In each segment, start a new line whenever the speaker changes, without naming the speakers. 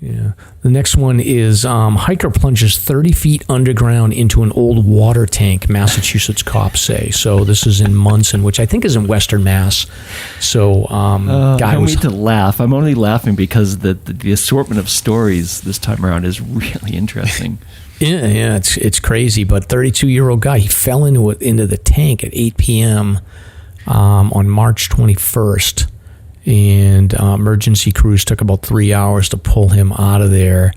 Yeah. The next one is hiker plunges 30 feet underground into an old water tank, Massachusetts cops say. So this is in Munson, which I think is in Western Mass. So
I don't need to laugh. I'm only laughing because the assortment of stories this time around is really interesting.
Yeah, it's crazy. But 32-year-old guy, he fell into the tank at 8 p.m. On March 21st. And emergency crews took about 3 hours to pull him out of there.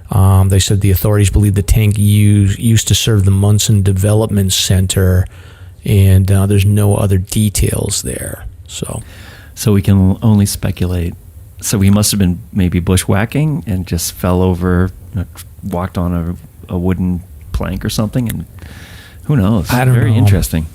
They said the authorities believe the tank used to serve the Munson Development Center, and there's no other details there. So
we can only speculate. So he must have been maybe bushwhacking and just fell over, walked on a wooden plank or something, and who knows?
I don't know.
Very interesting.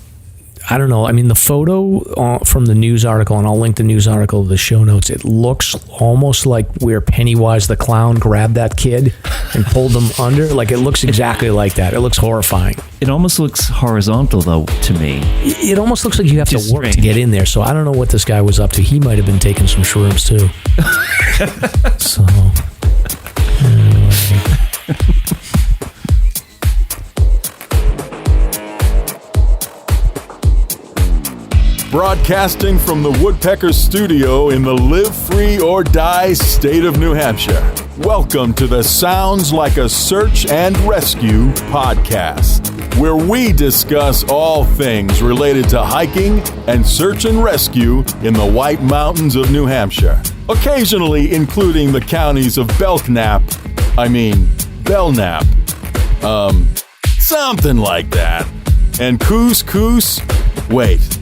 I don't know. I mean, the photo from the news article, and I'll link the news article to the show notes, it looks almost like where Pennywise the clown grabbed that kid and pulled them under. Like, it looks exactly like that. It looks horrifying.
It almost looks horizontal, though, to me.
It almost looks like you have to work to get in there. So I don't know what this guy was up to. He might have been taking some shrooms, too. So, anyway.
Broadcasting from the Woodpecker Studio in the Live Free or Die state of New Hampshire. Welcome to the Sounds Like a Search and Rescue podcast, where we discuss all things related to hiking and search and rescue in the White Mountains of New Hampshire, occasionally including the counties of Belknap, something like that, and Coos, wait.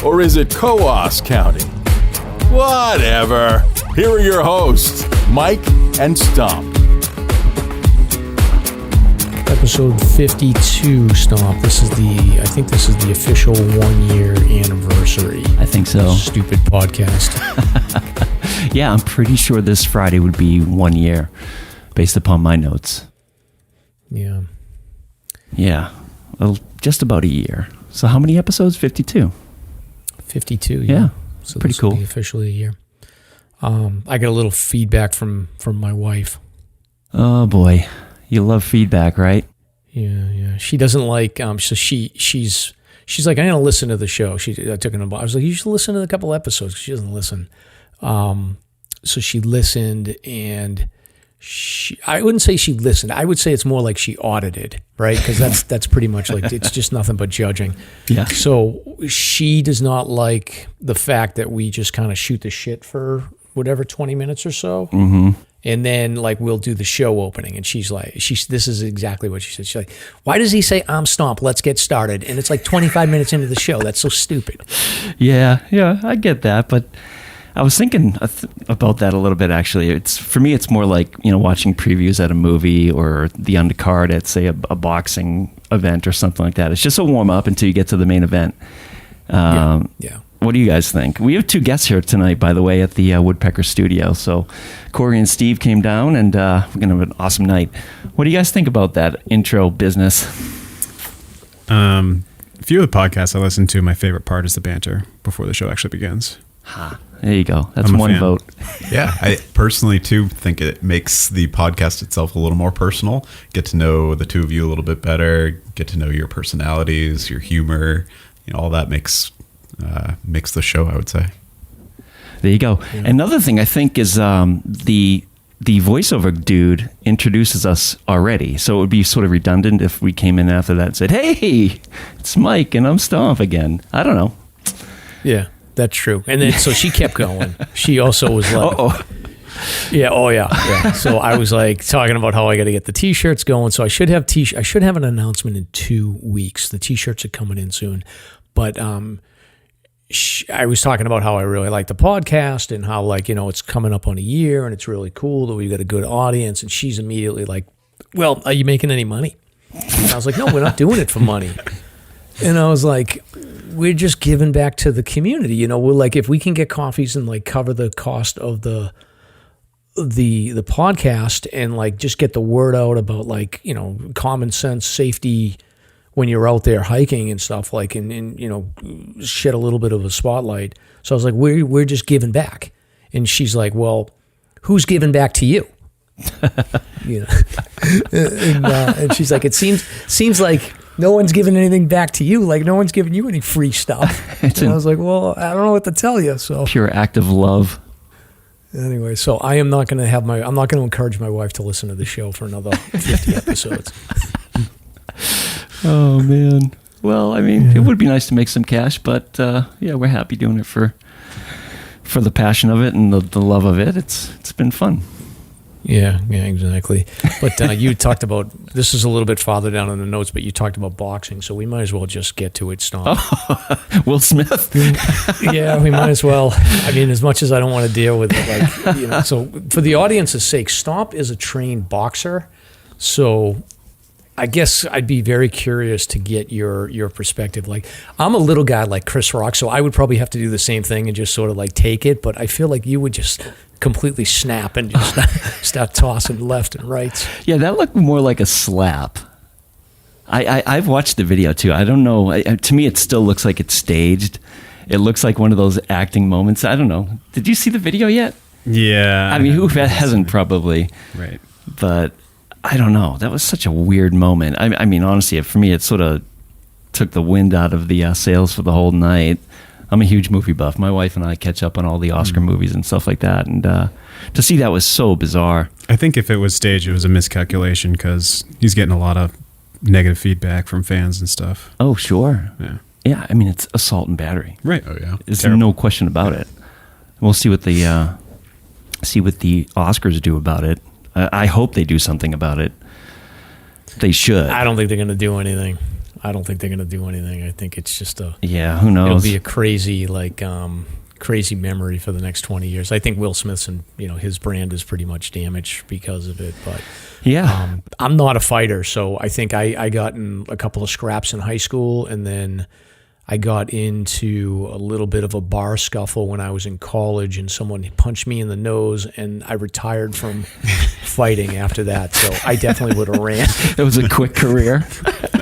Or is it Coos County? Whatever. Here are your hosts, Mike and Stomp.
Episode 52, Stomp. I think this is the official 1-year anniversary.
I think so.
Stupid podcast.
Yeah, I'm pretty sure this Friday would be 1 year, based upon my notes.
Yeah.
Yeah, well, just about a year. So how many episodes? 52.
52,
yeah.
So
pretty cool.
Will be officially a year. I got a little feedback from my wife.
Oh boy, you love feedback, right?
Yeah. She doesn't like. So she's like, I'm gonna listen to the show. I took her. I was like, you should listen to a couple episodes. She doesn't listen. So she listened, and I wouldn't say she listened. I would say it's more like she audited, right? Because that's pretty much like, it's just nothing but judging.
Yeah.
So she does not like the fact that we just kind of shoot the shit for whatever 20 minutes or so, and then like we'll do the show opening, and she's like, this is exactly what she said. She's like, why does he say I'm Stomp? Let's get started, and it's like 25 minutes into the show. That's so stupid.
Yeah, I get that, but I was thinking about that a little bit, actually. For me, it's more like, watching previews at a movie or the undercard at, say, a boxing event or something like that. It's just a warm-up until you get to the main event.
Yeah.
What do you guys think? We have 2 guests here tonight, by the way, at the Woodpecker Studio. So Corey and Steve came down, and we're going to have an awesome night. What do you guys think about that intro business?
A few of the podcasts I listen to, my favorite part is the banter before the show actually begins.
There you go. That's one vote.
Yeah, I personally, too, think it makes the podcast itself a little more personal. Get to know the two of you a little bit better. Get to know your personalities, your humor. All that makes the show, I would say.
There you go. Yeah. Another thing I think is the voiceover dude introduces us already. So it would be sort of redundant if we came in after that and said, hey, it's Mike and I'm Stomp again. I don't know.
Yeah. That's true. And then, so she kept going. She also was like, yeah. So I was like talking about how I got to get the t-shirts going. So I should have an announcement in 2 weeks. The t-shirts are coming in soon. But I was talking about how I really like the podcast and how, like, it's coming up on a year and it's really cool that we've got a good audience. And she's immediately like, well, are you making any money? And I was like, no, we're not doing it for money. And I was like, we're just giving back to the community. We're like, if we can get coffees and like cover the cost of the podcast and like just get the word out about like, common sense safety when you're out there hiking and stuff, like, and shed a little bit of a spotlight. So I was like, we're just giving back. And she's like, well, who's giving back to you? You know, and she's like, it seems like no one's giving anything back to you. Like no one's giving you any free stuff. And I was like, well, I don't know what to tell you. So
pure act of love.
Anyway, so I'm not going to encourage my wife to listen to the show for another 50 episodes.
Oh man. Well, I mean, it would be nice to make some cash, but yeah, we're happy doing it for the passion of it and the love of it. It's been fun.
Yeah, exactly. But you talked about, this is a little bit farther down in the notes, but you talked about boxing, so we might as well just get to it, Stomp.
Oh, Will Smith?
Yeah, we might as well. I mean, as much as I don't want to deal with it, like, you know, so for the audience's sake, Stomp is a trained boxer, so I guess I'd be very curious to get your perspective. Like, I'm a little guy like Chris Rock, so I would probably have to do the same thing and just sort of like take it, but I feel like you would just completely snap and just start tossing left and right.
Yeah, that looked more like a slap. I've watched the video too. I don't know. To me, it still looks like it's staged. It looks like one of those acting moments. I don't know. Did you see the video yet?
Yeah.
I mean, who hasn't probably?
Right.
But I don't know. That was such a weird moment. I mean, honestly, for me, it sort of took the wind out of the sails for the whole night. I'm a huge movie buff. My wife and I catch up on all the Oscar movies and stuff like that. And to see that was so bizarre.
I think if it was staged, it was a miscalculation because he's getting a lot of negative feedback from fans and stuff.
Oh, sure.
Yeah.
Yeah, I mean, it's assault and battery.
Right.
Oh yeah.
There's
Terrible.
no question about it. We'll see what the Oscars do about it. I hope they do something about it. They should.
I don't think they're going to do anything. I think it's just
who knows?
It'll be a crazy, crazy memory for the next 20 years. I think Will Smith's and his brand is pretty much damaged because of it. But
yeah,
I'm not a fighter, so I think I got in a couple of scraps in high school, and then I got into a little bit of a bar scuffle when I was in college, and someone punched me in the nose, and I retired from fighting after that. So I definitely would have ran.
It was a quick career.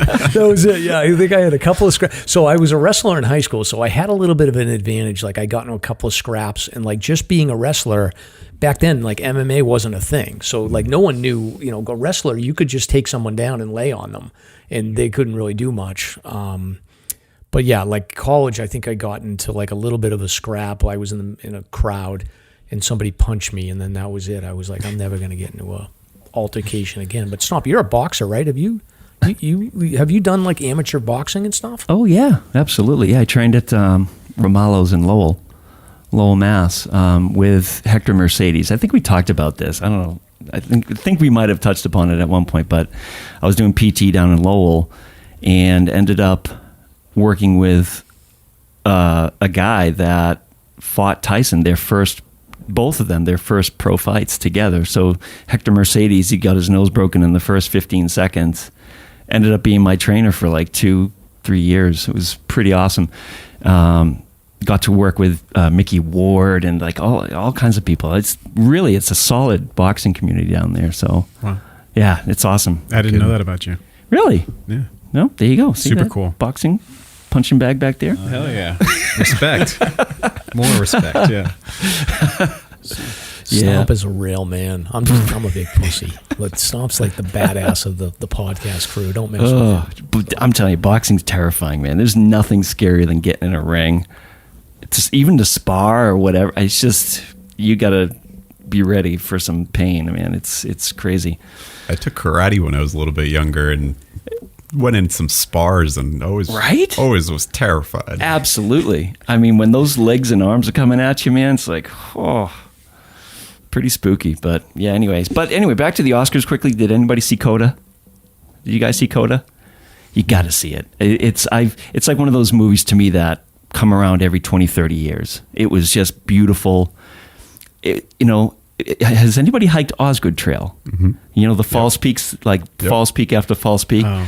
That was it. Yeah, I think I had a couple of scraps. So I was a wrestler in high school, so I had a little bit of an advantage. Like I got into a couple of scraps, and like just being a wrestler back then, like MMA wasn't a thing. So like no one knew, a wrestler, you could just take someone down and lay on them, and they couldn't really do much. But yeah, like college, I think I got into like a little bit of a scrap. I was in a crowd, and somebody punched me, and then that was it. I was like, I'm never going to get into a altercation again. But Stomp, you're a boxer, right? Have you done like amateur boxing and stuff?
Oh yeah, absolutely. Yeah, I trained at Romalo's in Lowell, Mass, with Hector Mercedes. I think we talked about this. I don't know. I think we might have touched upon it at one point, but I was doing PT down in Lowell and ended up working with a guy that fought Tyson, both of them, their first pro fights together. So Hector Mercedes, he got his nose broken in the first 15 seconds, ended up being my trainer for like 2-3 years. It was pretty awesome. Got to work with Mickey Ward and like all kinds of people. It's a solid boxing community down there. So
wow.
Yeah, it's awesome.
I didn't know that about you.
Really?
Yeah.
No, there you go. See
Super
that?
Cool.
Boxing, punching bag back there.
Hell yeah. Respect. More respect, yeah.
Stomp is a real man. I'm a big pussy. But Stomp's like the badass of the podcast crew. Don't mess with him.
But I'm telling you, boxing's terrifying, man. There's nothing scarier than getting in a ring. It's just, even to spar or whatever. It's just, you gotta be ready for some pain, man. It's crazy.
I took karate when I was a little bit younger and went in some spars and always was terrified.
Absolutely. I mean, when those legs and arms are coming at you, man, it's like, pretty spooky. But yeah, anyways. But anyway, back to the Oscars quickly. Did anybody see Coda? Did you guys see Coda? You got to see it. It's like one of those movies to me that come around every 20, 30 years. It was just beautiful. Has anybody hiked Osgood Trail? Mm-hmm. The Falls Peaks, Falls Peak after Falls Peak. Oh.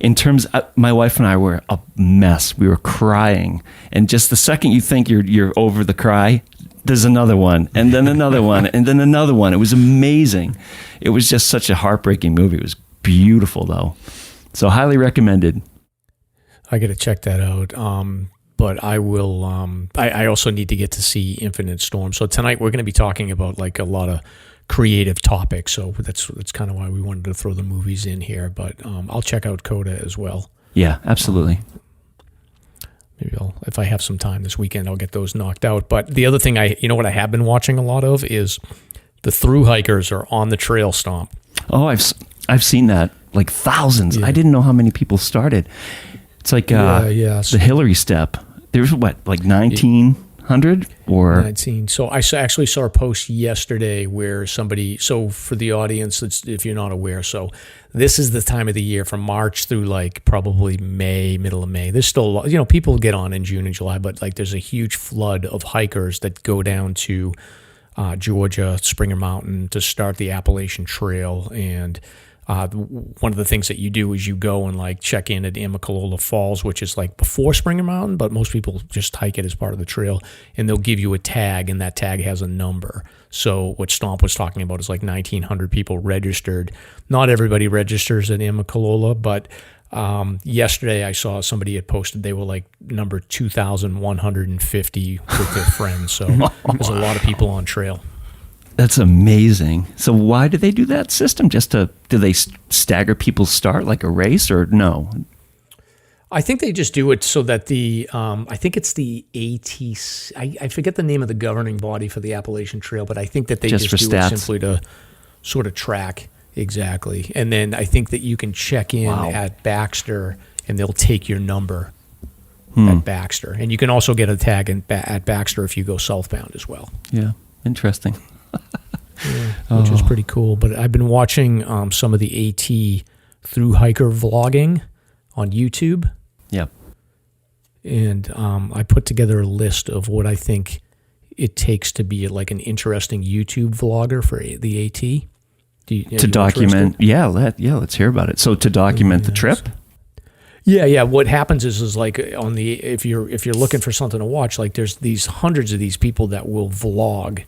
In terms, my wife and I were a mess. We were crying, and just the second you think you're over the cry, there's another one, and then another one, and then another one. It was amazing. It was just such a heartbreaking movie. It was beautiful, though. So highly recommended.
I got to check that out. But I will. I also need to get to see Infinite Storm. So tonight we're going to be talking about like a lot of creative topic. So that's kind of why we wanted to throw the movies in here. But I'll check out Coda as well.
Yeah, absolutely.
Maybe if I have some time this weekend, I'll get those knocked out. But the other thing what I have been watching a lot of is the through hikers are on the trail stomp.
Oh, I've seen that, like thousands.
Yeah.
I didn't know how many people started. It's like the Hillary step. There's what, like 1,900 or
19. So I actually saw a post yesterday where somebody. So for the audience, if you're not aware, so this is the time of the year from March through like probably May, middle of May. There's still people get on in June and July, but like there's a huge flood of hikers that go down to Georgia, Springer Mountain to start the Appalachian Trail. And one of the things that you do is you go and like check in at Amicalola Falls, which is like before Springer Mountain, but most people just hike it as part of the trail, and they'll give you a tag, and that tag has a number. So what Stomp was talking about is like 1,900 people registered. Not everybody registers at Amicalola, but yesterday I saw somebody had posted they were like number 2,150 with their friends. So there's a lot of people on trail.
That's amazing. So why do they do that system? Do they stagger people's start like a race, or no?
I think they just do it so that I think it's the ATC. I forget the name of the governing body for the Appalachian Trail, but I think that they just do
stats.
it simply to sort of track. Exactly. And then I think that you can check in at Baxter, and they'll take your number at Baxter. And you can also get a tag at Baxter if you go southbound as well.
Yeah, interesting.
Which is pretty cool. But I've been watching some of the AT through hiker vlogging on YouTube.
Yep.
And I put together a list of what I think it takes to be like an interesting YouTube vlogger for the AT.
To document, let's hear about it. So to document the trip.
Yeah. What happens is like if you're looking for something to watch, like there's these hundreds of these people that will vlog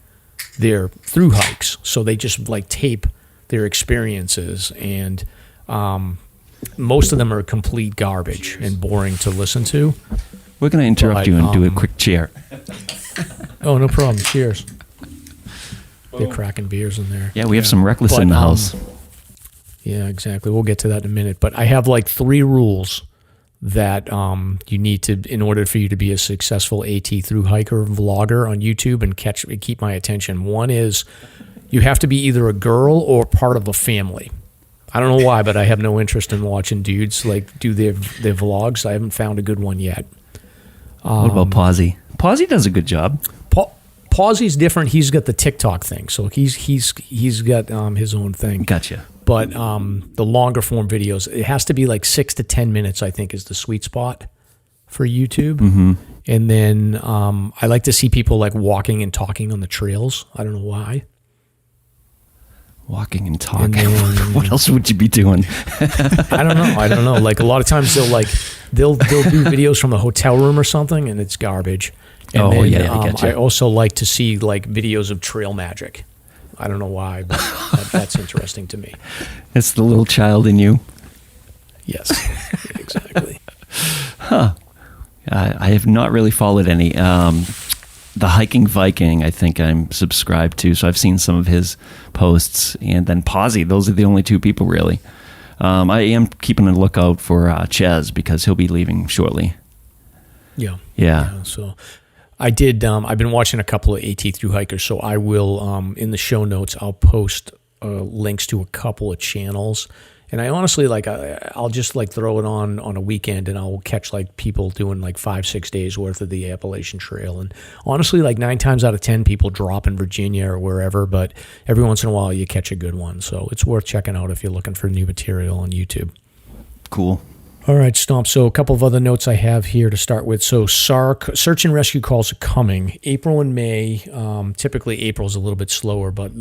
their through hikes. So they just like tape their experiences, and most of them are complete garbage and boring to listen to.
We're going to interrupt you and do a quick cheer.
Oh, no problem. Cheers. They're cracking beers in there.
Yeah, we have some Reklis in the house.
Yeah, exactly. We'll get to that in a minute. But I have like 3 rules that you need to, in order for you to be a successful AT through hiker vlogger on YouTube and keep my attention. One is you have to be either a girl or part of a family. I don't know why, but I have no interest in watching dudes like do their vlogs. I haven't found a good one yet.
What about Pawsey? Pawsey does a good job.
Pawsey's different. He's got the TikTok thing, so he's got his own thing.
Gotcha.
But the longer form videos, it has to be like 6 to 10 minutes, I think, is the sweet spot for YouTube.
Mm-hmm.
And then I like to see people like walking and talking on the trails. I don't know why.
Walking and talking. And then, what else would you be doing?
I don't know. Like a lot of times they'll do videos from a hotel room or something, and it's garbage. And I also like to see like videos of trail magic. I don't know why, but that's interesting to me.
It's the little child in you.
Yes, exactly.
Huh. I have not really followed any. The Hiking Viking, I think I'm subscribed to, so I've seen some of his posts. And then Pawsey, those are the only 2 people, really. I am keeping a lookout for Ches, because he'll be leaving shortly. Yeah.
So I did. I've been watching a couple of AT through hikers, so I will in the show notes. I'll post links to a couple of channels, and I honestly I'll just like throw it on a weekend, and I'll catch like people doing like 5-6 days worth of the Appalachian Trail, and honestly, like 9 times out of 10, people drop in Virginia or wherever, but every once in a while you catch a good one, so it's worth checking out if you're looking for new material on YouTube.
Cool.
All right, Stomp. So a couple of other notes I have here to start with. So SAR, search and rescue calls are coming. April and May. Typically April's a little bit slower, but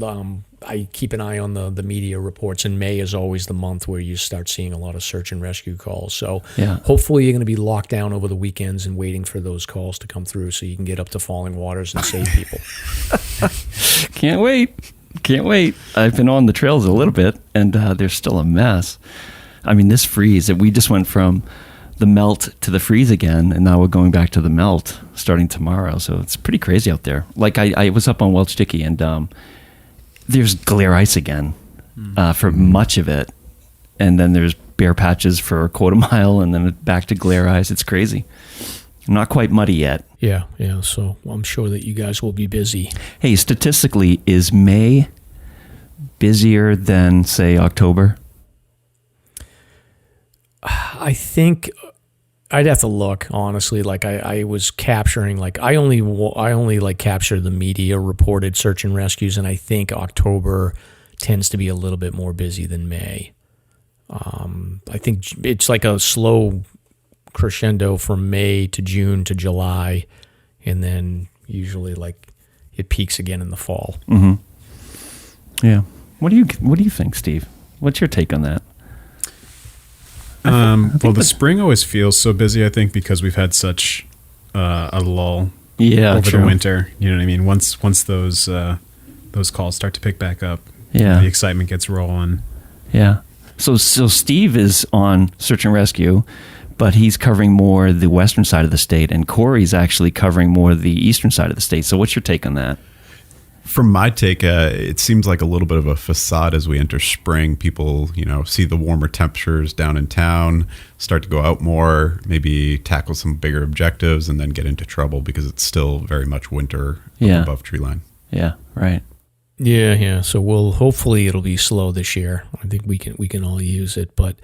I keep an eye on the media reports, and May is always the month where you start seeing a lot of search and rescue calls. So hopefully you're going to be locked down over the weekends and waiting for those calls to come through so you can get up to Falling Waters and save people.
Can't wait. I've been on the trails a little bit, and they're still a mess. I mean, this freeze, we just went from the melt to the freeze again, and now we're going back to the melt starting tomorrow. So it's pretty crazy out there. Like I was up on Welch Dickey, and there's glare ice again for much of it. And then there's bare patches for a quarter mile and then back to glare ice. It's crazy. Not quite muddy yet.
Yeah. So I'm sure that you guys will be busy.
Hey, statistically, is May busier than, say, October?
I think I'd have to look, honestly. Like I was capturing, like I only like capture the media reported search and rescues, and I think October tends to be a little bit more busy than May. I think it's like a slow crescendo from May to June to July, and then usually like it peaks again in the fall.
Mm-hmm. Yeah. What do you think, Steve? What's your take on that?
Well, the spring always feels so busy, I think, because we've had such a lull over the winter. You know what I mean? Once those calls start to pick back up, the excitement gets rolling.
Yeah. So Steve is on search and rescue, but he's covering more the western side of the state, and Corey's actually covering more the eastern side of the state. So what's your take on that?
From my take, it seems like a little bit of a facade as we enter spring. People, see the warmer temperatures down in town, start to go out more, maybe tackle some bigger objectives, and then get into trouble because it's still very much winter above tree line.
Yeah, right.
Yeah. So hopefully it'll be slow this year. I think we can all use it. But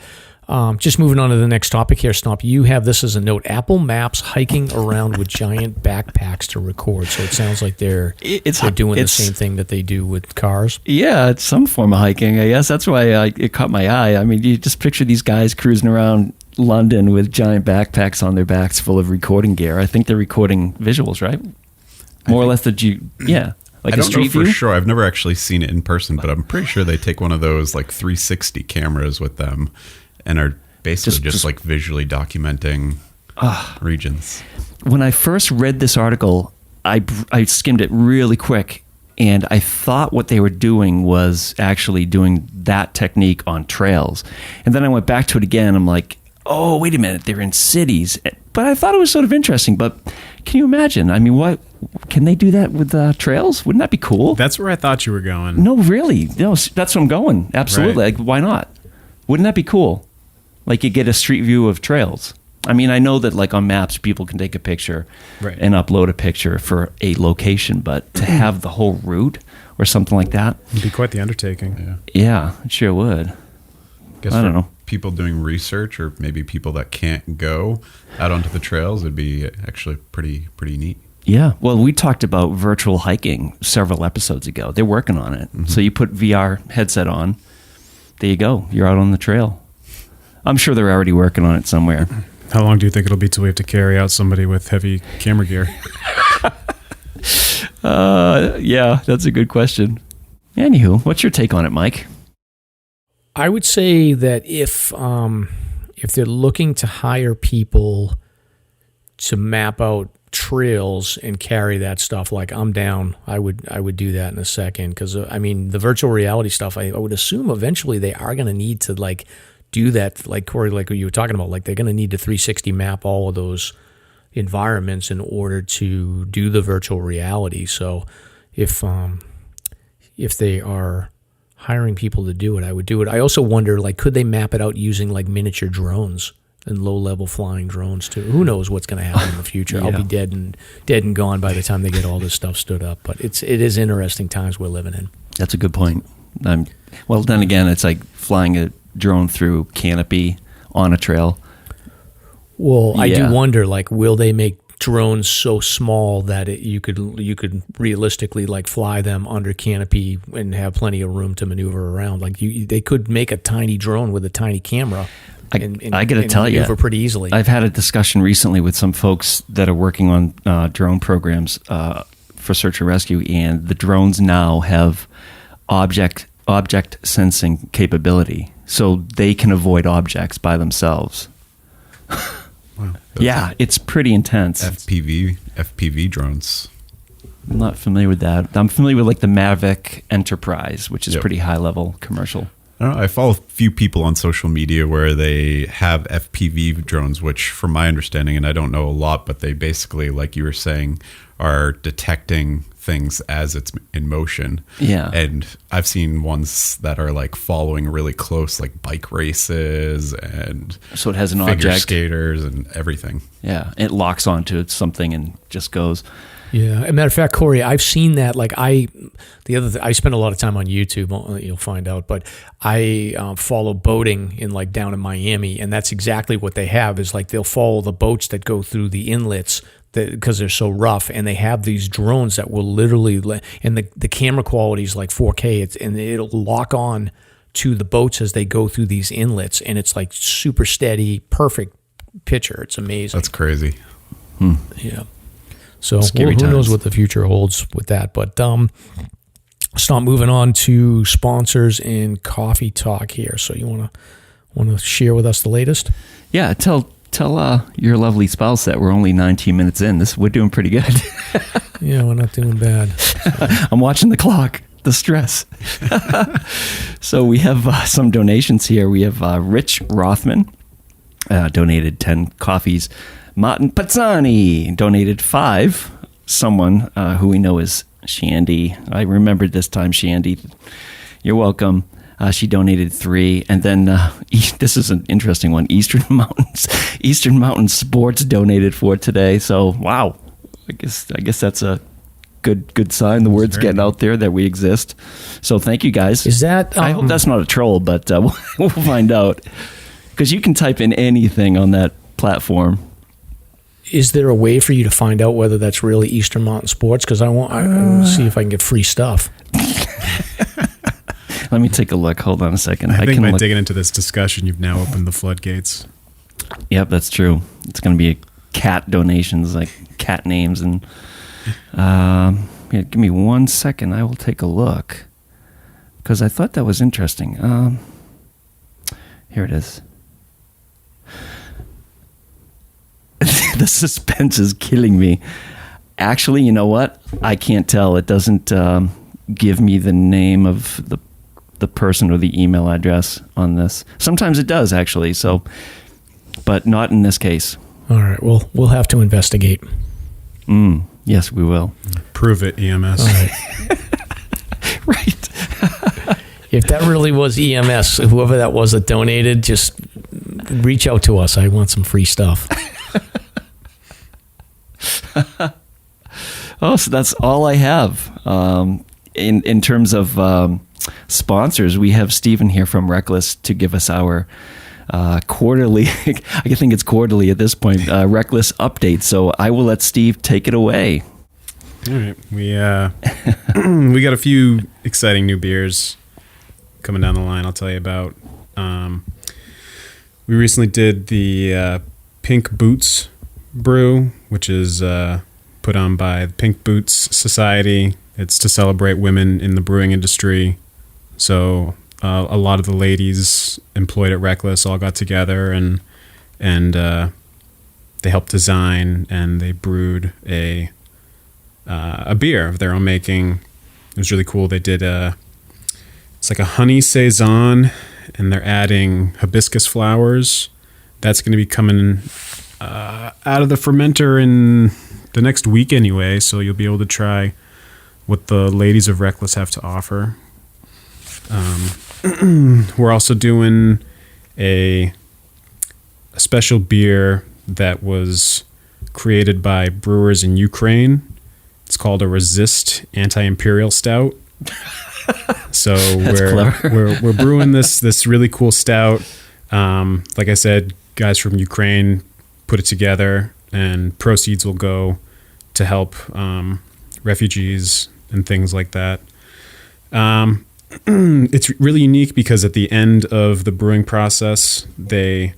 just moving on to the next topic here, Stomp. You have this as a note: Apple Maps hiking around with giant backpacks to record. So it sounds like they're doing the same thing that they do with cars.
Yeah, it's some form of hiking, I guess. That's why it caught my eye. I mean, you just picture these guys cruising around London with giant backpacks on their backs full of recording gear. I think they're recording visuals, right? More or less like
I don't know for sure. I've never actually seen it in person, but I'm pretty sure they take one of those like 360 cameras with them and are basically just like visually documenting regions.
When I first read this article, I skimmed it really quick, and I thought what they were doing was actually doing that technique on trails. And then I went back to it again. I'm like, oh, wait a minute, they're in cities. But I thought it was sort of interesting. But can you imagine? I mean, what can they do that with trails? Wouldn't that be cool?
That's where I thought you were going.
No, really. No, that's where I'm going. Absolutely.
Right.
Like, why not? Wouldn't that be cool? Like, you get a street view of trails. I mean, I know that like on maps, people can take a picture and upload a picture for a location, but to have the whole route or something like that,
it'd be quite the undertaking.
Yeah, it sure would.
I don't know. People doing research, or maybe people that can't go out onto the trails, it'd be actually pretty neat.
Yeah. Well, we talked about virtual hiking several episodes ago. They're working on it. Mm-hmm. So you put VR headset on. There you go. You're out on the trail. I'm sure they're already working on it somewhere.
How long do you think it'll be till we have to carry out somebody with heavy camera gear?
Yeah, that's a good question. Anywho, what's your take on it, Mike?
I would say that if they're looking to hire people to map out trails and carry that stuff, like I'm down. I would do that in a second, because I mean the virtual reality stuff. I would assume eventually they are going to need to like do that, like Corey, like you were talking about. Like they're going to need to 360 map all of those environments in order to do the virtual reality. So if they are hiring people to do it, I would do it. I also wonder, like, could they map it out using like miniature drones and low-level flying drones too? Who knows what's going to happen in the future? Yeah. I'll be dead and gone by the time they get all this stuff stood up. But it is interesting times we're living in.
That's a good point. Well, then again, it's like flying a drone through canopy on a trail.
Well, yeah. I do wonder, like, will they make drones so small that you could realistically like fly them under canopy and have plenty of room to maneuver around? Like they could make a tiny drone with a tiny camera.
I got to tell you,
pretty easily.
I've had a discussion recently with some folks that are working on drone programs for search and rescue, and the drones now have object sensing capability, so they can avoid objects by themselves.
Wow.
Yeah, it's pretty intense.
FPV drones.
I'm not familiar with that. I'm familiar with like the Mavic Enterprise, which is pretty high level commercial.
I don't know. I follow a few people on social media where they have FPV drones, which from my understanding, and I don't know a lot, but they basically, like you were saying, are detecting things as it's in motion.
Yeah.
And I've seen ones that are like following really close, like bike races and
so it has an
figure
object.
skaters and everything.
Yeah. It locks onto something and just goes.
Yeah. As a matter of fact, Corey, I've seen that. Like I spend a lot of time on YouTube. You'll find out, but I follow boating down in Miami, and that's exactly what they have. Is like they'll follow the boats that go through the inlets because they're so rough, and they have these drones that will literally, and the camera quality is like 4K, and it'll lock on to the boats as they go through these inlets, and it's like super steady, perfect picture. It's amazing.
That's crazy.
Yeah. So who knows what the future holds with that? But start moving on to sponsors and coffee talk here. So you want to share with us the latest?
Yeah, tell your lovely spouse that we're only 19 minutes in. We're doing pretty good.
Yeah, we're not doing bad.
I'm watching the clock. The stress. So we have some donations here. We have Rich Rothman donated 10 coffees. Martin Pazzani donated 5. Someone who we know is Shandy. I remembered this time, Shandy. You're welcome. She donated 3. And then this is an interesting one. Eastern Mountain Sports donated 4 today. So, wow. I guess that's a good sign. The word's getting out there that we exist. So thank you, guys.
Is that...
I hope that's not a troll, but we'll find out. Because you can type in anything on that platform.
Is there a way for you to find out whether that's really Eastern Mountain Sports? Because I want to see if I can get free stuff.
Let me take a look. Hold on a second.
I think by digging into this discussion, you've now opened the floodgates.
Yep, that's true. It's going to be cat donations, like cat names. And give me 1 second. I will take a look. Because I thought that was interesting. Here it is. The suspense is killing me. Actually, you know what? I can't tell. It doesn't give me the name of the person or the email address on this. Sometimes it does, actually. So, but not in this case.
All right. Well, we'll have to investigate.
Yes, we will.
Prove it, EMS.
All right.
Right.
If that really was EMS, whoever that was that donated, just reach out to us. I want some free stuff.
Oh, so that's all I have. In terms of sponsors, we have Stephen here from Reklis to give us our quarterly, I think it's quarterly at this point, Reklis update. So I will let Steve take it away.
All right. We got a few exciting new beers coming down the line I'll tell you about. We recently did the Pink Boots brew, which is put on by the Pink Boots Society. It's to celebrate women in the brewing industry. So a lot of the ladies employed at Reklis all got together and they helped design, and they brewed a beer of their own making. It was really cool. They did it's like a honey saison, and they're adding hibiscus flowers. That's going to be coming out of the fermenter in the next week anyway, so you'll be able to try what the ladies of Reklis have to offer. We're also doing a special beer that was created by brewers in Ukraine. It's called a Resist Anti-Imperial Stout. So we're brewing this really cool stout. Like I said, guys from Ukraine put it together, and proceeds will go to help refugees and things like that. It's really unique because at the end of the brewing process, they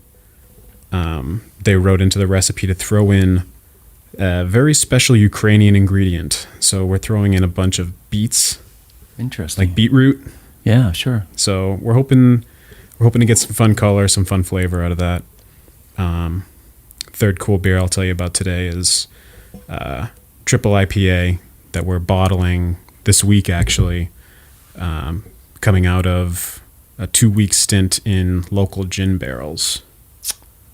wrote into the recipe to throw in a very special Ukrainian ingredient. So we're throwing in a bunch of beets.
Interesting.
Like beetroot.
Yeah, sure.
So we're hoping to get some fun color, some fun flavor out of that. Third cool beer I'll tell you about today is triple IPA that we're bottling this week, actually, coming out of a 2-week stint in local gin barrels.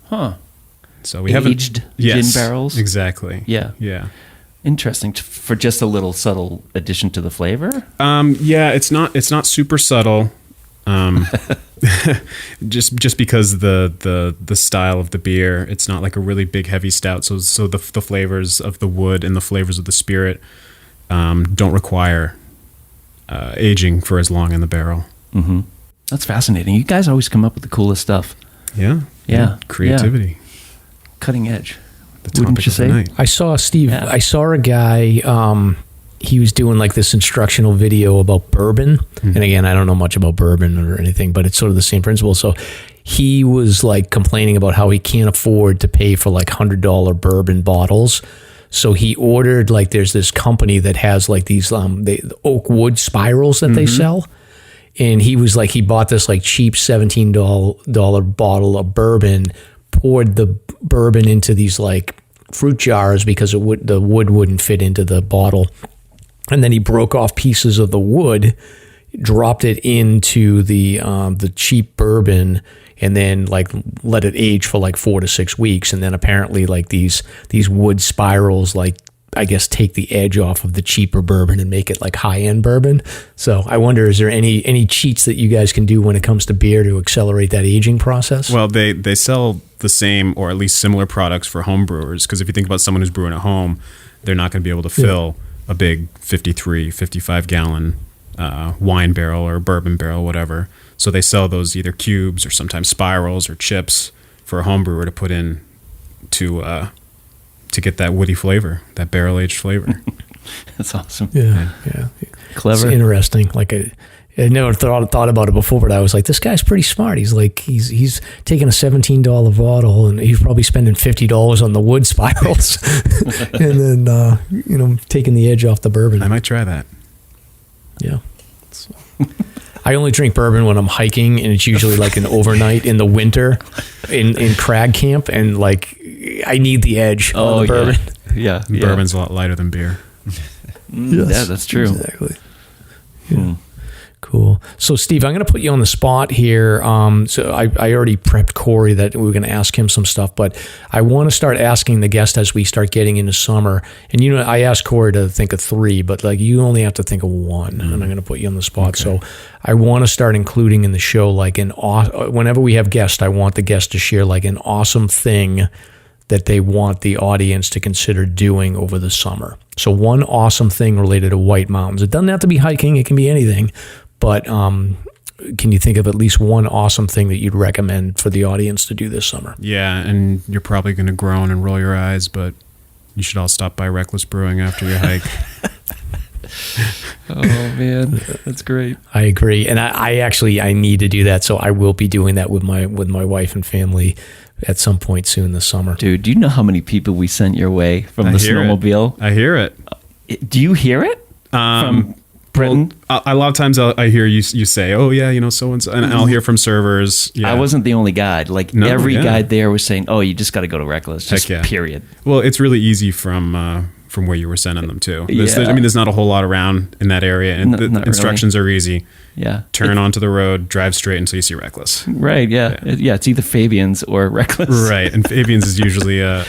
Huh.
So we
aged gin barrels?
Exactly.
Yeah.
Yeah.
Interesting. For just a little subtle addition to the flavor?
Yeah, it's not super subtle. Just because the style of the beer, it's not like a really big heavy stout. So the flavors of the wood and the flavors of the spirit don't require aging for as long in the barrel.
Mm-hmm. That's fascinating. You guys always come up with the coolest stuff.
Yeah. Creativity.
Yeah. Cutting edge.
The topic of the night.
I saw Steve. Yeah. I saw a guy. He was doing like this instructional video about bourbon. Mm-hmm. And again, I don't know much about bourbon or anything, but it's sort of the same principle. So he was like complaining about how he can't afford to pay for like $100 bourbon bottles. So he ordered, like, there's this company that has like these the oak wood spirals that they sell. And he was like, he bought this like cheap $17 bottle of bourbon, poured the bourbon into these like fruit jars because the wood wouldn't fit into the bottle. And then he broke off pieces of the wood, dropped it into the cheap bourbon, and then like let it age for like 4 to 6 weeks. And then apparently like these wood spirals, like, I guess, take the edge off of the cheaper bourbon and make it like high-end bourbon. So I wonder, is there any cheats that you guys can do when it comes to beer to accelerate that aging process?
Well, they sell the same or at least similar products for home brewers, because if you think about someone who's brewing at home, they're not going to be able to fill a big 53, 55-gallon wine barrel or bourbon barrel, whatever. So they sell those either cubes or sometimes spirals or chips for a home brewer to put in to get that woody flavor, that barrel-aged flavor.
That's awesome.
Yeah.
Clever.
It's interesting. Like I never thought about it before, but I was like, this guy's pretty smart. He's like, he's taking a $17 bottle and he's probably spending $50 on the wood spirals, and then taking the edge off the bourbon.
I might try that.
Yeah. So. I only drink bourbon when I'm hiking, and it's usually like an overnight in the winter in crag camp, and like I need the edge on the bourbon.
Yeah.
Bourbon's a lot lighter than beer.
Yes,
yeah, that's true.
Exactly. Yeah. Cool. So, Steve, I'm going to put you on the spot here. So I already prepped Corey that we were going to ask him some stuff, but I want to start asking the guest as we start getting into summer. And, I asked Corey to think of 3, but like you only have to think of 1, and I'm going to put you on the spot. Okay. So I want to start including in the show, like whenever we have guests, I want the guest to share like an awesome thing that they want the audience to consider doing over the summer. So one awesome thing related to White Mountains. It doesn't have to be hiking. It can be anything. But can you think of at least one awesome thing that you'd recommend for the audience to do this summer?
Yeah, and you're probably going to groan and roll your eyes, but you should all stop by Reklis Brewing after your hike.
Oh, man. That's great.
I agree. And I need to do that, so I will be doing that with my wife and family at some point soon this summer.
Dude, do you know how many people we sent your way from the snowmobile?
I hear it.
Do you hear it? From Britain?
Well, a lot of times I hear you say, oh yeah, so-and-so, and I'll hear from servers. Yeah.
I wasn't the only guide. Like every guide there was saying, oh, you just got to go to Reklis, just period.
Well, it's really easy from where you were sending them to. There's not a whole lot around in that area, and the instructions are easy.
Yeah.
Turn onto the road, drive straight until you see Reklis.
Right, yeah. It's either Fabian's or Reklis.
Right, and Fabian's is usually a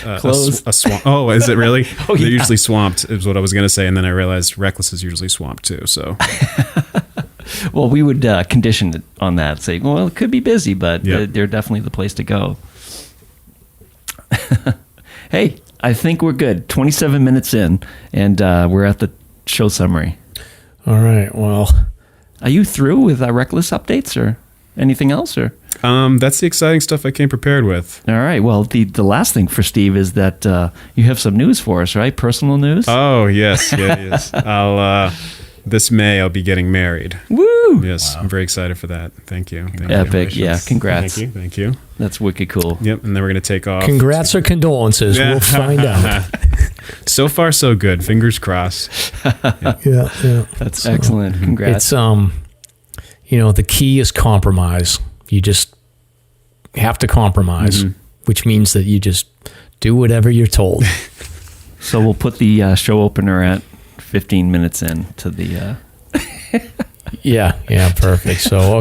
swamp. Oh, is it really? They're usually swamped, is what I was going to say, and then I realized Reklis is usually swamped too, so.
Well, we would condition it on that, say, well, it could be busy, but they're definitely the place to go. Hey, I think we're good. 27 minutes in, and we're at the show summary.
All right, well.
Are you through with Reklis updates or anything else? Or
that's the exciting stuff I came prepared with.
All right. Well, the last thing for Steve is that you have some news for us, right? Personal news?
Oh, yes. Yes. This May, I'll be getting married.
Woo!
Yes, wow. I'm very excited for that. Thank you.
Epic. Yeah, congrats.
Thank you.
That's wicked cool.
Yep, and then we're going to take off.
Congrats or condolences. Yeah. We'll find out.
So far, so good. Fingers crossed.
Yeah.
That's excellent. Congrats.
It's, the key is compromise. You just have to compromise, which means that you just do whatever you're told.
So we'll put the show opener at 15 minutes in to the
Yeah, perfect. So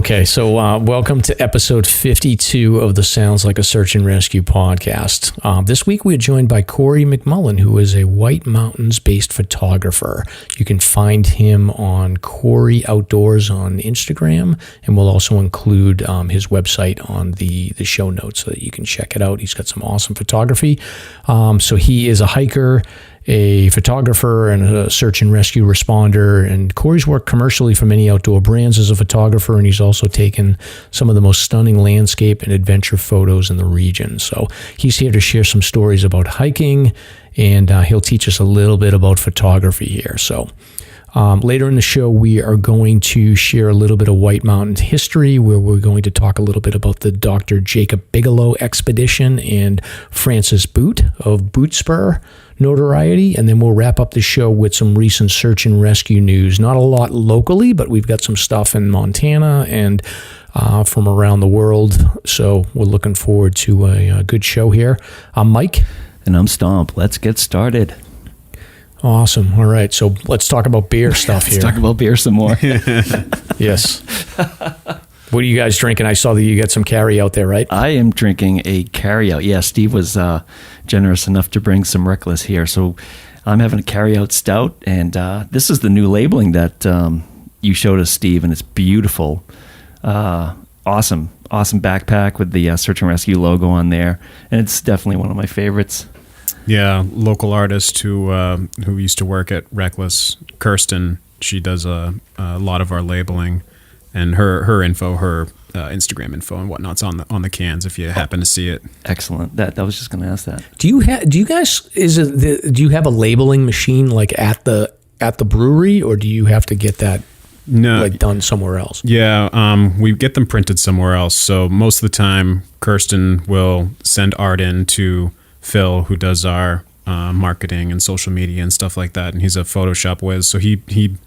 welcome to episode 52 of the Sounds Like a Search and Rescue podcast. This week we're joined by Corey McMullen, who is a White Mountains-based photographer. You can find him on Corey Outdoors on Instagram, and we'll also include his website on the show notes so that you can check it out. He's got some awesome photography. So he is a hiker, a photographer, and a search and rescue responder. And Corey's worked commercially for many outdoor brands as a photographer, and he's also taken some of the most stunning landscape and adventure photos in the region. So he's here to share some stories about hiking, and he'll teach us a little bit about photography here. So later in the show, we are going to share a little bit of White Mountains history, where we're going to talk a little bit about the Dr. Jacob Bigelow Expedition and Francis Boot of Boot Spur notoriety, and then we'll wrap up the show with some recent search and rescue news. Not a lot locally, but we've got some stuff in Montana and from around the world, so we're looking forward to a good show here. I'm Mike.
And I'm Stomp. Let's get started.
Awesome. All right, so let's talk about beer stuff here.
Let's talk about beer some more.
Yes. What are you guys drinking? I saw that you got some carry out there, right?
I am drinking a carry out. Yeah, Steve was generous enough to bring some Reklis here. So I'm having a carry out stout, and this is the new labeling that you showed us, Steve, and it's beautiful. Awesome backpack with the search and rescue logo on there, and it's definitely one of my favorites.
Yeah, local artist who used to work at Reklis, Kirsten. She does a lot of our labeling, and her info, her Instagram info and whatnot's on the cans if you happen to see it.
Excellent. That I was just going to ask that.
Do you have a labeling machine like at the brewery, or do you have to get that done somewhere else?
Yeah, we get them printed somewhere else. So most of the time, Kirsten will send art in to Phil, who does our marketing and social media and stuff like that, and he's a Photoshop whiz. So he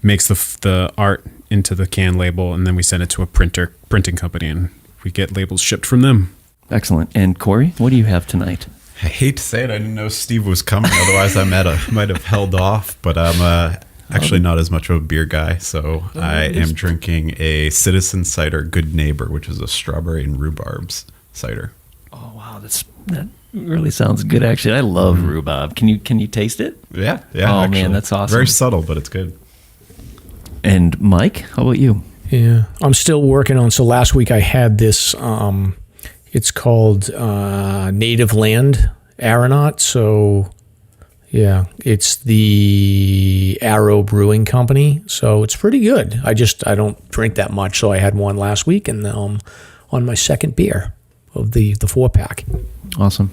makes the art into the can label, and then we send it to a printing company, and we get labels shipped from them.
Excellent. And Corey, what do you have tonight?
I hate to say it, I didn't know Steve was coming. Otherwise, I might have held off. But I'm actually not as much of a beer guy, so I am drinking a Citizen Cider Good Neighbor, which is a strawberry and rhubarbs cider.
Oh wow, that really sounds good. Actually, I love rhubarb. Can you taste it?
Yeah.
Oh actually, man, that's awesome.
Very subtle, but it's good.
And Mike, how about you?
Yeah, I'm still working on. So last week I had this. It's called Native Land Aeronaut. So yeah, it's the Arrow Brewing Company. So it's pretty good. I don't drink that much, so I had one last week, and on my second beer of the 4-pack.
Awesome.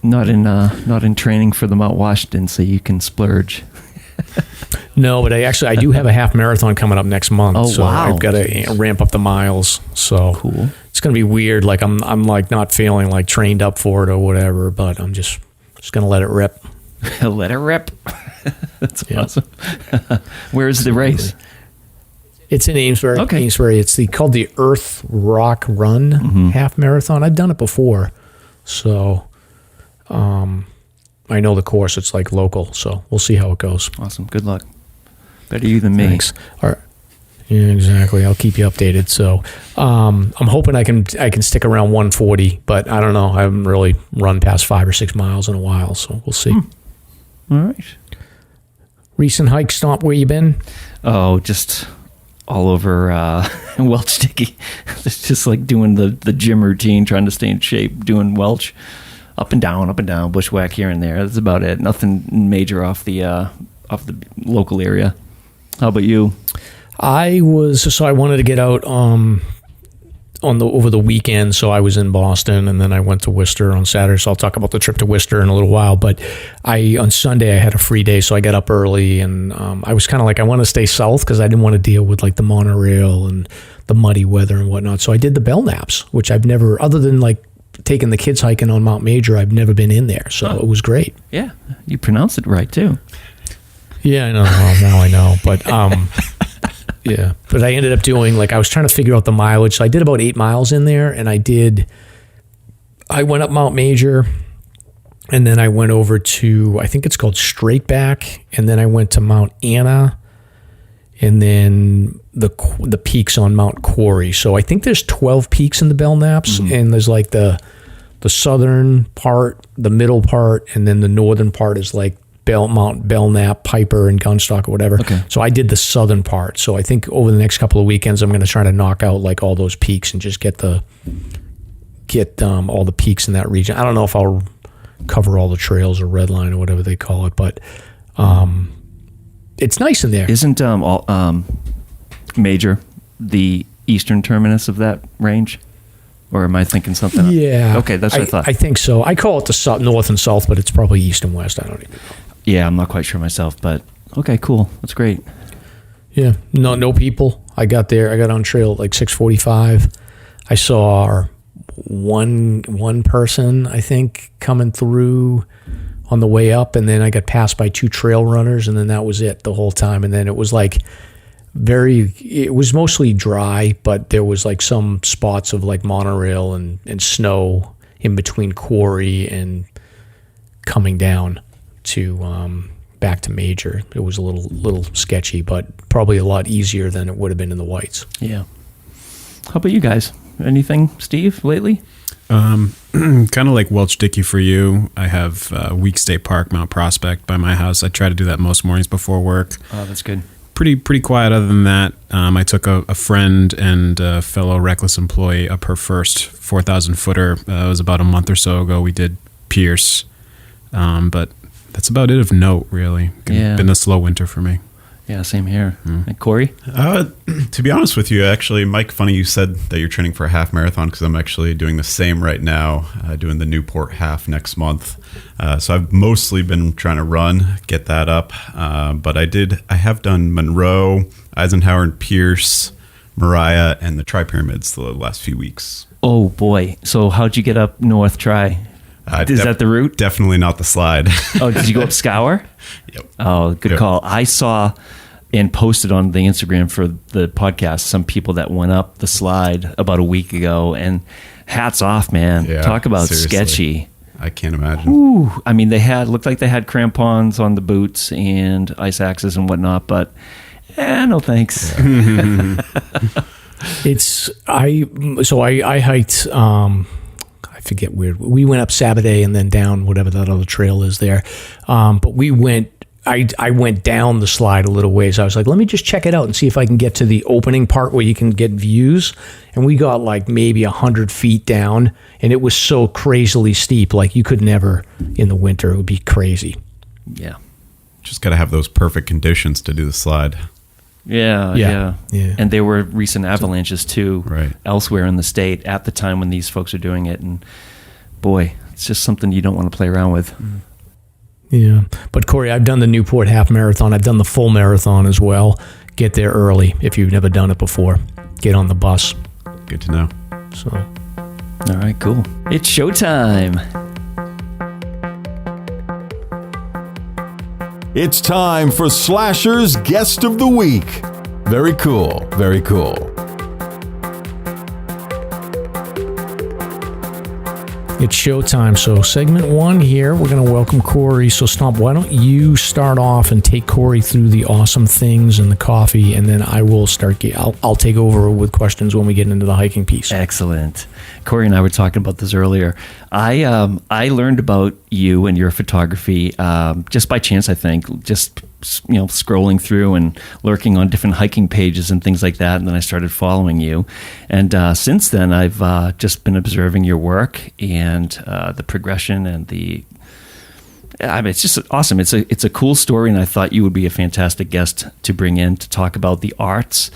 Not in training for the Mount Washington, so you can splurge.
No, but I do have a half marathon coming up next month.
Oh,
so
wow.
I've got to ramp up the miles. So
cool.
It's going to be weird. Like I'm like not feeling like trained up for it or whatever, but I'm just going to let it rip.
Let it rip. That's awesome. Where's the race?
It's in Amesbury.
Okay.
Amesbury. It's called the Earth Rock Run half marathon. I've done it before. So I know the course. It's like local, so we'll see how it goes.
Awesome. Good luck. Better you than me.
Thanks. All right. Yeah, exactly. I'll keep you updated. So I'm hoping I can stick around 140, but I don't know. I haven't really run past 5 or 6 miles in a while, so we'll see.
All right.
Recent hike, Stomp, where you been?
Oh, just all over Welch Dickey. It's just like doing the gym routine, trying to stay in shape, doing Welch. Up and down, bushwhack here and there. That's about it. Nothing major off the local area. How about you?
I wanted to get out over the weekend, so I was in Boston, and then I went to Worcester on Saturday. So I'll talk about the trip to Worcester in a little while. But on Sunday I had a free day, so I got up early, and I was kind of like, I want to stay south because I didn't want to deal with like the monorail and the muddy weather and whatnot. So I did the Belknaps, which I've never, other than like taking the kids hiking on Mount Major, I've never been in there, so it was great.
Yeah, you pronounced it right too.
Yeah, I know. Well, now I know, but yeah. But I ended up doing I was trying to figure out the mileage, so I did about 8 miles in there, and I went up Mount Major, and then I went over to, I think it's called Straightback, and then I went to Mount Anna, and then the peaks on Mount Corey. So I think there's 12 peaks in the Belknaps, and there's like the southern part, the middle part, and then the northern part is like Mount Belknap, Piper, and Gunstock or whatever.
Okay.
So I did the southern part. So I think over the next couple of weekends, I'm going to try to knock out like all those peaks and just get all the peaks in that region. I don't know if I'll cover all the trails or red line or whatever they call it, but it's nice in there.
Isn't Major the eastern terminus of that range? Or am I thinking something?
Yeah.
Okay, that's what I thought.
I think so. I call it the north and south, but it's probably east and west. I don't even know.
Yeah, I'm not quite sure myself, but okay, cool. That's great.
Yeah. No people. I got there. I got on trail at like 6:45. I saw one person, I think, coming through on the way up, and then I got passed by 2 trail runners, and then that was it the whole time. And then it was like it was mostly dry, but there was like some spots of like monorail and snow in between Quarry and coming down to back to Major. It was a little sketchy, but probably a lot easier than it would have been in the Whites.
Yeah. How about you guys? Anything, Steve, lately?
Kind of like Welch Dickey for you. I have Week State Park, Mount Prospect by my house. I try to do that most mornings before work.
Oh, that's good.
Pretty quiet other than that. I took a friend and a fellow Reklis employee up her first 4,000 footer. It was about a month or so ago. We did Pierce, but that's about it of note, really.
Yeah.
Been a slow winter for me.
Yeah, same here. And Corey?
To be honest with you, actually, Mike, funny you said that you're training for a half marathon, because I'm actually doing the same right now, doing the Newport half next month. So I've mostly been trying to run, get that up. But I have done Monroe, Eisenhower and Pierce, Mariah, and the Tri-Pyramids the last few weeks.
Oh, boy. So how'd you get up North Tri? Is that the route?
Definitely not the slide.
Oh, did you go up Scour?
Yep.
Oh, good call. I saw and posted on the Instagram for the podcast some people that went up the slide about a week ago, and hats off, man.
Yeah,
talk about
seriously.
Sketchy.
I can't imagine.
Ooh, I mean, looked like they had crampons on the boots and ice axes and whatnot, but no thanks.
Yeah.
I hiked. I forget where we went up Saturday and then down whatever that other trail is there. But we went. I went down the slide a little ways. I was like, let me just check it out and see if I can get to the opening part where you can get views. And we got like maybe 100 feet down, and it was so crazily steep. Like you could never in the winter. It would be crazy.
Yeah.
Just got to have those perfect conditions to do the slide.
Yeah. And there were recent avalanches too,
right,
elsewhere in the state at the time when these folks are doing it. And boy, it's just something you don't want to play around with.
Yeah. But Corey, I've done the Newport half marathon. I've done the full marathon as well. Get there early if you've never done it before. Get on the bus.
Good to know.
So,
all right, cool. It's showtime.
It's time for Slasher's Guest of the Week. Very cool. Very cool.
It's showtime. So segment 1 here, we're going to welcome Corey. So Stomp, why don't you start off and take Corey through the awesome things and the coffee, and then I will I'll take over with questions when we get into the hiking piece.
Excellent. Corey and I were talking about this earlier. I learned about you and your photography just by chance, I think, just scrolling through and lurking on different hiking pages and things like that, and then I started following you. And since then, I've just been observing your work and the progression and it's just awesome. It's a cool story, and I thought you would be a fantastic guest to bring in to talk about the arts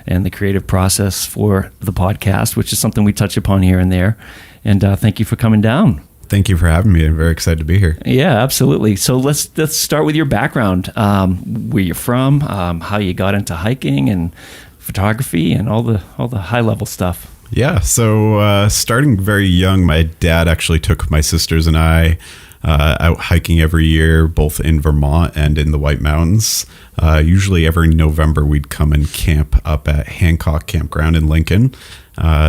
and the creative process for the podcast, which is something we touch upon here and there. And thank you for coming down.
Thank you for having me. I'm very excited to be here.
Yeah, absolutely. So let's start with your background, where you're from, how you got into hiking and photography, and all the high level stuff.
Yeah. So starting very young, my dad actually took my sisters and I out hiking every year, both in Vermont and in the White Mountains. Usually every November, we'd come and camp up at Hancock Campground in Lincoln.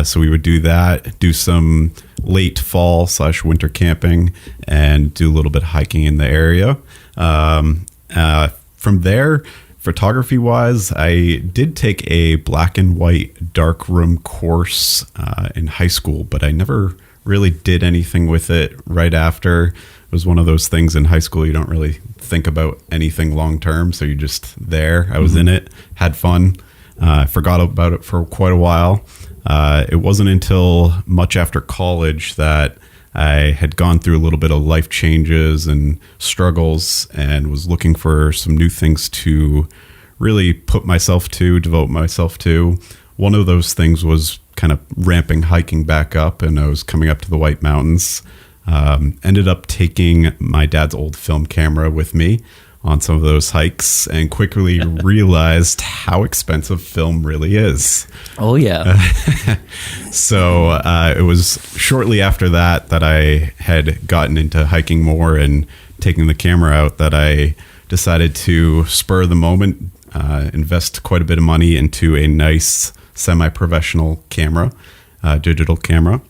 So we would do that, do some late fall / winter camping, and do a little bit of hiking in the area. From there, Photography wise, I did take a black and white darkroom course in high school, but I never really did anything with it right after. It was one of those things in high school you don't really think about anything long term, so you're just there. I was in it, had fun, forgot about it for quite a while. It wasn't until much after college that I had gone through a little bit of life changes and struggles and was looking for some new things to really devote myself to. One of those things was kind of ramping hiking back up, and I was coming up to the White Mountains. Ended up taking my dad's old film camera with me on some of those hikes and quickly realized how expensive film really is.
Oh, yeah.
So it was shortly after that I had gotten into hiking more and taking the camera out that I decided to spur the moment, invest quite a bit of money into a nice semi-professional camera, digital camera.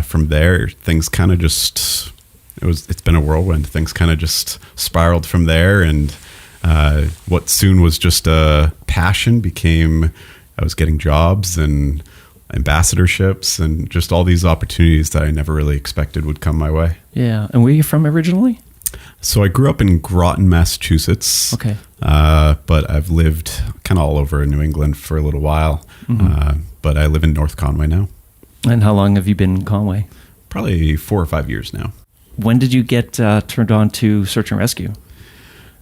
From there, things kind of just... It's been a whirlwind. Things kind of just spiraled from there, and what soon was just a passion became I was getting jobs and ambassadorships and just all these opportunities that I never really expected would come my way.
Yeah. And where are you from originally?
So I grew up in Groton, Massachusetts.
Okay.
But I've lived kind of all over New England for a little while. But I live in North Conway now.
And how long have you been in Conway?
Probably 4 or 5 years now.
When did you get turned on to search and rescue?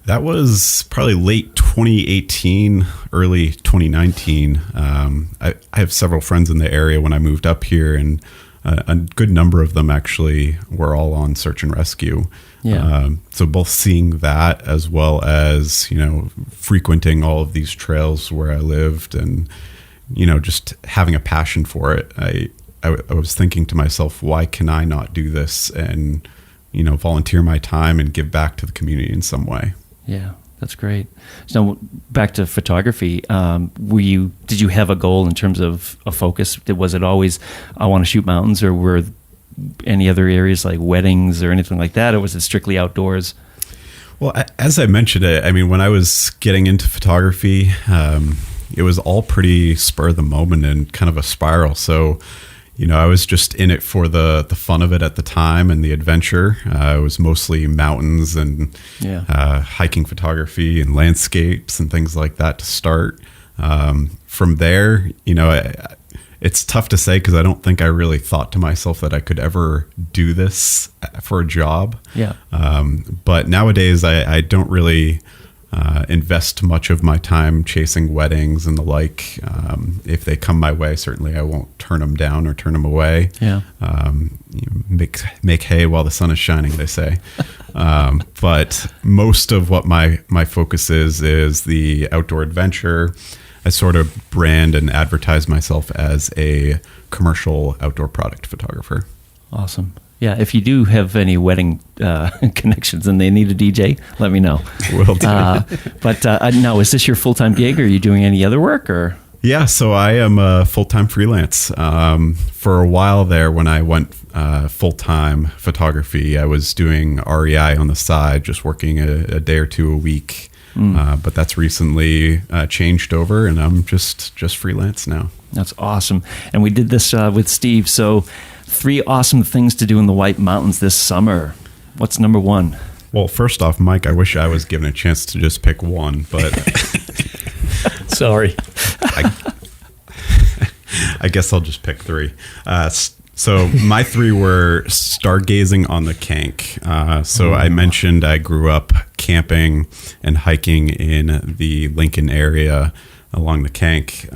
That was probably late 2018, early 2019. I have several friends in the area when I moved up here, and a good number of them actually were all on search and rescue.
Yeah.
So both seeing that as well as, frequenting all of these trails where I lived and, just having a passion for it. I was thinking to myself, why can I not do this and, volunteer my time and give back to the community in some way?
Yeah, that's great. So back to photography, did you have a goal in terms of a focus? Was it always, I want to shoot mountains, or were any other areas like weddings or anything like that? Or was it strictly outdoors?
Well, as I mentioned, when I was getting into photography, it was all pretty spur of the moment and kind of a spiral. So, I was just in it for the fun of it at the time and the adventure. It was mostly mountains and hiking photography and landscapes and things like that to start. From there, it's tough to say because I don't think I really thought to myself that I could ever do this for a job.
Yeah.
But nowadays, I don't really invest much of my time chasing weddings and the like. If they come my way, certainly I won't turn them down or turn them away.
Yeah.
Make hay while the sun is shining, they say. But most of what my focus is the outdoor adventure. I sort of brand and advertise myself as a commercial outdoor product photographer.
Awesome. Yeah, if you do have any wedding connections and they need a DJ, let me know.
Will do.
But now, is this your full-time gig, or are you doing any other work? Or
Yeah, so I am a full-time freelance. For a while there, when I went full-time photography, I was doing REI on the side, just working a day or two a week. But that's recently changed over, and I'm just freelance now.
That's awesome. And we did this with Steve. So 3 awesome things to do in the White Mountains this summer. What's number 1?
Well, first off, Mike, I wish I was given a chance to just pick one, but...
Sorry.
I guess I'll just pick 3. So my 3 were stargazing on the Kanc. I mentioned I grew up camping and hiking in the Lincoln area along the Kanc.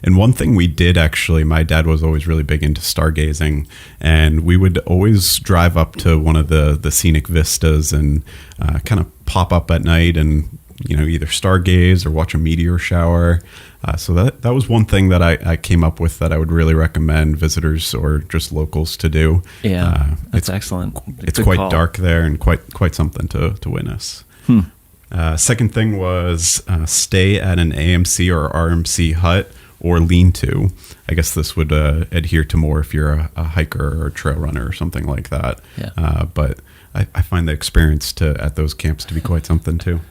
And one thing we did, actually, my dad was always really big into stargazing, and we would always drive up to one of the scenic vistas and kind of pop up at night and either stargaze or watch a meteor shower. So that was one thing that I came up with that I would really recommend visitors or just locals to do.
Yeah, that's excellent.
It's quite dark there and quite something to witness. Second thing was stay at an AMC or RMC hut or lean-to. I guess this would adhere to more if you're a hiker or a trail runner or something like that.
Yeah.
But I find the experience at those camps to be quite something too.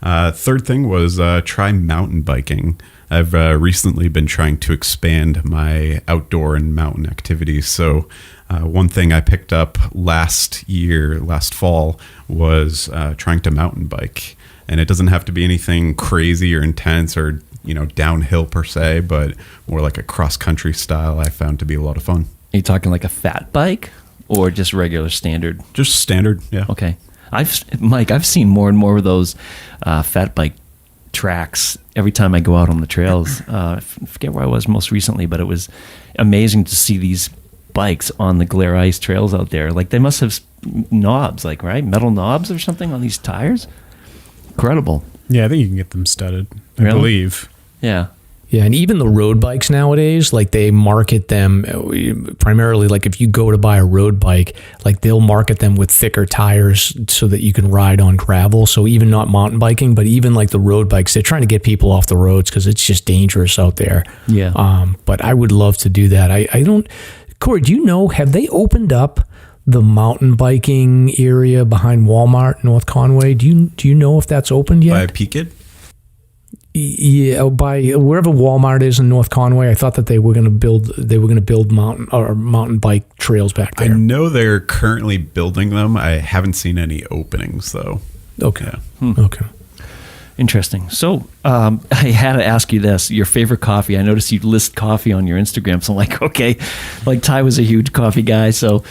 Third thing was try mountain biking. I've recently been trying to expand my outdoor and mountain activities. So one thing I picked up last fall, was trying to mountain bike. And it doesn't have to be anything crazy or intense or, downhill per se, but more like a cross-country style I found to be a lot of fun.
Are you talking like a fat bike or just regular standard?
Just standard, yeah.
Okay. I've seen more and more of those fat bike tracks every time I go out on the trails. I forget where I was most recently, but it was amazing to see these bikes on the glare ice trails out there. Like they must have knobs, right? Metal knobs or something on these tires. Incredible.
Yeah, I think you can get them studded. I
Really?
believe.
Yeah.
Yeah, and even the road bikes nowadays, like they market them primarily, like if you go to buy a road bike, like they'll market them with thicker tires so that you can ride on gravel. So even not mountain biking, but even like the road bikes, they're trying to get people off the roads because it's just dangerous out there.
Yeah.
But I would love to do that. I don't, Corey, do you know, have they opened up the mountain biking area behind Walmart, North Conway? Do you know if that's opened yet?
By Peaked?
Yeah, by wherever Walmart is in North Conway. I thought that they were going to build mountain bike trails back there.
I know they're currently building them. I haven't seen any openings though.
Okay.
Yeah.
Okay.
Interesting. So I had to ask you this, your favorite coffee. I noticed you list coffee on your Instagram. So I'm like, okay, like Ty was a huge coffee guy. So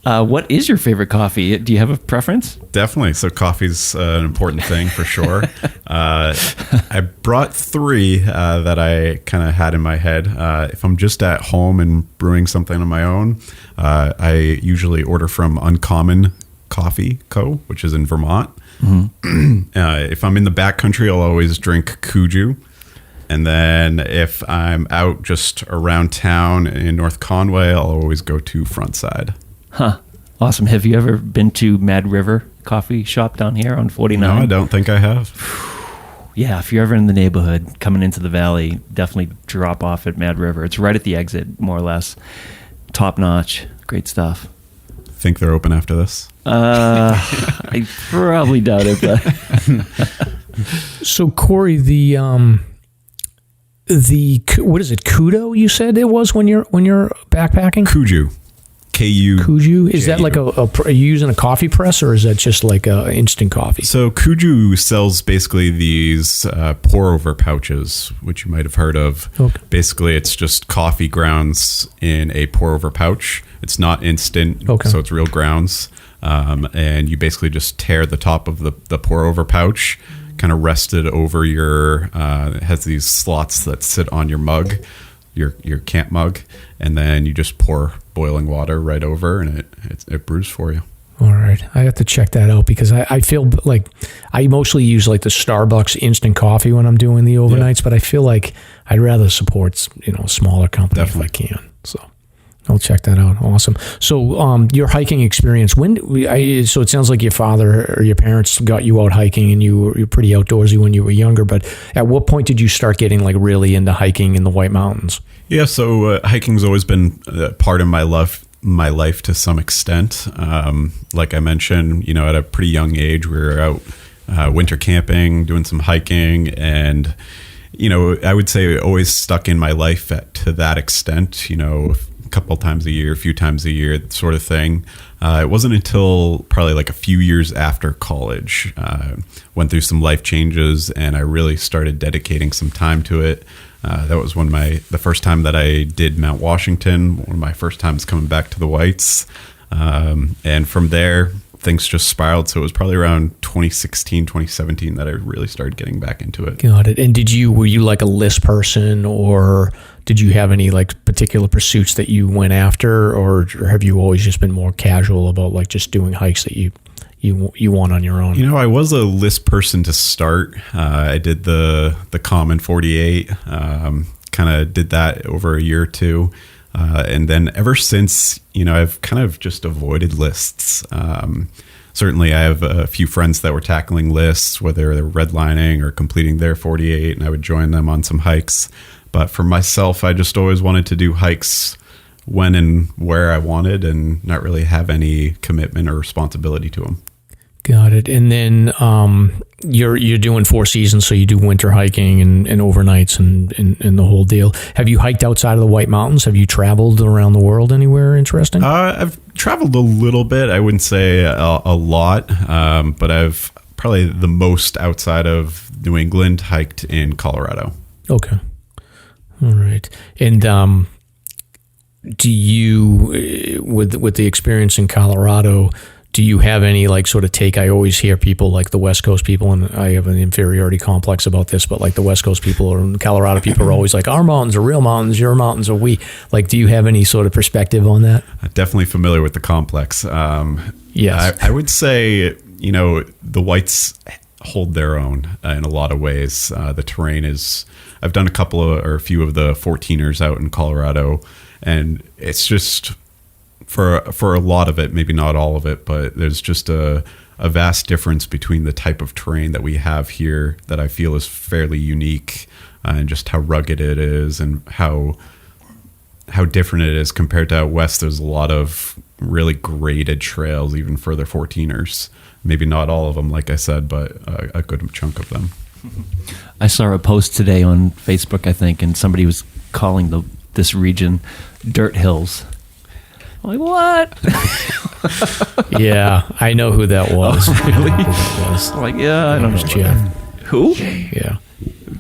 what is your favorite coffee? Do you have a preference?
Definitely. So coffee's an important thing for sure. I brought 3 that I kind of had in my head. If I'm just at home and brewing something on my own, I usually order from Uncommon Coffee Co., which is in Vermont. Mm-hmm. If I'm in the backcountry, I'll always drink Kuju. And then if I'm out just around town in North Conway, I'll always go to Frontside.
Huh. Awesome. Have you ever been to Mad River Coffee Shop down here on 49?
No, I don't think I have.
Yeah, if you're ever in the neighborhood coming into the valley, definitely drop off at Mad River. It's right at the exit, more or less. Top notch. Great stuff.
Think they're open after this?
I probably doubt it, but
So Corey, the what is it? Kudo? You said it was when you're backpacking.
Kuju.
Kuju? Is that like are you using a coffee press or is that just like a instant coffee?
So Kuju sells basically these pour over pouches, which you might have heard of.
Okay.
Basically, it's just coffee grounds in a pour over pouch. It's not instant, so it's real grounds. And you basically just tear the top of the pour over pouch, kind of rest it over it has these slots that sit on your mug, your camp mug, and then you just pour boiling water right over and it brews for you.
All right. I have to check that out because I feel like I mostly use like the Starbucks instant coffee when I'm doing the overnights, but I feel like I'd rather support, a smaller company if I can. So I'll check that out. Awesome. So your hiking experience, so it sounds like your father or your parents got you out hiking and you're pretty outdoorsy when you were younger, but at what point did you start getting like really into hiking in the White Mountains?
Yeah, so hiking's always been part of my life to some extent. Like I mentioned, at a pretty young age, we were out winter camping, doing some hiking, and I would say it always stuck in my life to that extent. A couple times a year, a few times a year, sort of thing. It wasn't until probably like a few years after college, went through some life changes, and I really started dedicating some time to it. That was the first time that I did Mount Washington, one of my first times coming back to the Whites. And from there, things just spiraled. So it was probably around 2016, 2017 that I really started getting back into it.
Got it. And were you like a list person, or did you have any like particular pursuits that you went after, or have you always just been more casual about like just doing hikes that you want on your own?
I was a list person to start. I did the Common 48, kind of did that over a year or two. And then ever since, I've kind of just avoided lists. Certainly I have a few friends that were tackling lists, whether they're redlining or completing their 48, and I would join them on some hikes. But for myself, I just always wanted to do hikes when and where I wanted and not really have any commitment or responsibility to them.
Got it. And then you're doing 4 seasons, so you do winter hiking and overnights and the whole deal. Have you hiked outside of the White Mountains? Have you traveled around the world anywhere interesting?
I've traveled a little bit. I wouldn't say a lot, but I've probably the most outside of New England hiked in Colorado.
Okay. All right. And do you, with the experience in Colorado, do you have any like sort of take? I always hear people like the West Coast people, and I have an inferiority complex about this, but like the West Coast people or Colorado people are always like, our mountains are real mountains, your mountains are we. Like, do you have any sort of perspective on that?
Definitely familiar with the complex.
Yes.
I would say, the whites hold their own in a lot of ways. The terrain is, I've done a few of the 14ers out in Colorado, and it's just, for a lot of it, maybe not all of it, but there's just a vast difference between the type of terrain that we have here that I feel is fairly unique, and just how rugged it is and how different it is compared to out west. There's a lot of really graded trails, even for the 14ers. Maybe not all of them, like I said, but a good chunk of them.
I saw a post today on Facebook, I think, and somebody was calling this region Dirt Hills. I'm like, what?
Yeah, I know who that was.
Really?
I'm
like, yeah, I don't know.
Jeff.
Who?
Yeah.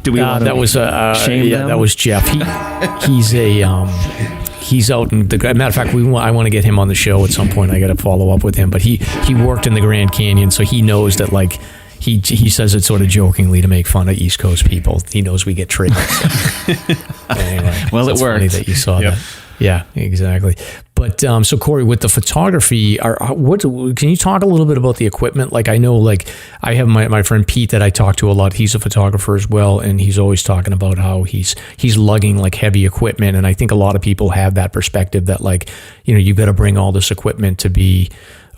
Do we?
That was
shame them?
That was Jeff. He's out in the. Matter of fact, I want to get him on the show at some point. I got to follow up with him, but he worked in the Grand Canyon, so he knows that like. He says it sort of jokingly to make fun of East Coast people. He knows we get triggered. Anyway,
well, it worked.
Funny that you saw that. Yeah, exactly. But so Corey, with the photography, can you talk a little bit about the equipment? Like I know, like I have my friend Pete that I talk to a lot. He's a photographer as well, and he's always talking about how he's lugging like heavy equipment. And I think a lot of people have that perspective that like you've got to bring all this equipment to be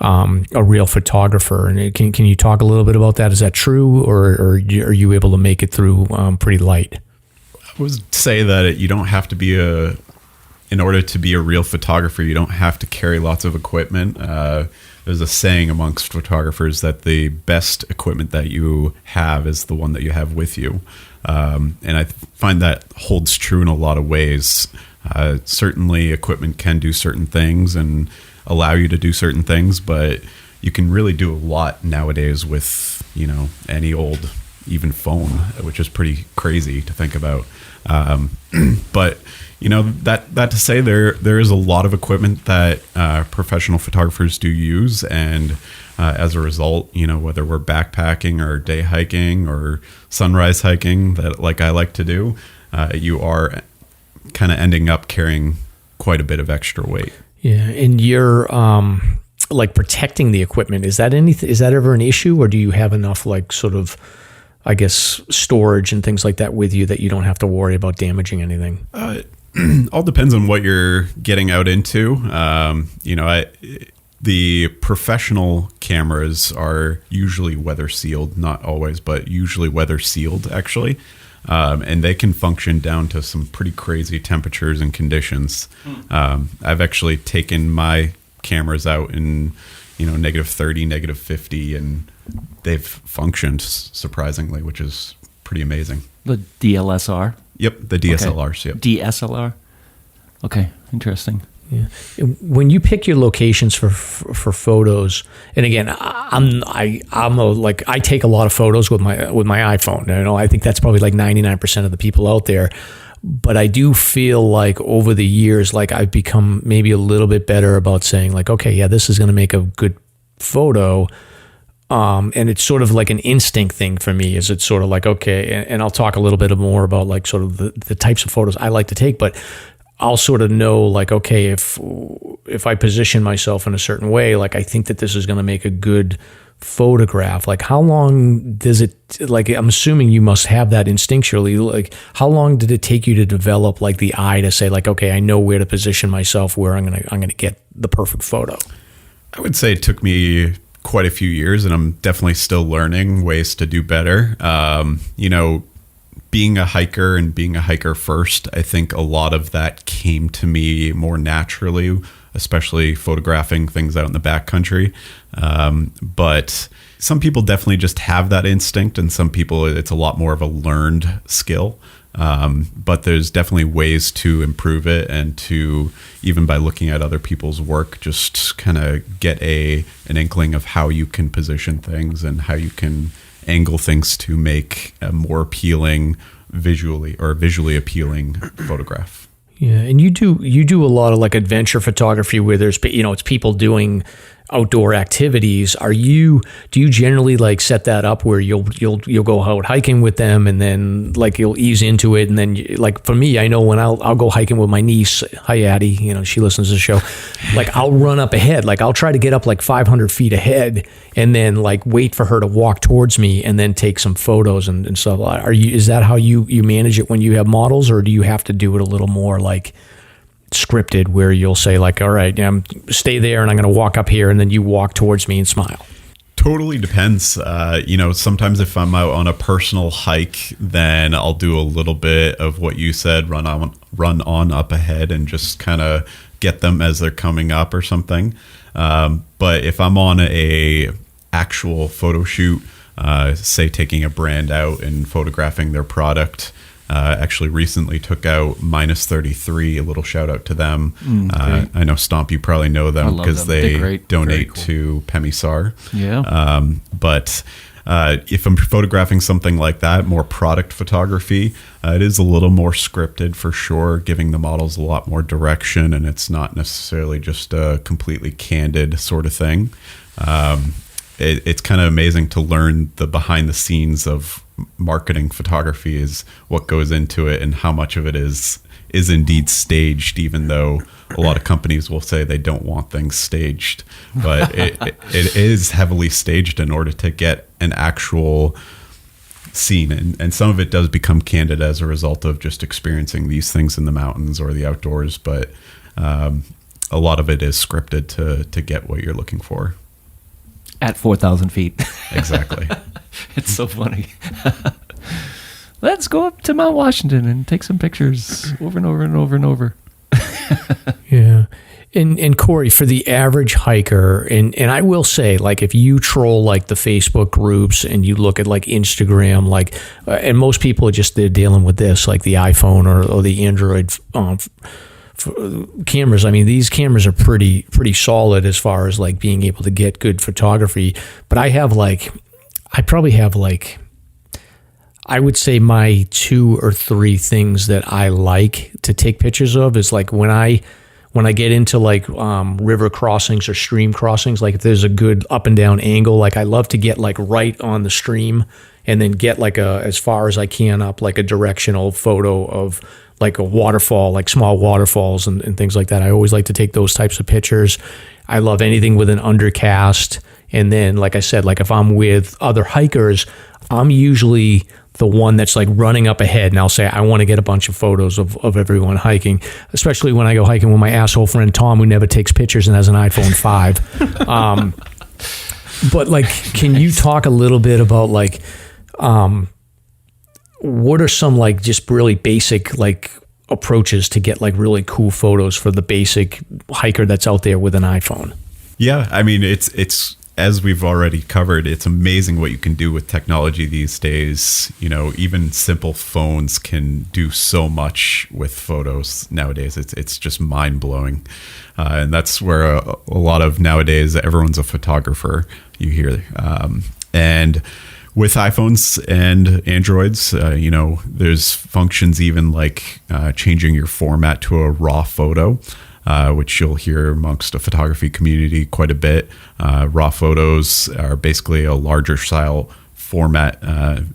a real photographer. And can you talk a little bit about that? Is that true, or are you able to make it through pretty light?
I would say that you don't have to be in order to be a real photographer, you don't have to carry lots of equipment. There's a saying amongst photographers that the best equipment that you have is the one that you have with you. And I find that holds true in a lot of ways. Certainly equipment can do certain things and allow you to do certain things, but you can really do a lot nowadays with, any old, even phone, which is pretty crazy to think about. But that to say, there is a lot of equipment that professional photographers do use, and as a result, whether we're backpacking or day hiking or sunrise hiking, that like I like to do, you are kind of ending up carrying quite a bit of extra weight.
Yeah, and you're like protecting the equipment. Is that ever an issue, or do you have enough like sort of, I guess, storage and things like that with you that you don't have to worry about damaging anything?
All depends on what you're getting out into. The professional cameras are usually weather sealed, not always, but usually weather sealed actually. And they can function down to some pretty crazy temperatures and conditions. I've actually taken my cameras out in, -30, -50, and they've functioned surprisingly, which is pretty amazing.
The DLSR?
Yep, the DSLRs.
Okay.
Yep.
DSLR? Okay, interesting.
Yeah. When you pick your locations for photos, and again, I take a lot of photos with my iPhone. I think that's probably like 99% of the people out there. But I do feel like over the years, like I've become maybe a little bit better about saying like, okay, yeah, this is going to make a good photo. And it's sort of like an instinct thing for me. Is it's sort of like, okay, and I'll talk a little bit more about like sort of the types of photos I like to take, but I'll sort of know like, okay, if I position myself in a certain way, like I think that this is going to make a good photograph. Like how long does it, like I'm assuming you must have that instinctually, like how long did it take you to develop like the eye to say like, okay, I know where to position myself where I'm going to get the perfect photo?
I would say it took me quite a few years, and I'm definitely still learning ways to do better. being a hiker and being a hiker first, I think a lot of that came to me more naturally, especially photographing things out in the backcountry. But some people definitely just have that instinct, and some people it's a lot more of a learned skill. But there's definitely ways to improve it, and to, even by looking at other people's work, just kind of get an inkling of how you can position things and how you can angle things to make a more appealing visually appealing photograph.
Yeah, and you do a lot of like adventure photography where there's, it's people doing outdoor activities. Do you generally like set that up where you'll go out hiking with them, and then like you'll ease into it, and then like for me, I know when I'll go hiking with my niece, hi Addie, she listens to the show, like I'll run up ahead, like I'll try to get up like 500 feet ahead, and then like wait for her to walk towards me, and then take some photos and stuff. Is that how you manage it when you have models, or do you have to do it a little more like scripted, where you'll say like, all right, stay there and I'm going to walk up here, and then you walk towards me and smile?
Totally depends. Sometimes if I'm out on a personal hike, then I'll do a little bit of what you said, run on up ahead and just kind of get them as they're coming up or something. But if I'm on a actual photo shoot, say taking a brand out and photographing their product, actually recently took out Minus 33, a little shout out to them. I know Stomp, you probably know them because they donate to SAR.
Yeah.
But if I'm photographing something like that, more product photography, it is a little more scripted for sure, giving the models a lot more direction, and it's not necessarily just a completely candid sort of thing. It's kind of amazing to learn the behind the scenes of marketing photography, is what goes into it and how much of it is indeed staged, even though a lot of companies will say they don't want things staged, but it is heavily staged in order to get an actual scene, and some of it does become candid as a result of just experiencing these things in the mountains or the outdoors, but a lot of it is scripted to get what you're looking for.
At 4,000 feet.
Exactly.
It's so funny. Let's go up to Mount Washington and take some pictures over and over and over and over.
Yeah. And Corey, for the average hiker, and I will say, like, if you troll like the Facebook groups and you look at like Instagram, like, and most people they're dealing with this, like the iPhone or the Android cameras. I mean, these cameras are pretty solid as far as like being able to get good photography. But I probably have I would say my 2 or 3 things that I like to take pictures of is like when I get into like river crossings or stream crossings, like if there's a good up and down angle, like I love to get like right on the stream and then get like as far as I can up like a directional photo of like a waterfall, like small waterfalls and things like that. I always like to take those types of pictures. I love anything with an undercast. And then, like I said, like if I'm with other hikers, I'm usually the one that's like running up ahead, and I'll say, I want to get a bunch of photos of everyone hiking, especially when I go hiking with my asshole friend Tom, who never takes pictures and has an iPhone 5. But like, can you talk a little bit about like, what are some like just really basic like approaches to get like really cool photos for the basic hiker that's out there with an iPhone?
Yeah, I mean, it's as we've already covered, it's amazing what you can do with technology these days. Even simple phones can do so much with photos nowadays. It's just mind blowing, and that's where a lot of nowadays everyone's a photographer. You hear, and with iPhones and Androids, there's functions even like changing your format to a RAW photo, which you'll hear amongst the photography community quite a bit. RAW photos are basically a larger style format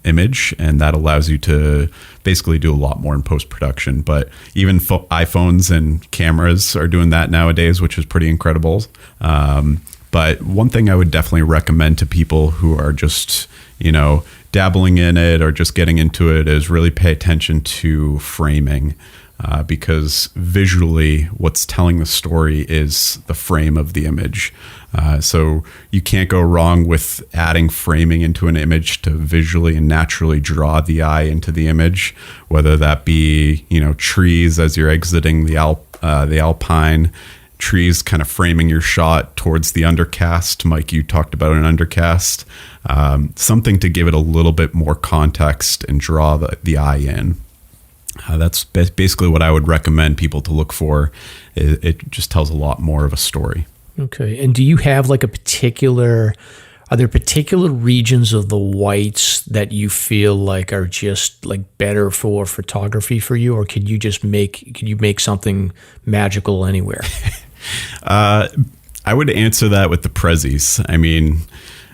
image, and that allows you to basically do a lot more in post-production. But even iPhones and cameras are doing that nowadays, which is pretty incredible. But one thing I would definitely recommend to people who are just dabbling in it or just getting into it is really pay attention to framing. because visually what's telling the story is the frame of the image. So you can't go wrong with adding framing into an image to visually and naturally draw the eye into the image, whether that be, trees as you're exiting the alpine, trees kind of framing your shot towards the undercast. Mike, you talked about an undercast, something to give it a little bit more context and draw the eye in. That's basically what I would recommend people to look for. It just tells a lot more of a story.
Okay. And do you have like are there particular regions of the whites that you feel like are just like better for photography for you? Or could you make something magical anywhere?
I would answer that with the prezzies. I mean,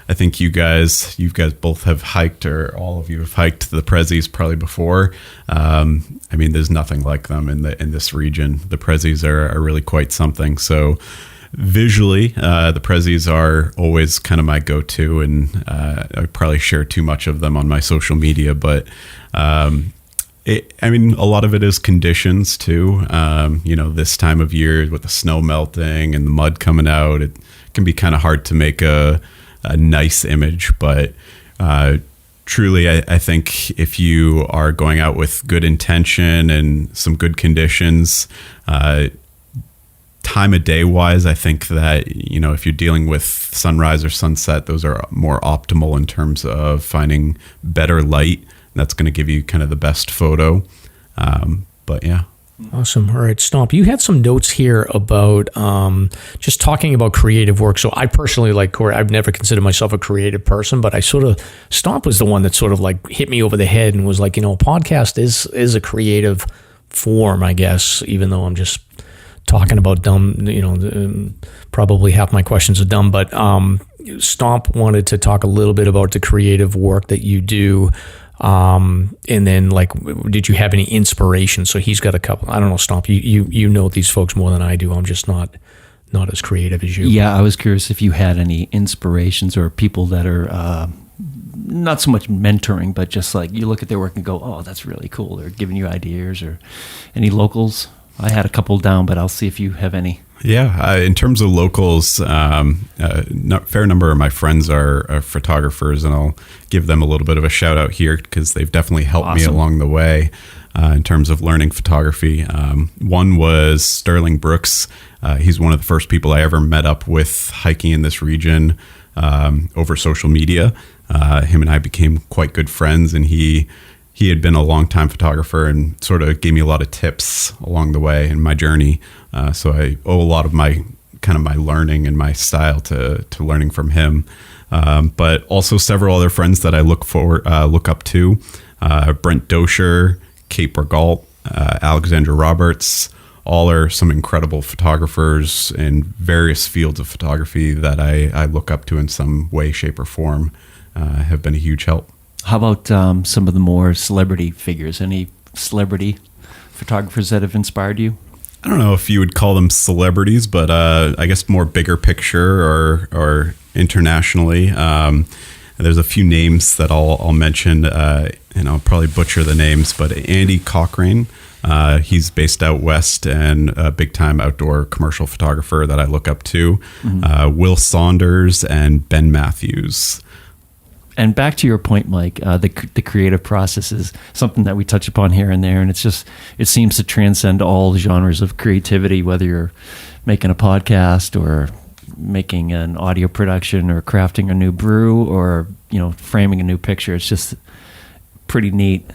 I think you guys both have hiked, or all of you have hiked the prezzies probably before. I mean, there's nothing like them in this region. The prezzies are really quite something. So visually, the prezzies are always kind of my go-to, and I probably share too much of them on my social media, but a lot of it is conditions too. This time of year with the snow melting and the mud coming out, it can be kind of hard to make a nice image, but truly, I think if you are going out with good intention and some good conditions, time of day wise, I think that, if you're dealing with sunrise or sunset, those are more optimal in terms of finding better light. That's going to give you kind of the best photo. But yeah.
Awesome. All right, Stomp, you had some notes here about just talking about creative work. So I personally, like Corey, I've never considered myself a creative person, but Stomp was the one that sort of like hit me over the head and was like, a podcast is a creative form, I guess, even though I'm just talking about dumb, probably half my questions are dumb, but Stomp wanted to talk a little bit about the creative work that you do. And then did you have any inspiration? So he's got a couple. I don't know, Stomp, you know these folks more than I do. I'm just not as creative as you.
Yeah, I was curious if you had any inspirations or people that are not so much mentoring, but just like you look at their work and go, oh, that's really cool. They're giving you ideas, or any locals. I had a couple down, but I'll see if you have any.
Yeah, in terms of locals, a fair number of my friends are photographers, and I'll give them a little bit of a shout out here because they've definitely helped me along the way in terms of learning photography. One was Sterling Brooks. He's one of the first people I ever met up with hiking in this region over social media. Him and I became quite good friends, and he had been a long-time photographer and sort of gave me a lot of tips along the way in my journey. So I owe a lot of my learning and my style to learning from him. But also several other friends that I look up to: Brent Dosher, Kate Bergault, Alexandra Roberts. All are some incredible photographers in various fields of photography that I look up to in some way, shape, or form. Have been a huge help.
How about some of the more celebrity figures? Any celebrity photographers that have inspired you?
I don't know if you would call them celebrities, but I guess more bigger picture or internationally. There's a few names that I'll mention, and I'll probably butcher the names, but Andy Cochrane, he's based out west and a big-time outdoor commercial photographer that I look up to. Mm-hmm. Will Saunders and Ben Matthews.
And back to your point, Mike, the creative process is something that we touch upon here and there, and it seems to transcend all genres of creativity, whether you're making a podcast or making an audio production or crafting a new brew or framing a new picture. It's just pretty neat.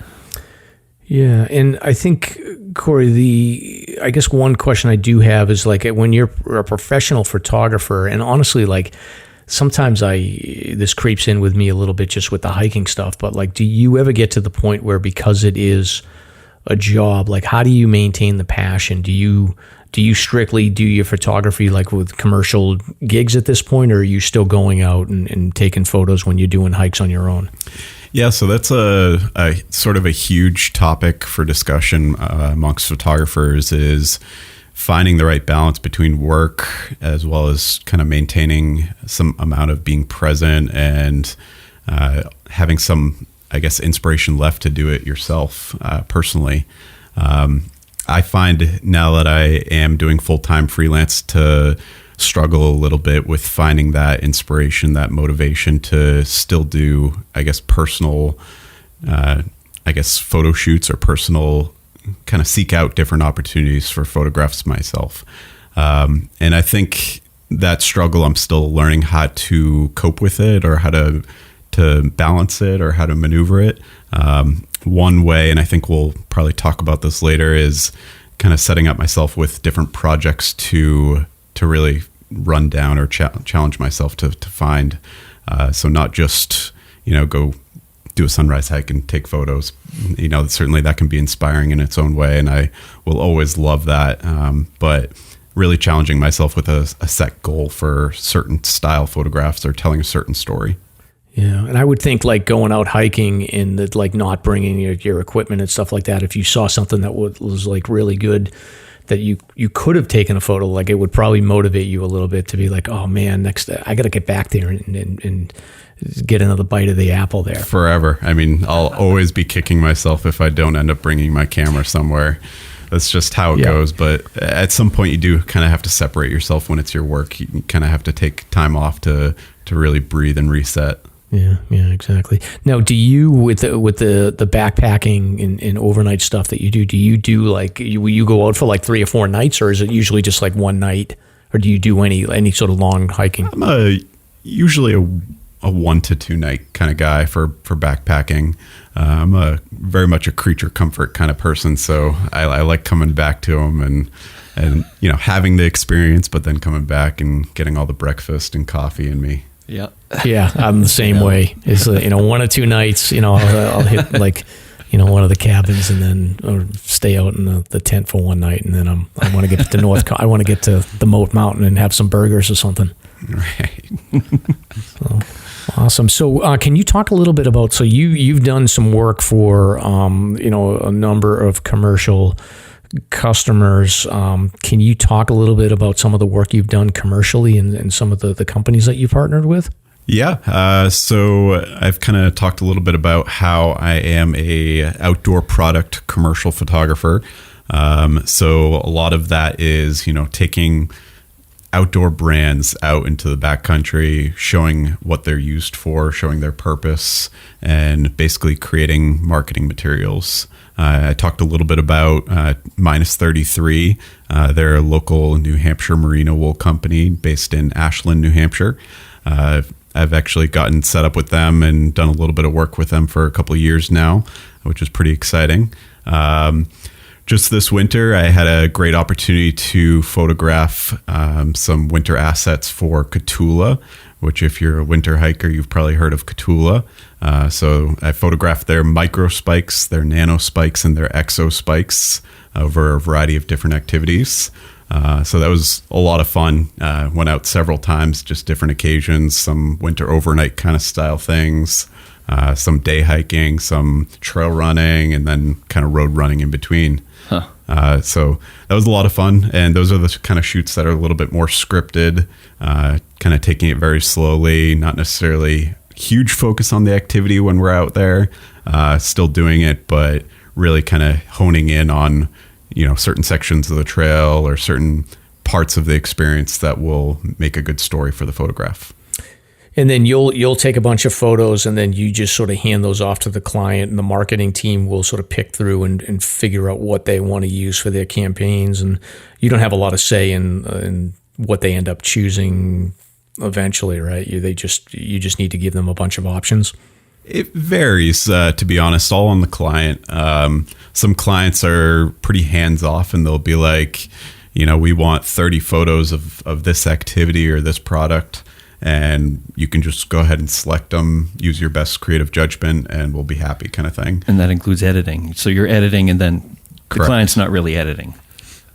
Yeah, and I think, Corey, I guess one question I do have is when you're a professional photographer, and honestly, sometimes this creeps in with me a little bit just with the hiking stuff, but do you ever get to the point where, because it is a job, how do you maintain the passion? Do you strictly do your photography with commercial gigs at this point, or are you still going out and taking photos when you're doing hikes on your own?
Yeah, so that's a sort of a huge topic for discussion amongst photographers, is finding the right balance between work as well as kind of maintaining some amount of being present and having some, I guess, inspiration left to do it yourself personally. I find now that I am doing full-time freelance to struggle a little bit with finding that inspiration, that motivation to still do, I guess, personal, photo shoots or personal, kind of seek out different opportunities for photographs myself. And I think that struggle, I'm still learning how to cope with it, or how to balance it, or how to maneuver it. One way, and I think we'll probably talk about this later, is kind of setting up myself with different projects to really run down or challenge myself to find. So not just, go do a sunrise hike and take photos. Certainly that can be inspiring in its own way, and I will always love that. But really challenging myself with a set goal for certain style photographs or telling a certain story.
Yeah, and I would think like going out hiking and like not bringing your equipment and stuff like that, if you saw something that was like really good that you could have taken a photo, like it would probably motivate you a little bit to be like, oh man, next I got to get back there and get another bite of the apple there.
Forever. I mean, I'll always be kicking myself if I don't end up bringing my camera somewhere. That's just how it goes. But at some point you do kind of have to separate yourself when it's your work. You kind of have to take time off to really breathe and reset.
Yeah, exactly. Now, do you with the backpacking and overnight stuff that you do like will you go out for like 3 or 4 nights, or is it usually just like one night, or do you do any sort of long hiking?
I'm usually a 1 to 2 night kind of guy for backpacking. I'm very much a creature comfort kind of person, so I like coming back to them and having the experience, but then coming back and getting all the breakfast and coffee in me.
Yeah, I'm the same way. It's 1 or 2 nights. I'll hit like one of the cabins and then or stay out in the tent for one night, and then I want to get to I want to get to the Moat Mountain and have some burgers or something.
Right.
So, awesome. So can you talk a little bit about? So you've done some work for a number of commercial customers. Can you talk a little bit about some of the work you've done commercially and some of the companies that you partnered with?
Yeah. So I've kind of talked a little bit about how I am a outdoor product commercial photographer. So a lot of that is, taking outdoor brands out into the backcountry, showing what they're used for, showing their purpose, and basically creating marketing materials. I talked a little bit about Minus 33. They're a local New Hampshire merino wool company based in Ashland, New Hampshire. I've actually gotten set up with them and done a little bit of work with them for a couple of years now, which is pretty exciting. Just this winter, I had a great opportunity to photograph some winter assets for Catula, which if you're a winter hiker, you've probably heard of Catula. So I photographed their micro spikes, their nano spikes, and their exo spikes over a variety of different activities. So that was a lot of fun. Went out several times, just different occasions, some winter overnight kind of style things, some day hiking, some trail running, and then kind of road running in between. So that was a lot of fun. And those are the kind of shoots that are a little bit more scripted, kind of taking it very slowly, not necessarily huge focus on the activity when we're out there, still doing it, but really kind of honing in on, certain sections of the trail or certain parts of the experience that will make a good story for the photograph.
And then you'll take a bunch of photos, and then you just sort of hand those off to the client, and the marketing team will sort of pick through and figure out what they want to use for their campaigns. And you don't have a lot of say in what they end up choosing eventually, right? You just need to give them a bunch of options.
It varies, to be honest, all on the client. Some clients are pretty hands-off, and they'll be like, we want 30 photos of this activity or this product, and you can just go ahead and select them, use your best creative judgment, and we'll be happy, kind of thing.
And that includes editing. So you're editing, and then the client's not really editing.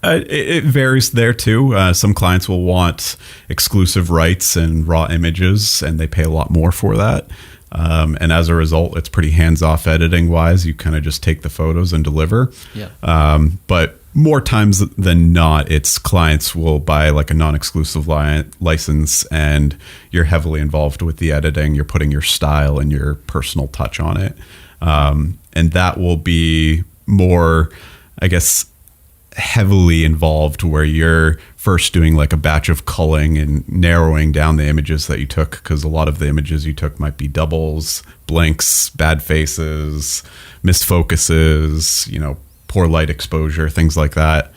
It varies there too. Some clients will want exclusive rights and raw images, and they pay a lot more for that. And as a result, it's pretty hands-off editing wise. You kind of just take the photos and deliver.
Yeah.
But more times than not, it's clients will buy like a non-exclusive license, and you're heavily involved with the editing. You're putting your style and your personal touch on it. And that will be more, I guess, heavily involved, where you're first doing like a batch of culling and narrowing down the images that you took, because a lot of the images you took might be doubles, blinks, bad faces, missed focuses, poor light exposure, things like that.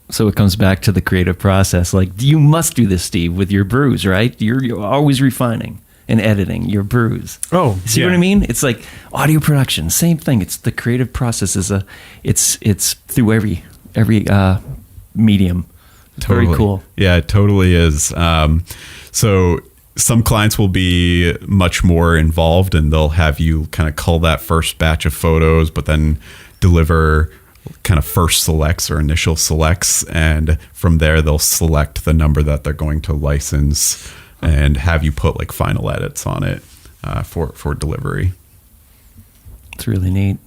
So it comes back to the creative process. Like, you must do this, Steve, with your brews, right? You're always refining and editing your brews.
Oh,
see what I mean? It's like audio production, same thing. It's the creative process it's through every medium. It's
totally.
Very cool.
Yeah, it totally is. So some clients will be much more involved, and they'll have you kind of cull that first batch of photos, but then deliver kind of first selects or initial selects, and from there they'll select the number that they're going to license and have you put like final edits on it for delivery.
It's really neat.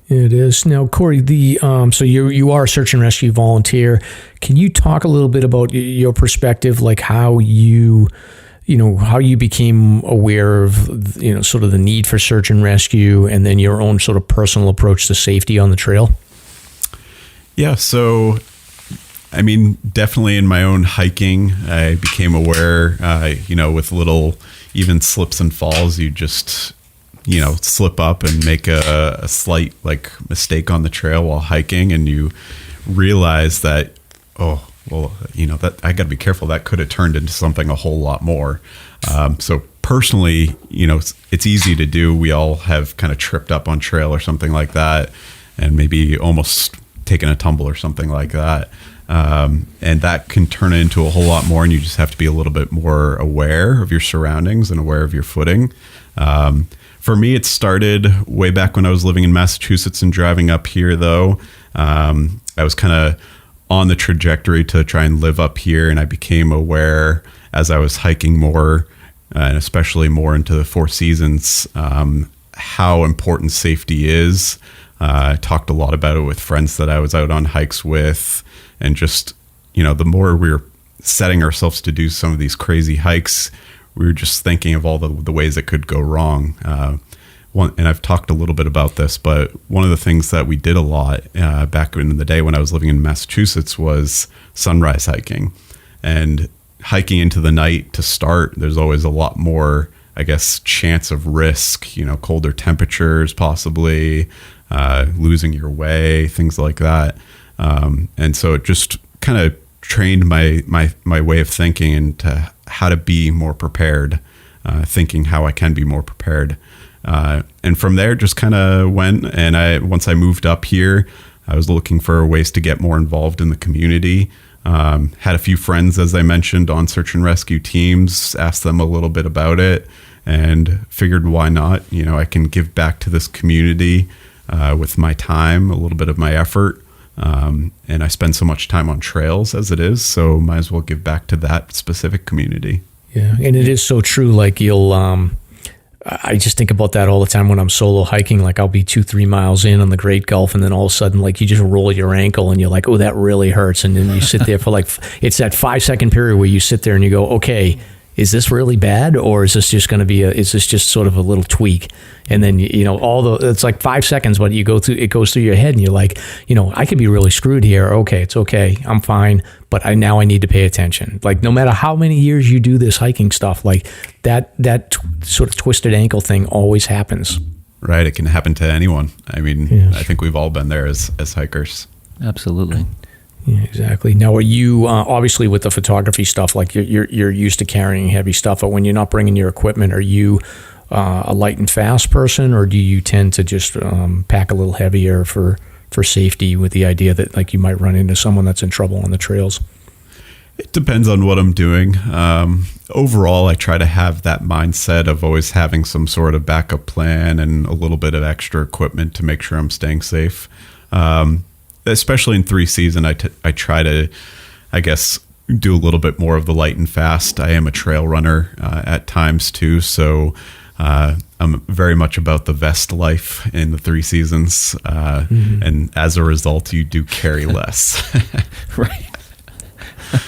It is. Now, Corey, so you are a search and rescue volunteer. Can you talk a little bit about your perspective, like how you became aware of, sort of the need for search and rescue, and then your own sort of personal approach to safety on the trail?
Yeah, so I mean, definitely in my own hiking, I became aware, with little even slips and falls, you just, slip up and make a slight like mistake on the trail while hiking, and you realize that, that I got to be careful. That could have turned into something a whole lot more. So personally, it's easy to do. We all have kind of tripped up on trail or something like that, and maybe almost taken a tumble or something like that. And that can turn into a whole lot more, and you just have to be a little bit more aware of your surroundings and aware of your footing. For me, it started way back when I was living in Massachusetts and driving up here, though. I was kind of on the trajectory to try and live up here, and I became aware as I was hiking more, and especially more into the Four Seasons, how important safety is. I talked a lot about it with friends that I was out on hikes with, and just, the more we were setting ourselves to do some of these crazy hikes, we were just thinking of all the ways it could go wrong. And I've talked a little bit about this, but one of the things that we did a lot back in the day when I was living in Massachusetts was sunrise hiking. And hiking into the night to start, there's always a lot more, I guess, chance of risk, colder temperatures possibly, losing your way, things like that. And so it just kind of trained my way of thinking into how to be more prepared, thinking how I can be more prepared. And from there, just kind of went. And once I moved up here, I was looking for ways to get more involved in the community. Had a few friends, as I mentioned, on search and rescue teams, asked them a little bit about it, and figured why not? I can give back to this community with my time, a little bit of my effort. And I spend so much time on trails as it is, so might as well give back to that specific community.
Yeah, and it is so true. Like I just think about that all the time when I'm solo hiking. Like I'll be 2-3 miles in on the Great Gulf, and then all of a sudden, like you just roll your ankle, and you're like, "Oh, that really hurts." And then you sit there for it's that 5-second period where you sit there and you go, "Okay, is this really bad, or is this just going to be is this just sort of a little tweak?" And then it's like 5 seconds, but it goes through your head, and you're like, I could be really screwed here. Okay, it's okay, I'm fine, but I need to pay attention. Like no matter how many years you do this hiking stuff, like that sort of twisted ankle thing always happens.
Right, it can happen to anyone. I mean, yes. I think we've all been there as hikers.
Absolutely.
Yeah, exactly. Now, are you obviously with the photography stuff? Like you're used to carrying heavy stuff, but when you're not bringing your equipment, are you a light and fast person, or do you tend to just pack a little heavier for safety, with the idea that like you might run into someone that's in trouble on the trails?
It depends on what I'm doing. Overall, I try to have that mindset of always having some sort of backup plan and a little bit of extra equipment to make sure I'm staying safe. Especially in 3 season, I try to, I guess, do a little bit more of the light and fast. I am a trail runner at times too, so I'm very much about the vest life in the 3 seasons, and as a result, you do carry less.
Right.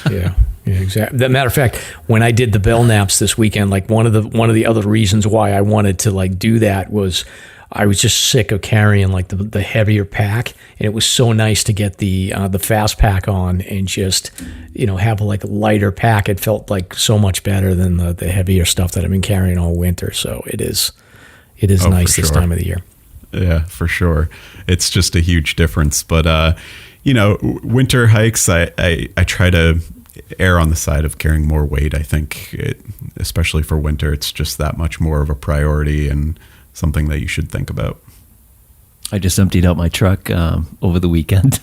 Yeah, exactly. As a matter of fact, when I did the Belknaps this weekend, like one of the other reasons why I wanted to like do that was I was just sick of carrying like the heavier pack, and it was so nice to get the fast pack on and just, have a lighter pack. It felt like so much better than the heavier stuff that I've been carrying all winter. So it is nice this time of the year.
Yeah, for sure. It's just a huge difference. But, winter hikes, I try to err on the side of carrying more weight. I think, especially for winter, it's just that much more of a priority and something that you should think about.
I just emptied out my truck over the weekend.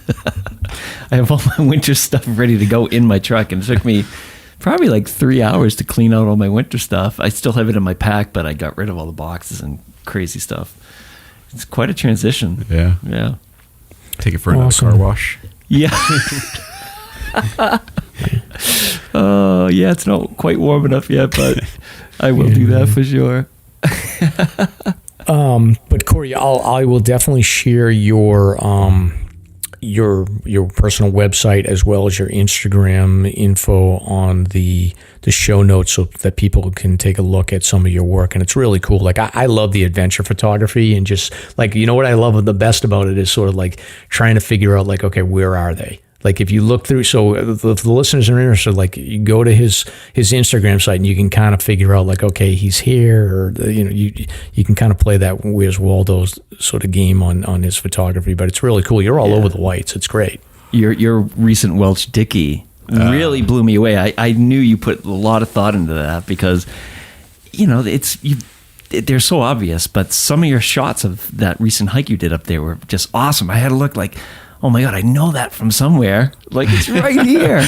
I have all my winter stuff ready to go in my truck, and it took me probably 3 hours to clean out all my winter stuff. I still have it in my pack, but I got rid of all the boxes and crazy stuff. It's quite a transition.
Yeah.
Yeah.
Take it for another car wash.
Yeah. Oh, yeah, it's not quite warm enough yet, but I will do that for sure.
But Corey, I will definitely share your personal website as well as your Instagram info on the show notes so that people can take a look at some of your work. And it's really cool. I love the adventure photography, and just what I love the best about it is sort of trying to figure out okay, where are they? If you look through, so if the listeners are interested, you go to his Instagram site and you can kind of figure out okay, he's here, or you can kind of play that Where's Waldo sort of game on his photography. But it's really cool. You're all over the whites. It's great. Your
recent Welch Dickey really blew me away. I knew you put a lot of thought into that because they're so obvious. But some of your shots of that recent hike you did up there were just awesome. I had to look oh my God, I know that from somewhere. It's right here.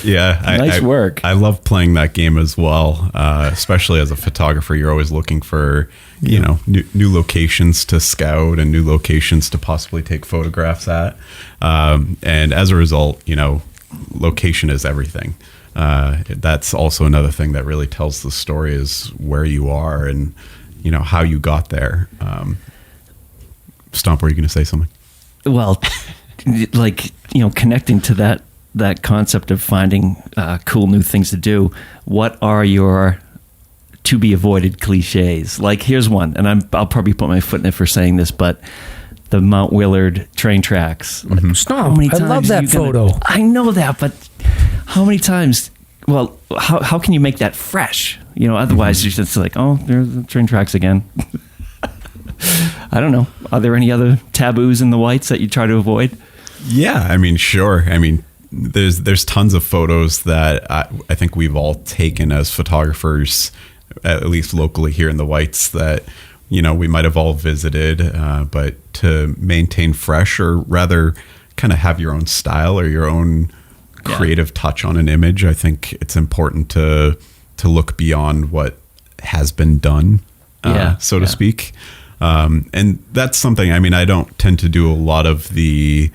Yeah.
Nice work.
I love playing that game as well, especially as a photographer. You're always looking for, new locations to scout and new locations to possibly take photographs at. And as a result, location is everything. That's also another thing that really tells the story is where you are and, how you got there. Stomp, were you going to say something?
Well, connecting to that concept of finding cool new things to do, what are your to be avoided cliches? Here's one, and I'll probably put my foot in it for saying this, but the Mount Willard train tracks.
Mm-hmm. Stop! I love that photo.
I know that, but how many times? Well, how can you make that fresh? Otherwise you're just oh, there's the train tracks again. I don't know. Are there any other taboos in the whites that you try to avoid?
Yeah, sure. There's tons of photos that I think we've all taken as photographers, at least locally here in the whites, that we might have all visited, but to maintain fresh, or rather kind of have your own style or your own creative touch on an image, I think it's important to look beyond what has been done, so to speak. And that's something, I don't tend to do a lot of the,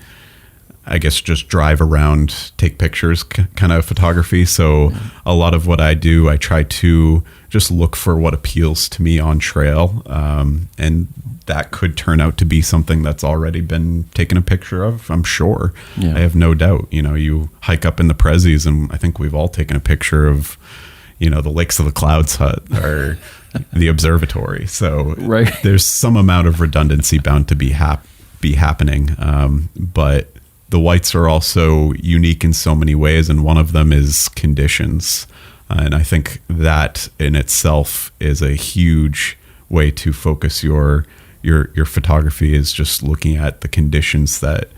I guess, just drive around, take pictures kind of photography. So a lot of what I do, I try to just look for what appeals to me on trail. And that could turn out to be something that's already been taken a picture of, I'm sure. Yeah. I have no doubt. You hike up in the Prezzies, and I think we've all taken a picture of, the Lakes of the Clouds hut or the observatory. So there's some amount of redundancy bound to be happening. But the whites are also unique in so many ways, and one of them is conditions. And I think that in itself is a huge way to focus your photography, is just looking at the conditions that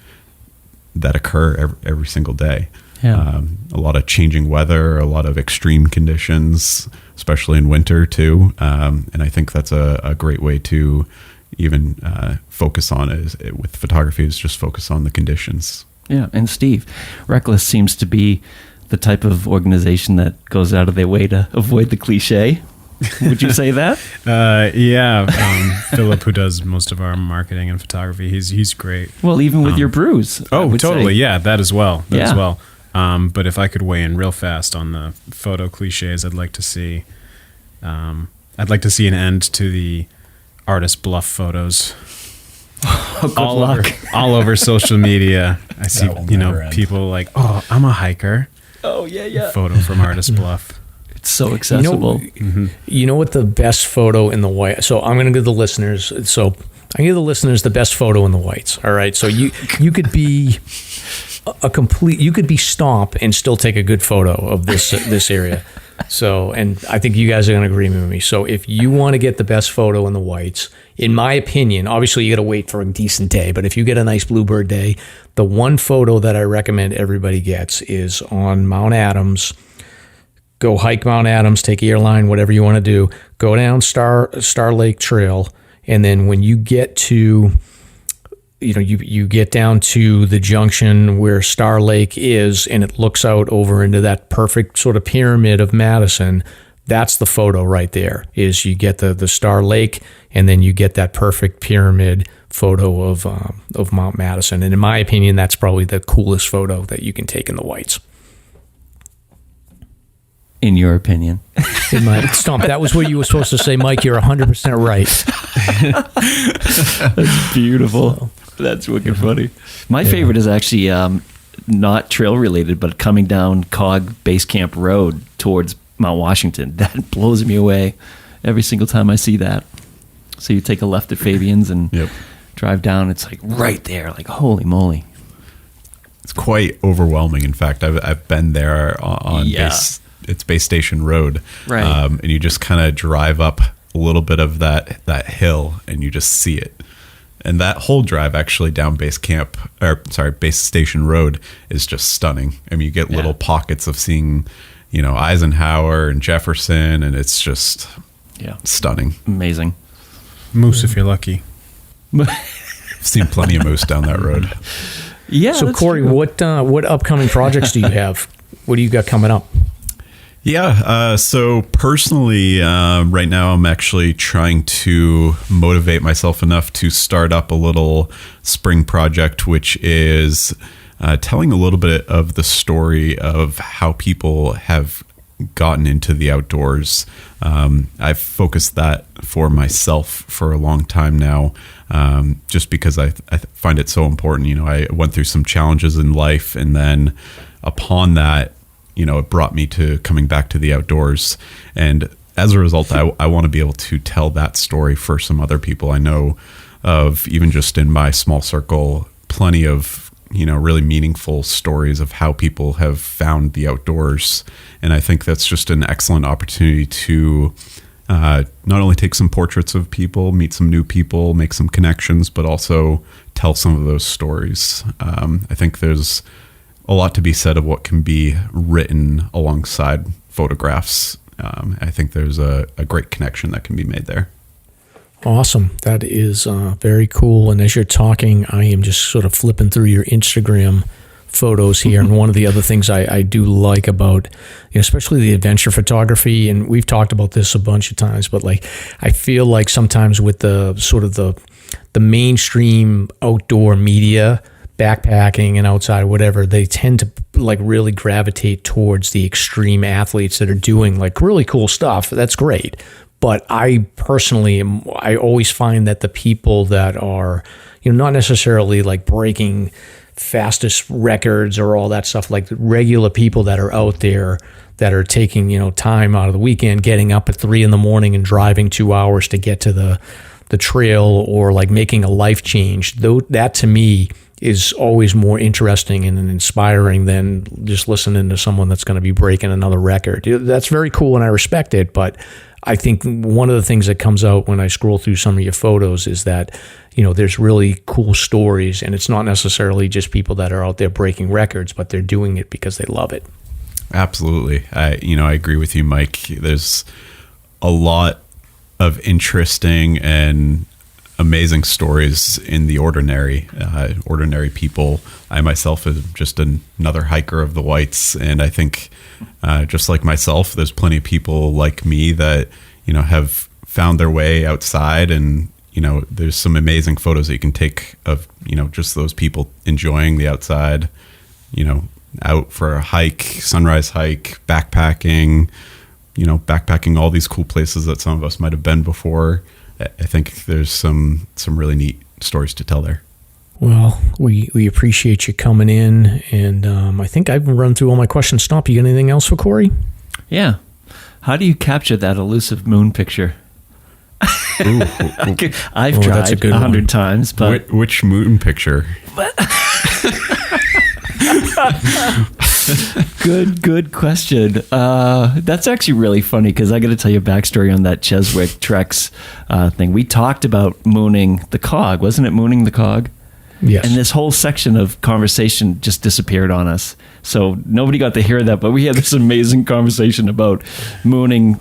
occur every single day. Yeah. A lot of changing weather, a lot of extreme conditions, especially in winter too. And I think that's a great way to even focus on it with photography, is just focus on the conditions.
Yeah. And Steve, Reklis seems to be the type of organization that goes out of their way to avoid the cliche. Would you say that?
Philip, who does most of our marketing and photography, he's great.
Well, even with your brews.
Oh, totally. Say. Yeah, that as well. But if I could weigh in real fast on the photo cliches, I'd like to see an end to the artist bluff photos. all over social media. I see, people like, oh, I'm a hiker.
Oh yeah.
Photo from artist bluff.
So accessible.
You know what the best photo in the white? So I'm going to give the listeners. So I give the listeners the best photo in the whites. All right. So you could be you could be Stomp and still take a good photo of this area. So, and I think you guys are going to agree with me. So if you want to get the best photo in the whites, in my opinion, obviously you got to wait for a decent day, but if you get a nice bluebird day, the one photo that I recommend everybody gets is on Mount Adams. Go hike Mount Adams, take airline, whatever you want to do. Go down Star Lake Trail, and then when you get to, you get down to the junction where Star Lake is, and it looks out over into that perfect sort of pyramid of Madison. That's the photo right there. Is you get the Star Lake, and then you get that perfect pyramid photo of Mount Madison. And in my opinion, that's probably the coolest photo that you can take in the whites.
In your opinion.
Stomp, that was what you were supposed to say, Mike. You're 100% right.
That's beautiful. That's wicked funny. My favorite is actually not trail related, but coming down Cog Base Camp Road towards Mount Washington. That blows me away every single time I see that. So you take a left at Fabian's and drive down. It's like right there. Like, holy moly.
It's quite overwhelming. In fact, I've been there on it's Base Station Road.
Right.
And you just kind of drive up a little bit of that hill and you just see it. And that whole drive actually down Base Station Road is just stunning. I mean, you get little pockets of seeing, Eisenhower and Jefferson, and it's just stunning.
Amazing.
Moose if you're lucky.
I've seen plenty of moose down that road.
Yeah.
So Corey, what upcoming projects do you have? What do you got coming up?
Yeah. So personally, right now I'm actually trying to motivate myself enough to start up a little spring project, which is telling a little bit of the story of how people have gotten into the outdoors. I've focused that for myself for a long time now, just because I find it so important. I went through some challenges in life, and then upon that, it brought me to coming back to the outdoors. And as a result, I want to be able to tell that story for some other people. I know of, even just in my small circle, plenty of, really meaningful stories of how people have found the outdoors. And I think that's just an excellent opportunity to not only take some portraits of people, meet some new people, make some connections, but also tell some of those stories. I think there's a lot to be said of what can be written alongside photographs. I think there's a great connection that can be made there.
Awesome. That is very cool. And as you're talking, I am just sort of flipping through your Instagram photos here. And one of the other things I do like about, especially the adventure photography, and we've talked about this a bunch of times, but I feel like sometimes with the sort of the mainstream outdoor media, backpacking and outside, whatever, they tend to really gravitate towards the extreme athletes that are doing really cool stuff. That's great. But I personally I always find that the people that are, not necessarily breaking fastest records or all that stuff, like regular people that are out there that are taking, time out of the weekend, getting up at 3 a.m. and driving 2 hours to get to the trail, or making a life change. Though that to me is always more interesting and inspiring than just listening to someone that's going to be breaking another record. That's very cool and I respect it, but I think one of the things that comes out when I scroll through some of your photos is that, there's really cool stories, and it's not necessarily just people that are out there breaking records, but they're doing it because they love it.
Absolutely. I agree with you, Mike. There's a lot of interesting and amazing stories in the ordinary people. I myself am just another hiker of the whites, and I think just like myself, there's plenty of people like me that have found their way outside, and there's some amazing photos that you can take of just those people enjoying the outside, out for a hike, sunrise hike, backpacking, all these cool places that some of us might have been before. I think there's some really neat stories to tell there.
Well, we appreciate you coming in, and I think I've run through all my questions. Stomp, you got anything else for Corey?
Yeah. How do you capture that elusive moon picture? I've tried 100 times, but
which moon picture?
Good question. That's actually really funny because I got to tell you a backstory on that Cheswick Trex thing. We talked about mooning the cog, wasn't it? Mooning the cog.
Yes.
And this whole section of conversation just disappeared on us. So nobody got to hear that, but we had this amazing conversation about mooning,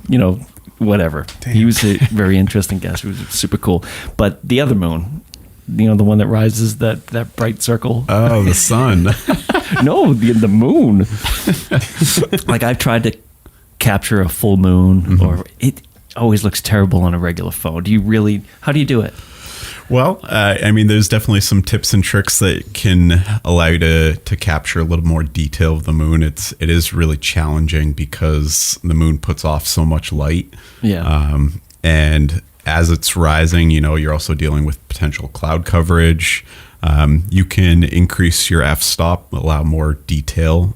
whatever. Damn. He was a very interesting guest. It was super cool. But the other moon, the one that rises, that bright circle.
Oh, the sun.
No, the moon. Like I've tried to capture a full moon, or it always looks terrible on a regular phone. How do you do it?
Well, there's definitely some tips and tricks that can allow you to capture a little more detail of the moon. It is really challenging because the moon puts off so much light.
Yeah.
And as it's rising, you're also dealing with potential cloud coverage. You can increase your f-stop, allow more detail.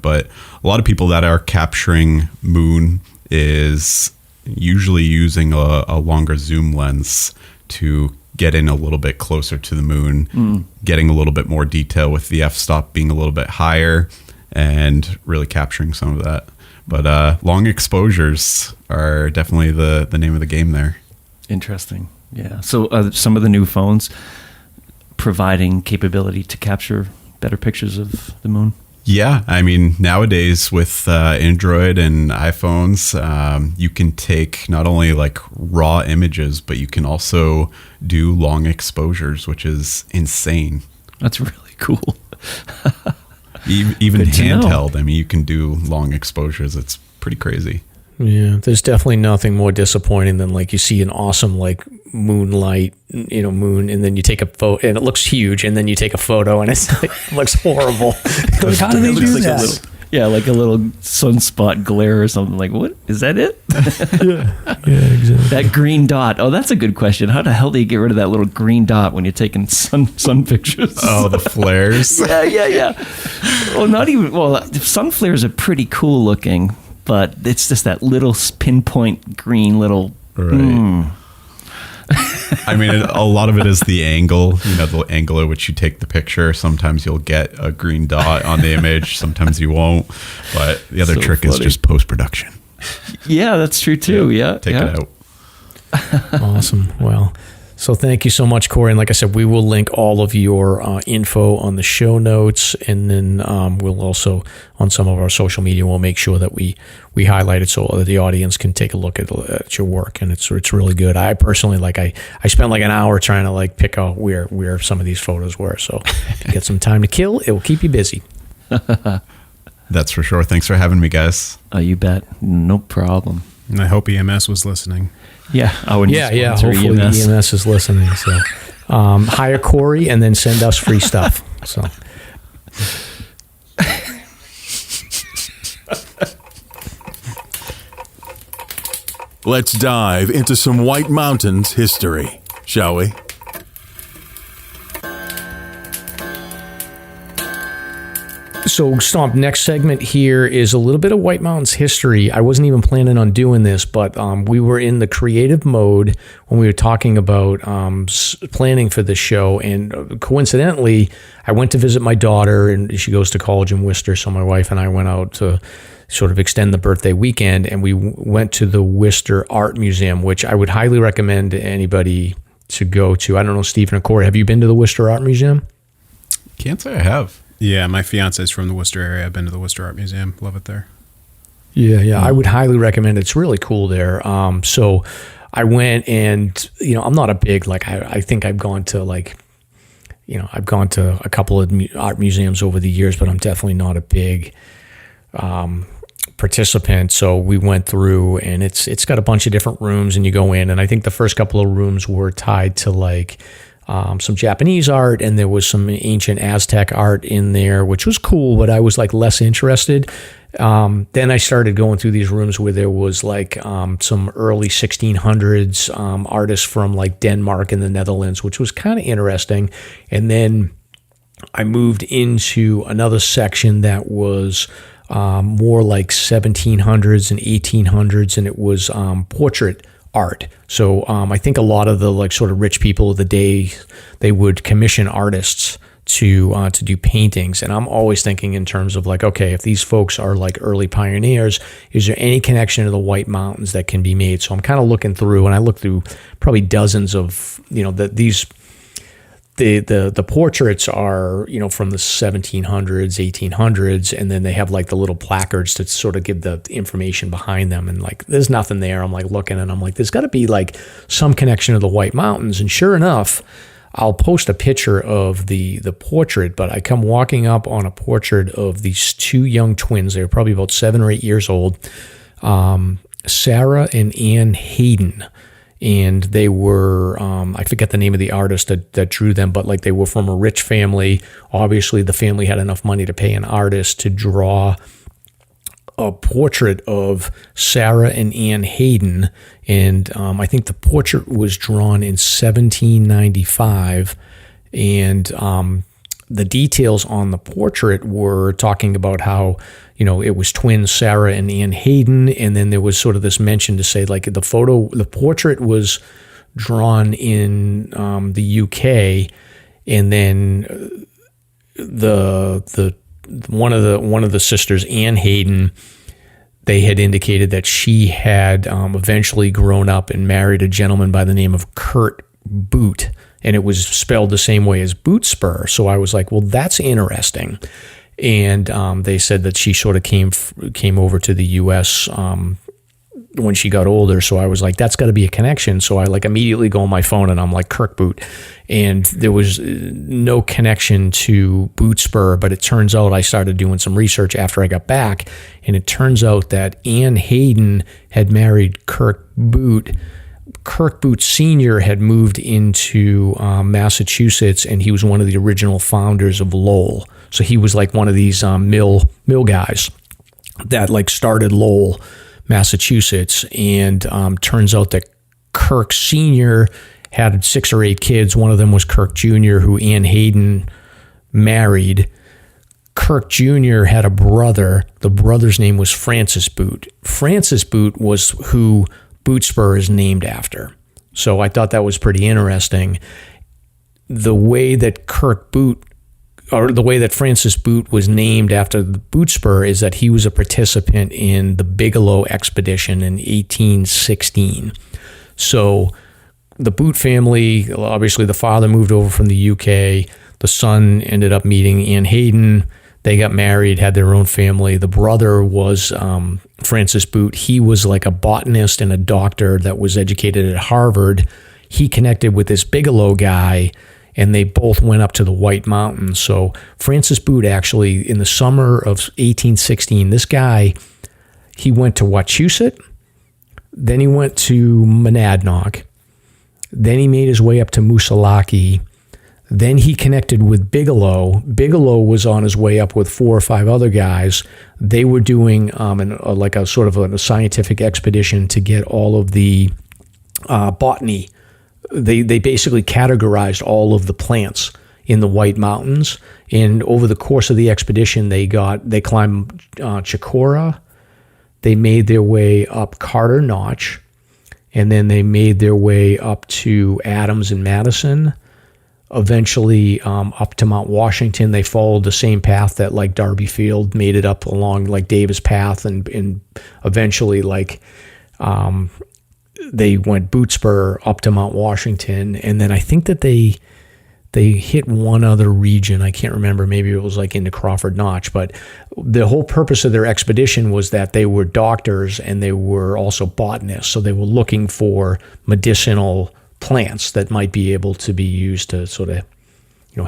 But a lot of people that are capturing moon is usually using a longer zoom lens to get in a little bit closer to the moon, getting a little bit more detail with the f-stop being a little bit higher and really capturing some of that. But long exposures are definitely the name of the game there.
Interesting. Yeah. So some of the new phones providing capability to capture better pictures of the moon?
Yeah, nowadays with Android and iPhones, you can take not only like raw images, but you can also do long exposures, which is insane.
That's really cool.
Even handheld, you can do long exposures. It's pretty crazy.
Yeah, there's definitely nothing more disappointing than like you see an awesome like moonlight, moon, and then you take a photo and it looks huge, and then you take a photo and it looks horrible. Like, how do they do that?
Like a little sunspot glare or something. Like, what is that? It?
Yeah, exactly.
That green dot. Oh, that's a good question. How the hell do you get rid of that little green dot when you're taking sun pictures?
Oh, the flares.
Yeah. Well, not even. Well, sun flares are pretty cool looking, but it's just that little pinpoint green little.
Right. A lot of it is the angle, the angle at which you take the picture. Sometimes you'll get a green dot on the image, sometimes you won't. But the other trick is just post-production.
Yeah, that's true too. Yeah.
Take it out.
Awesome. Well, so thank you so much, Corey. And like I said, we will link all of your info on the show notes, and then we'll also, on some of our social media, we'll make sure that we highlight it so that the audience can take a look at your work, and it's really good. I personally I spent like an hour trying to like pick out where some of these photos were. So if you get some time to kill, it will keep you busy.
That's for sure. Thanks for having me, guys.
You bet. No problem.
And I hope EMS was lilistening.
Yeah.
Hopefully EMS is listening. So hire Corey and then send us free stuff. So.
Let's dive into some White Mountains history, shall we?
So, Stomp, next segment here is a little bit of White Mountains history. I wasn't even planning on doing this, but we were in the creative mode when we were talking about planning for this show. And coincidentally, I went to visit my daughter, and she goes to college in Worcester. So my wife and I went out to sort of extend the birthday weekend, and we went to the Worcester Art Museum, which I would highly recommend to anybody to go to. I don't know, Stephen or Corey, have you been to the Worcester Art Museum?
Can't say I have.
Yeah, my fiance is from the Worcester area. I've been to the Worcester Art Museum. Love it there.
Yeah. I would highly recommend it. It's really cool there. So I went, and, I'm not a big, I think I've gone to I've gone to a couple of art museums over the years, but I'm definitely not a big participant. So we went through, and it's got a bunch of different rooms, and you go in, and I think the first couple of rooms were tied to some Japanese art, and there was some ancient Aztec art in there, which was cool, but I was less interested. Then I started going through these rooms where there was some early 1600s artists from Denmark and the Netherlands, which was kind of interesting. And then I moved into another section that was more like 1700s and 1800s, and it was portrait art. So I think a lot of the like sort of rich people of the day, they would commission artists to do paintings. And I'm always thinking in terms of like, okay, if these folks are like early pioneers, is there any connection to the White Mountains that can be made? So I'm kind of looking through, and I look through probably dozens of, you know, the portraits are, you know, from the 1700s, 1800s, and then they have like the little placards to sort of give the information behind them. And like, there's nothing there. I'm like looking, and I'm like, there's got to be like some connection to the White Mountains. And sure enough, I'll post a picture of the portrait, but I come walking up on a portrait of these two young twins. They were probably about 7 or 8 years old, Sarah and Ann Hayden. And they were, I forget the name of the artist that drew them, but like they were from a rich family. Obviously, the family had enough money to pay an artist to draw a portrait of Sarah and Ann Hayden. And I think the portrait was drawn in 1795. And the details on the portrait were talking about how, you know, it was twins Sarah and Ann Hayden, and then there was sort of this mention to say like the portrait was drawn in the UK, and then the one of the sisters, Ann Hayden, they had indicated that she had eventually grown up and married a gentleman by the name of Kurt Boot, and it was spelled the same way as boot spur. So I was like, well, that's interesting. And they said that she sort of came over to the U.S. When she got older. So I was like, that's got to be a connection. So I like immediately go on my phone and I'm like, Kirk Boot. And there was no connection to boot spur, but it turns out I started doing some research after I got back, and it turns out that Ann Hayden had married Kirk Boot. Kirk Boot Sr. had moved into Massachusetts, and he was one of the original founders of Lowell. So he was like one of these mill guys that like started Lowell, Massachusetts. And turns out that Kirk Sr. had 6 or 8 kids. One of them was Kirk Jr., who Ann Hayden married. Kirk Jr. had a brother. The brother's name was Francis Boot. Francis Boot was who Boot Spur is named after. So I thought that was pretty interesting. The way that Francis Boot was named after the Boot Spur is that he was a participant in the Bigelow Expedition in 1816. So the Boot family, obviously the father moved over from the UK. The son ended up meeting Ann Hayden. They got married, had their own family. The brother was Francis Boot. He was like a botanist and a doctor that was educated at Harvard. He connected with this Bigelow guy, and they both went up to the White Mountains. So Francis Boot actually, in the summer of 1816, this guy, he went to Wachusett, then he went to Monadnock, then he made his way up to Moosilauke. Then he connected with Bigelow. Bigelow was on his way up with 4 or 5 other guys. They were doing like a sort of a scientific expedition to get all of the botany. They basically categorized all of the plants in the White Mountains. And over the course of the expedition, they climbed Chicora. They made their way up Carter Notch, and then they made their way up to Adams and Madison. Eventually up to Mount Washington. They followed the same path that like Darby Field made it up along like Davis Path, and eventually like they went boot spur up to Mount Washington. And then I think that they hit one other region. I can't remember. Maybe it was like into Crawford Notch. But the whole purpose of their expedition was that they were doctors and they were also botanists. So they were looking for medicinal plants that might be able to be used to sort of,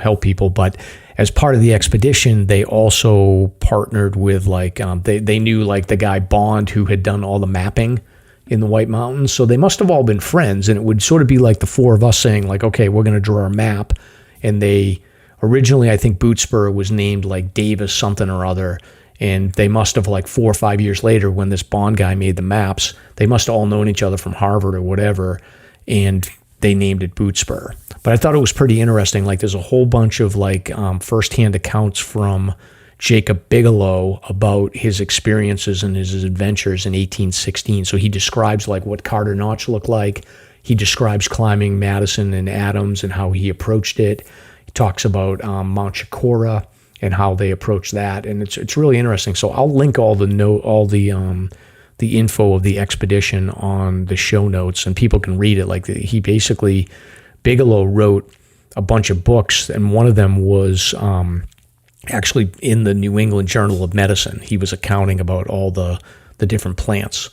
help people. But as part of the expedition, they also partnered with like, they knew like the guy Bond who had done all the mapping in the White Mountains. So they must have all been friends, and it would sort of be like the 4 of us saying like, okay, we're going to draw a map. And they originally, I think Boot Spur was named like Davis something or other. And they must have like 4 or 5 years later when this Bond guy made the maps, they must have all known each other from Harvard or whatever. And they named it Boot Spur. But I thought it was pretty interesting. Like there's a whole bunch of like firsthand accounts from Jacob Bigelow about his experiences and his adventures in 1816. So he describes like what Carter Notch looked like. He describes climbing Madison and Adams and how he approached it. He talks about Mount Chicora and how they approached that, and it's really interesting. So I'll link all the info of the expedition on the show notes, and people can read it. Like Bigelow wrote a bunch of books, and one of them was actually in the New England Journal of Medicine. He was accounting about all the different plants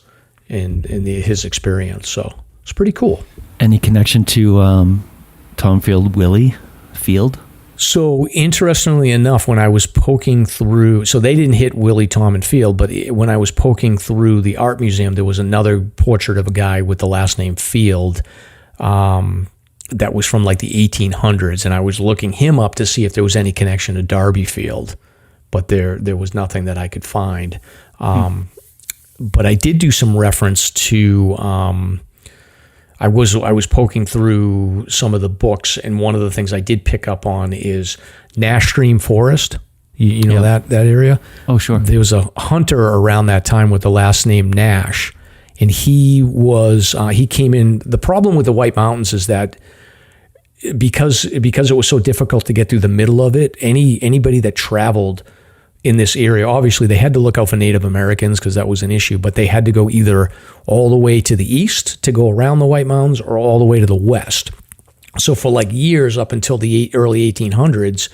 and his experience. So it's pretty cool.
Any connection to Tom Willie Field?
So interestingly enough, when I was poking through, so they didn't hit Willie, Tom, and Field, but when I was poking through the art museum, there was another portrait of a guy with the last name Field that was from like the 1800s, and I was looking him up to see if there was any connection to Darby Field, but there was nothing that I could find. But I did do some reference to... I was poking through some of the books, and one of the things I did pick up on is Nash Stream Forest. You know that area?
Oh, sure.
There was a hunter around that time with the last name Nash, and he came in. The problem with the White Mountains is that because it was so difficult to get through the middle of it, anybody that traveled in this area, obviously they had to look out for Native Americans because that was an issue, but they had to go either all the way to the east to go around the White Mountains or all the way to the west. So for like years up until the early 1800s,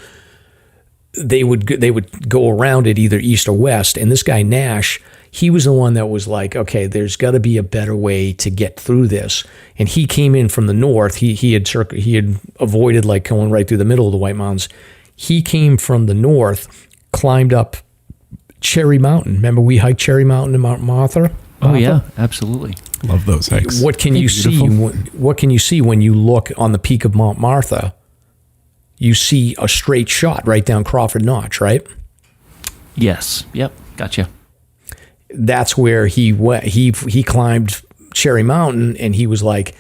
they would go around it either east or west. And this guy Nash, he was the one that was like, okay, there's got to be a better way to get through this. And he came in from the north. He had avoided like going right through the middle of the White Mountains. He came from the north, climbed up Cherry Mountain. Remember we hiked Cherry Mountain in Mount Martha?
Oh yeah, absolutely.
Love those hikes.
What can you see? What can you see when you look on the peak of Mount Martha? You see a straight shot right down Crawford Notch, right?
Yes. Yep. Gotcha.
That's where he went. He climbed Cherry Mountain, and he was like,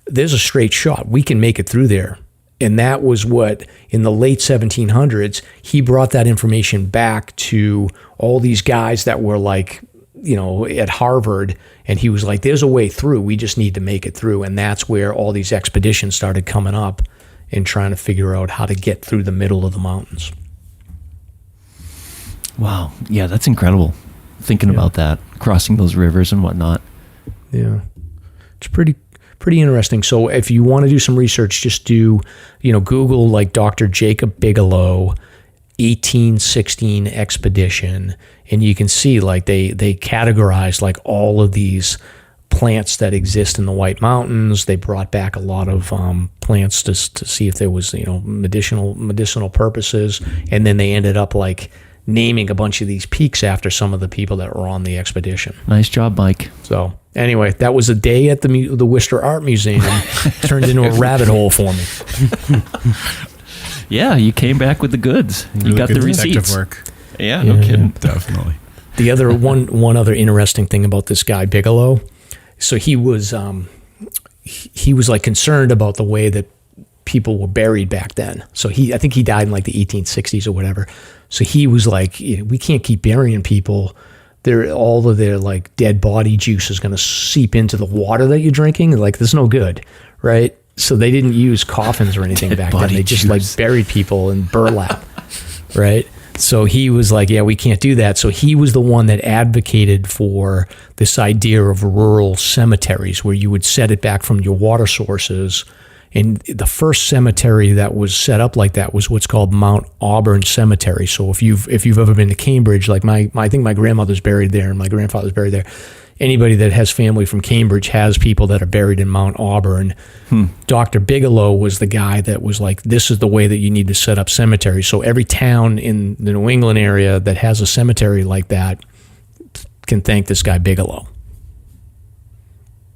"There's a straight shot. We can make it through there." And that was what, in the late 1700s, he brought that information back to all these guys that were like, at Harvard. And he was like, there's a way through. We just need to make it through. And that's where all these expeditions started coming up and trying to figure out how to get through the middle of the mountains.
Wow. Yeah, that's incredible. Thinking about that, crossing those rivers and whatnot.
Yeah. It's pretty interesting. So if you want to do some research, just do, Google like Dr. Jacob Bigelow 1816 expedition, and you can see like they categorize like all of these plants that exist in the White Mountains. They brought back a lot of plants to see if there was medicinal purposes, and then they ended up like naming a bunch of these peaks after some of the people that were on the expedition.
Nice job, Mike.
So anyway, that was a day at the Worcester Art Museum. Turned into a rabbit hole for me.
Yeah, you came back with the goods. You got the receipts.
Work.
Yeah, no kidding.
Definitely.
The other one other interesting thing about this guy Bigelow, so he was like concerned about the way that people were buried back then. So I think he died in like the 1860s or whatever. So he was like, we can't keep burying people. All of their like dead body juice is going to seep into the water that you're drinking. Like, that's no good, right? So they didn't use coffins or anything back then. They just like buried people in burlap, right? So he was like, yeah, we can't do that. So he was the one that advocated for this idea of rural cemeteries where you would set it back from your water sources. And the first cemetery that was set up like that was what's called Mount Auburn Cemetery. So if you've ever been to Cambridge, like I think my grandmother's buried there and my grandfather's buried there. Anybody that has family from Cambridge has people that are buried in Mount Auburn. Dr. Bigelow was the guy that was like, this is the way that you need to set up cemeteries. So every town in the New England area that has a cemetery like that can thank this guy Bigelow.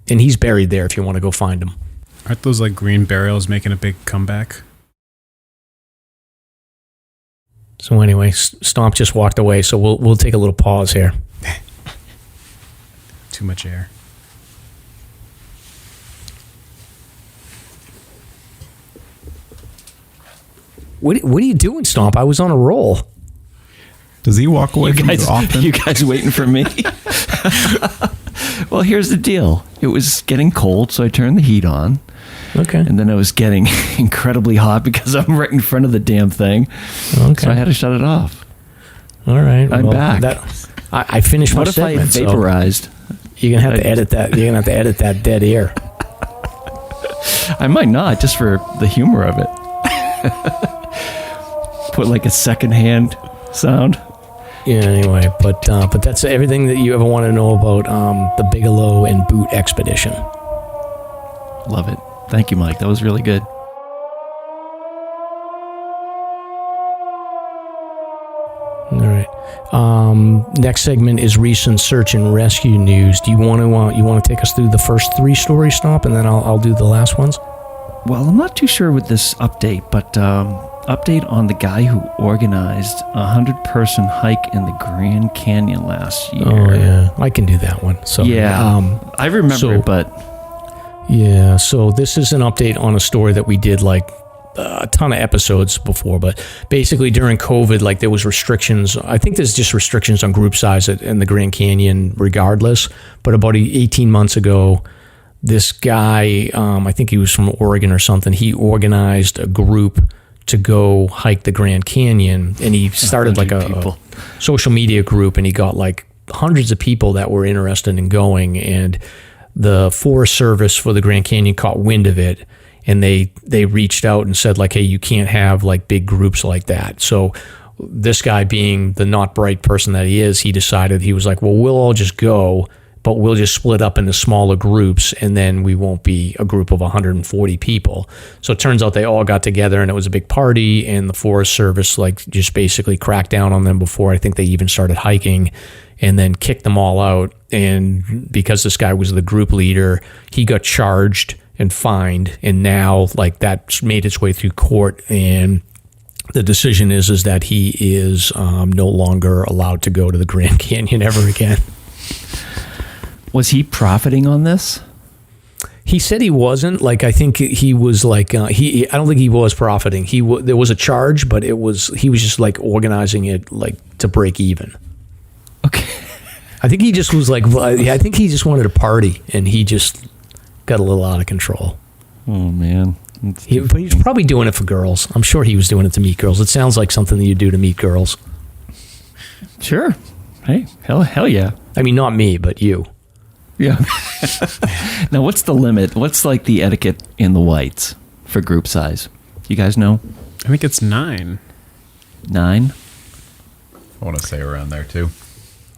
And he's buried there if you want to go find him.
Aren't those like green burials making a big comeback?
So anyway, Stomp just walked away, so we'll take a little pause here.
Too much air.
What are you doing, Stomp? I was on a roll.
Does he walk away from you often?
You guys waiting for me? Well, here's the deal. It was getting cold, so I turned the heat on.
Okay.
And then it was getting incredibly hot because I'm right in front of the damn thing.
Okay.
So I had to shut it off.
All right.
I'm back.
I finished my segment.
What if I vaporized?
You're gonna have to edit that. You're gonna have to edit that dead air.
I might not, just for the humor of it. Put like a secondhand sound.
Yeah. Anyway, but that's everything that you ever want to know about the Bigelow and Boot expedition.
Love it. Thank you, Mike. That was really good.
All right. Next segment is recent search and rescue news. Do you want to take us through the first 3 stories, Stop, and then I'll do the last ones?
Well, I'm not too sure with this update, but update on the guy who organized a 100-person hike in the Grand Canyon last year.
Oh yeah, I can do that one. So
yeah, I remember it, but
yeah. So this is an update on a story that we did like a ton of episodes before, but basically during COVID, like there was restrictions. I think there's just restrictions on group size in the Grand Canyon regardless. But about 18 months ago, this guy, I think he was from Oregon or something, he organized a group to go hike the Grand Canyon, and he started like a social media group, and he got like hundreds of people that were interested in going, and the Forest Service for the Grand Canyon caught wind of it, and they reached out and said like, hey, you can't have like big groups like that. So this guy, being the not bright person that he is, he decided, he was like, well, we'll all just go, but we'll just split up into smaller groups, and then we won't be a group of 140 people. So it turns out they all got together, and it was a big party, and the Forest Service like just basically cracked down on them before I think they even started hiking, and then kicked them all out. And because this guy was the group leader, he got charged and fined, and now like that's made its way through court, and the decision is that he is no longer allowed to go to the Grand Canyon ever again.
Was he profiting on this?
He said he wasn't. Like, I think he was like I don't think he was profiting. There was a charge, but he was just like organizing it like to break even.
Okay.
I think he just was like, I think he just wanted to party, and he just got a little out of control.
Oh man.
But he's probably doing it for girls. I'm sure he was doing it to meet girls. It sounds like something that you do to meet girls.
Sure. Hey, hell yeah.
I mean, not me, but you.
Yeah. Now, what's the limit? What's like the etiquette in the whites for group size? You guys know?
I think it's 9.
9?
I want to say around there too.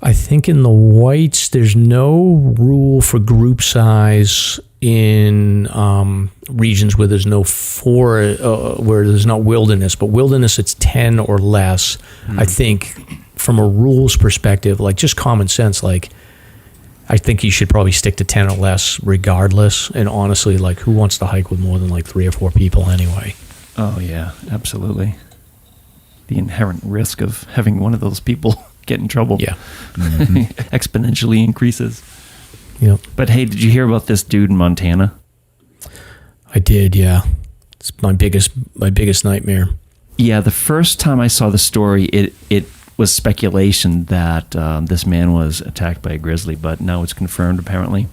I think in the whites, there's no rule for group size in regions where there's no where there's not wilderness. But wilderness, it's 10 or less. I think from a rules perspective, like just common sense, like I think you should probably stick to 10 or less regardless. And honestly, like who wants to hike with more than like 3 or 4 people anyway?
Oh yeah, absolutely. The inherent risk of having one of those people get in trouble exponentially increases.
Yep.
But hey, did you hear about this dude in Montana?
I did, yeah. It's my biggest nightmare.
Yeah, the first time I saw the story, it was speculation that this man was attacked by a grizzly, but now it's confirmed apparently.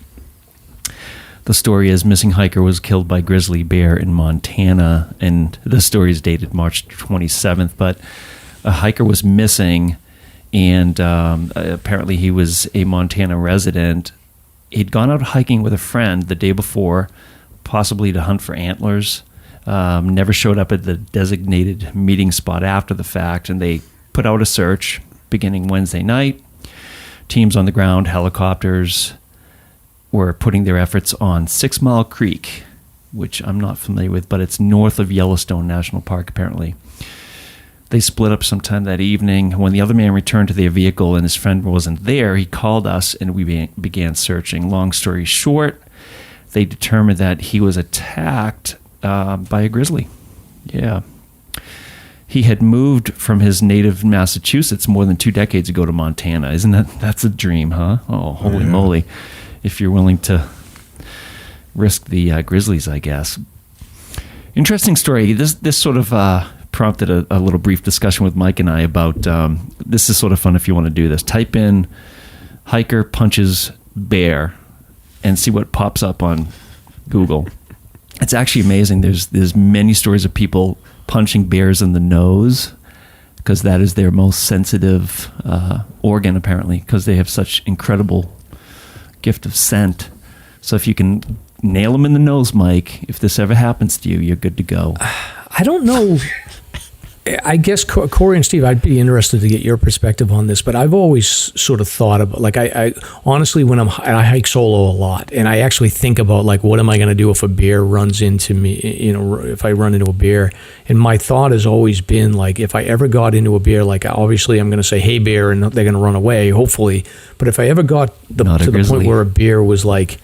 The story is missing hiker was killed by grizzly bear in Montana, and the story is dated March 27th, but a hiker was missing, and apparently he was a Montana resident. He'd gone out hiking with a friend the day before, possibly to hunt for antlers. Never showed up at the designated meeting spot after the fact, and they put out a search beginning Wednesday night. Teams on the ground, helicopters, were putting their efforts on 6 Mile Creek, which I'm not familiar with, but it's north of Yellowstone National Park, apparently. They split up sometime that evening. When the other man returned to their vehicle and his friend wasn't there, he called us and we began searching. Long story short, they determined that he was attacked by a grizzly. Yeah. He had moved from his native Massachusetts more than 2 decades ago to Montana. Isn't that's a dream, huh? Oh, holy moly. If you're willing to risk the grizzlies, I guess. Interesting story. This sort of prompted a little brief discussion with Mike and I about, this is sort of fun if you want to do this. Type in hiker punches bear and see what pops up on Google. It's actually amazing. There's many stories of people punching bears in the nose because that is their most sensitive organ, apparently, because they have such incredible gift of scent. So if you can nail them in the nose, Mike, if this ever happens to you, you're good to go.
I don't know. I guess, Corey and Steve, I'd be interested to get your perspective on this, but I've always sort of thought about, like, I honestly, when I hike solo a lot, and I actually think about, like, what am I going to do if a bear runs into me, if I run into a bear? And my thought has always been, like, if I ever got into a bear, like, obviously I'm going to say, hey, bear, and they're going to run away, hopefully. But if I ever got to the point where a bear was, like,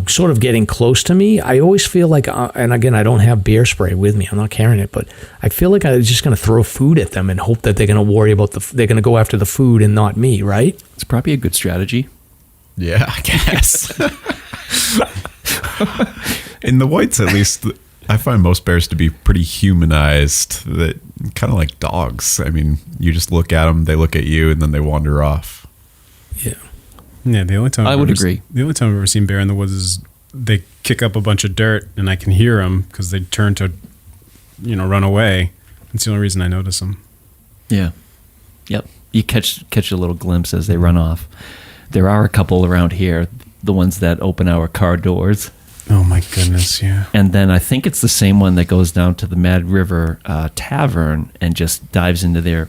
sort of getting close to me, I always feel like, and again, I don't have bear spray with me, I'm not carrying it, but I feel like I was just going to throw food at them and hope that they're going to worry about they're going to go after the food and not me, right?
It's probably a good strategy.
Yeah, I guess. In the whites, at least, I find most bears to be pretty humanized, that kind of like dogs. I mean, you just look at them, they look at you, and then they wander off.
Yeah.
Yeah, the only time
I would agree.
The only time I've ever seen bear in the woods is they kick up a bunch of dirt and I can hear them because they turn to, run away. It's the only reason I notice them.
Yeah. Yep. You catch a little glimpse as they run off. There are a couple around here, the ones that open our car doors.
Oh my goodness, yeah.
And then I think it's the same one that goes down to the Mad River Tavern and just dives into their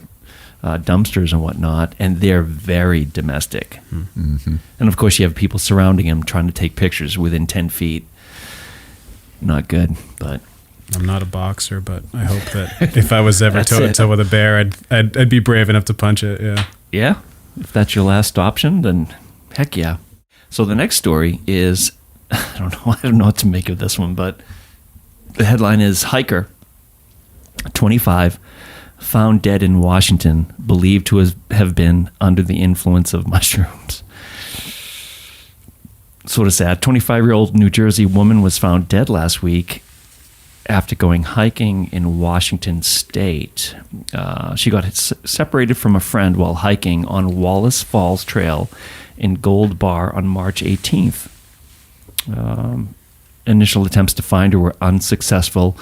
dumpsters and whatnot, and they're very domestic. Mm-hmm. And of course you have people surrounding him trying to take pictures within 10 feet. Not good, but
I'm not a boxer, but I hope that if I was ever toe-to-toe with a bear, I'd be brave enough to punch it.
Yeah, if that's your last option, then heck yeah. So the next story is, I don't know what to make of this one, but the headline is hiker 25 found dead in Washington, believed to have been under the influence of mushrooms. Sort of sad. 25-year-old New Jersey woman was found dead last week after going hiking in Washington State. She got separated from a friend while hiking on Wallace Falls Trail in Gold Bar on March 18th. Initial attempts to find her were unsuccessful.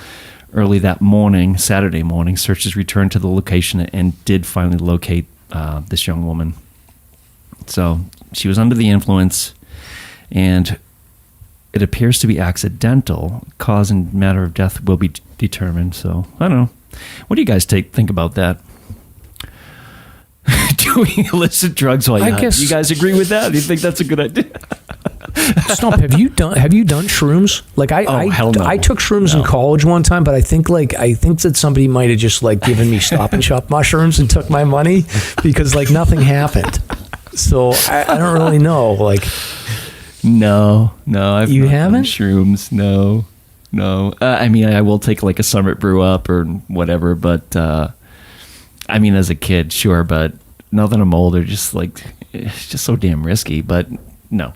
Early that morning, Saturday morning, searchers returned to the location and did finally locate this young woman. So she was under the influence, and it appears to be accidental. Cause and matter of death will be determined. So I don't know. What do you guys think about that? Doing illicit drugs while you guys, you guys agree with that? Do you think that's a good idea?
Stop. Have you done shrooms? Like
hell no.
I took shrooms in college one time, but I think that somebody might have just like given me Stop and Shop mushrooms and took my money because like nothing happened. So I don't really know. Like,
no,
you haven't
shrooms. No. I mean, I will take like a Summit Brew Up or whatever, but I mean, as a kid, sure, but now that I'm older, just like it's just so damn risky. But no,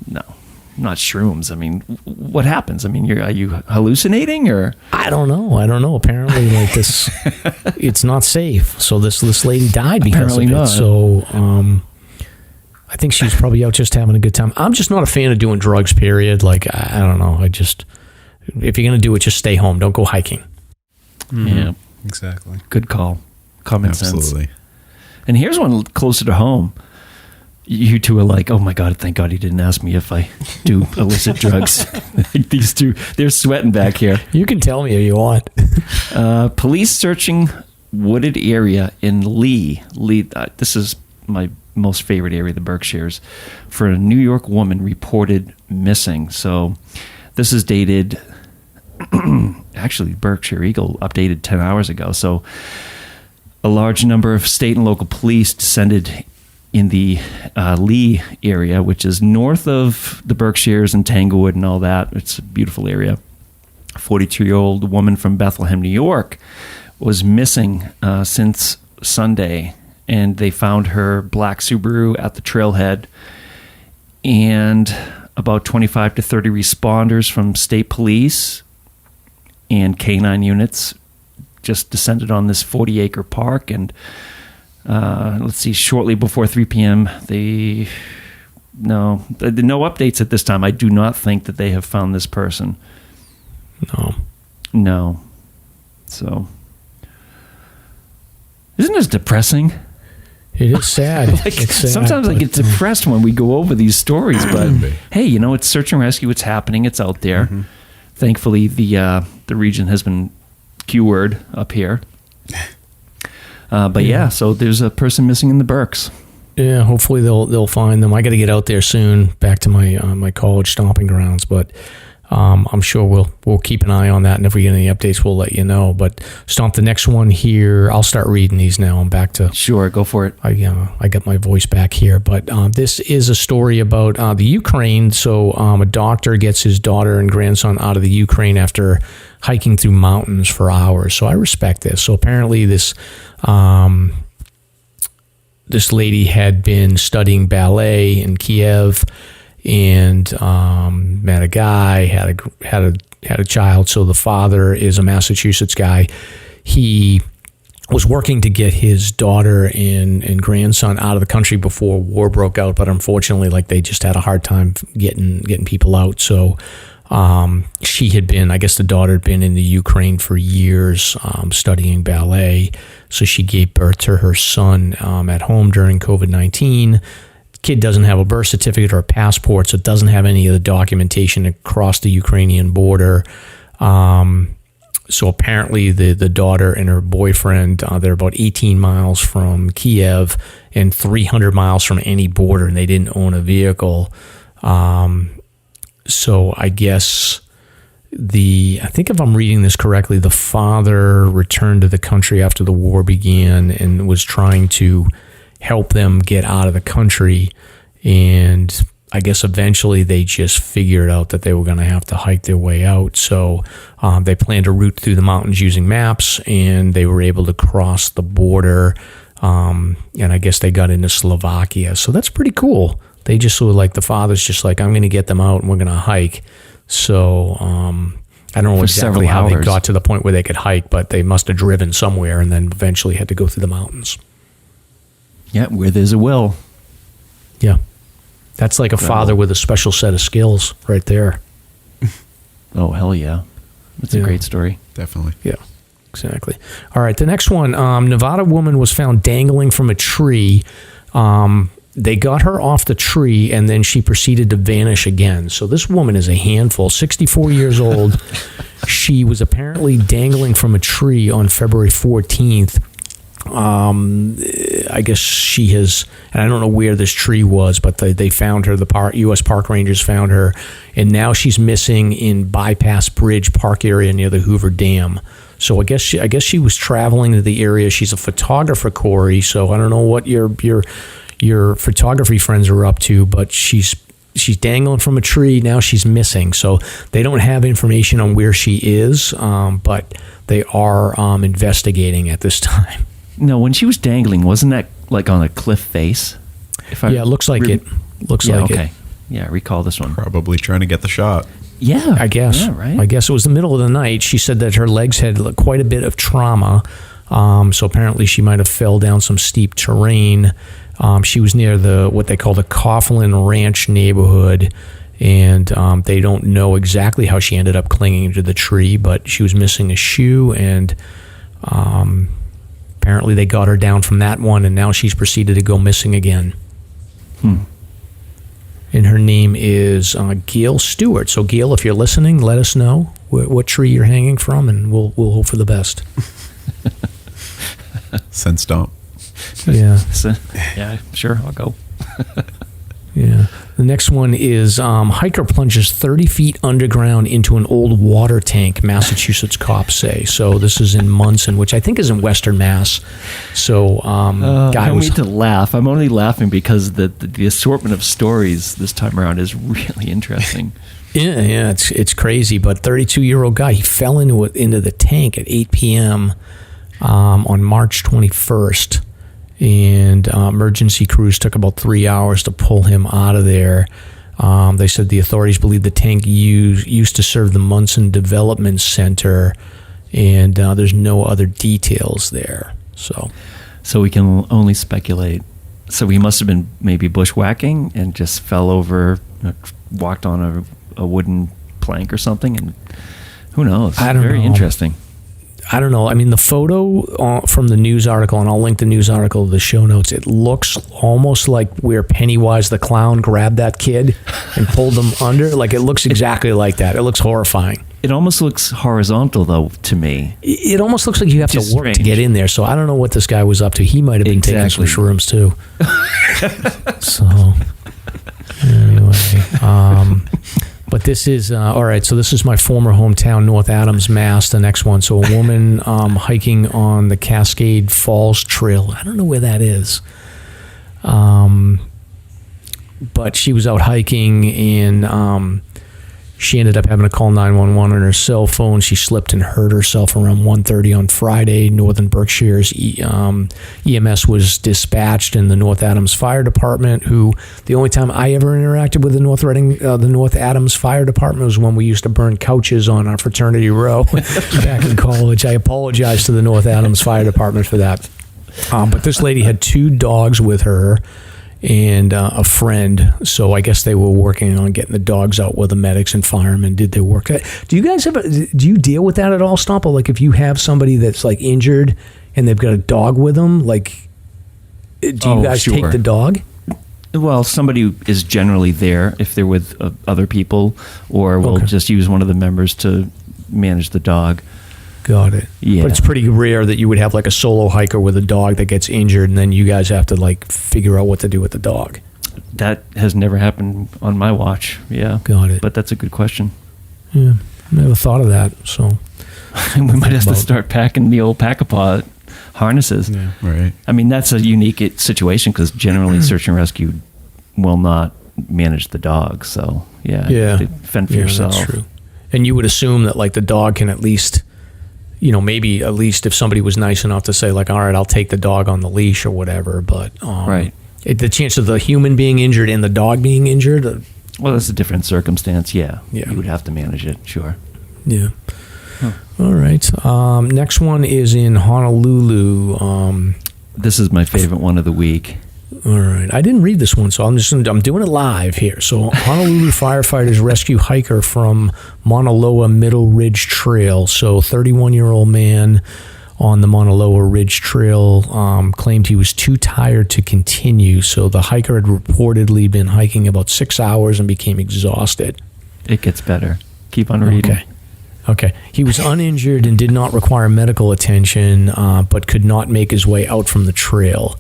not shrooms. I mean, what happens? I mean, are you hallucinating or?
I don't know. Apparently, like this, it's not safe. So this lady died because of it. Not. So I think she's probably out just having a good time. I'm just not a fan of doing drugs. Period. Like I don't know. If you're gonna do it, just stay home. Don't go hiking.
Mm-hmm. Yeah,
exactly.
Good call. Common sense.
Absolutely.
And here's one closer to home. You two are like, oh my God, thank God he didn't ask me if I do illicit drugs. These two, they're sweating back here.
You can tell me if you want.
Police searching wooded area in Lee. This is my most favorite area, the Berkshires, for a New York woman reported missing. So this is dated, actually, Berkshire Eagle updated 10 hours ago. So a large number of state and local police descended in the Lee area, which is north of the Berkshires and Tanglewood and all that. It's a beautiful area. A 42-year-old woman from Bethlehem, New York, was missing since Sunday, and they found her black Subaru at the trailhead, and about 25 to 30 responders from state police and canine units just descended on this 40-acre park, and let's see, shortly before 3 p.m., no updates at this time. I do not think that they have found this person. No. So, isn't this depressing?
It is sad.
It's sad. Sometimes I get depressed when we go over these stories, but hey, it's search and rescue. It's happening. It's out there. Mm-hmm. Thankfully, the region has been cured up here. But so there's a person missing in the Berks.
Yeah, hopefully they'll find them. I got to get out there soon, back to my my college stomping grounds, but I'm sure we'll keep an eye on that, and if we get any updates, we'll let you know. But Stomp, the next one here, I'll start reading these now. I'm back to...
Sure, go for it.
I got my voice back here, but this is a story about the Ukraine. So a doctor gets his daughter and grandson out of the Ukraine after hiking through mountains for hours. So I respect this. So apparently this lady had been studying ballet in Kiev, and met a guy, had a child. So the father is a Massachusetts guy. He was working to get his daughter and grandson out of the country before war broke out, but unfortunately, they just had a hard time getting people out. So she had been, I guess the daughter had been in the Ukraine for years, studying ballet. So she gave birth to her son at home during COVID-19. Kid doesn't have a birth certificate or a passport, so it doesn't have any of the documentation across the Ukrainian border. So apparently the daughter and her boyfriend, they're about 18 miles from Kiev and 300 miles from any border, and they didn't own a vehicle. So I guess I think if I'm reading this correctly, the father returned to the country after the war began and was trying to help them get out of the country, and I guess eventually they just figured out that they were going to have to hike their way out. So they planned a route through the mountains using maps, and they were able to cross the border, and I guess they got into Slovakia. So that's pretty cool. They just sort of the father's just I'm going to get them out and we're going to hike. So I don't know exactly how they got to the point where they could hike, but they must have driven somewhere and then eventually had to go through the mountains.
Yeah, where there's a will.
Yeah. That's like a father with a special set of skills right there.
Oh, hell yeah. That's a great story.
Definitely.
Yeah, exactly. All right, the next one. Nevada woman was found dangling from a tree. They got her off the tree, and then she proceeded to vanish again. So this woman is a handful, 64 years old. She was apparently dangling from a tree on February 14th. I guess she has, and I don't know where this tree was, but they found her. The U.S. Park Rangers found her, and now she's missing in Bypass Bridge Park area near the Hoover Dam. So I guess she was traveling to the area. She's a photographer, Corey. So I don't know what your photography friends are up to, but she's dangling from a tree. Now she's missing. So they don't have information on where she is, but they are investigating at this time.
No, when she was dangling, wasn't that on a cliff face?
It looks like it.
Okay. Yeah, I recall this one.
Probably trying to get the shot.
Yeah.
I guess.
Yeah, right.
I guess it was the middle of the night. She said that her legs had quite a bit of trauma. So apparently she might have fell down some steep terrain. She was near what they call the Coughlin Ranch neighborhood, and they don't know exactly how she ended up clinging to the tree, but she was missing a shoe, and apparently they got her down from that one, and now she's proceeded to go missing again. And her name is Gail Stewart. So Gail, if you're listening, let us know what tree you're hanging from, and we'll hope for the best.
Send Stomp.
Yeah.
Yeah, sure, I'll go.
Yeah. The next one is hiker plunges 30 feet underground into an old water tank, Massachusetts cops say. So this is in Munson, which I think is in Western Mass. So
I don't need to laugh. I'm only laughing because the assortment of stories this time around is really interesting.
Yeah, it's crazy. But 32-year-old guy, he fell into the tank at 8 p.m. On March 21st. And emergency crews took about 3 hours to pull him out of there. They said the authorities believe the tank used to serve the Munson Development Center, and there's no other details there.
So we can only speculate. So he must have been maybe bushwhacking and just fell over, walked on a wooden plank or something, and who knows?
I don't know.
Very interesting.
I don't know. I mean, the photo from the news article, and I'll link the news article to the show notes, it looks almost like where Pennywise the clown grabbed that kid and pulled him under. Like, it looks exactly like that. It looks horrifying.
It almost looks horizontal, though, to me.
It almost looks like you have to work
strange
to get in there. So I don't know what this guy was up to. He might have been taking some shrooms, too. So, anyway. But this is, all right, so this is my former hometown, North Adams, Mass, the next one. So a woman hiking on the Cascade Falls Trail. I don't know where that is. But she was out hiking, and she ended up having to call 911 on her cell phone. She slipped and hurt herself around 1:30 on Friday. Northern Berkshire's EMS was dispatched, and the North Adams Fire Department, who the only time I ever interacted with the North Adams Fire Department was when we used to burn couches on our fraternity row back in college. I apologize to the North Adams Fire Department for that. But this lady had 2 dogs with her and a friend, so I guess they were working on getting the dogs out with the medics and firemen did their work. Do you guys do you deal with that at all, Stomple? Like, if you have somebody that's like injured and they've got a dog with them, like, do you guys take the dog?
Well, somebody is generally there if they're with other people, or we'll just use one of the members to manage the dog.
Got it. Yeah. But it's pretty rare that you would have like a solo hiker with a dog that gets injured and then you guys have to like figure out what to do with the dog.
That has never happened on my watch. Yeah.
Got it.
But that's a good question.
Yeah. Never thought of that. So
we might have to start packing the old pack-a-paw harnesses.
Yeah. Right.
I mean, that's a unique situation because generally search and rescue will not manage the dog. So yeah. Fend for yourself.
That's true. And you would assume that like the dog can at least, maybe at least if somebody was nice enough to say like, all right, I'll take the dog on the leash or whatever. But
right.
The chance of the human being injured and the dog being injured.
Well, that's a different circumstance. Yeah. You would have to manage it. Sure.
Yeah. Huh. All right. Next one is in Honolulu.
This is my favorite one of the week.
All right. I didn't read this one, so I'm doing it live here. So Honolulu firefighters rescue hiker from Mauna Loa Middle Ridge Trail. So 31-year-old man on the Mauna Loa Ridge Trail claimed he was too tired to continue. So the hiker had reportedly been hiking about 6 hours and became exhausted.
It gets better. Keep on reading.
Okay. He was uninjured and did not require medical attention, but could not make his way out from the trail.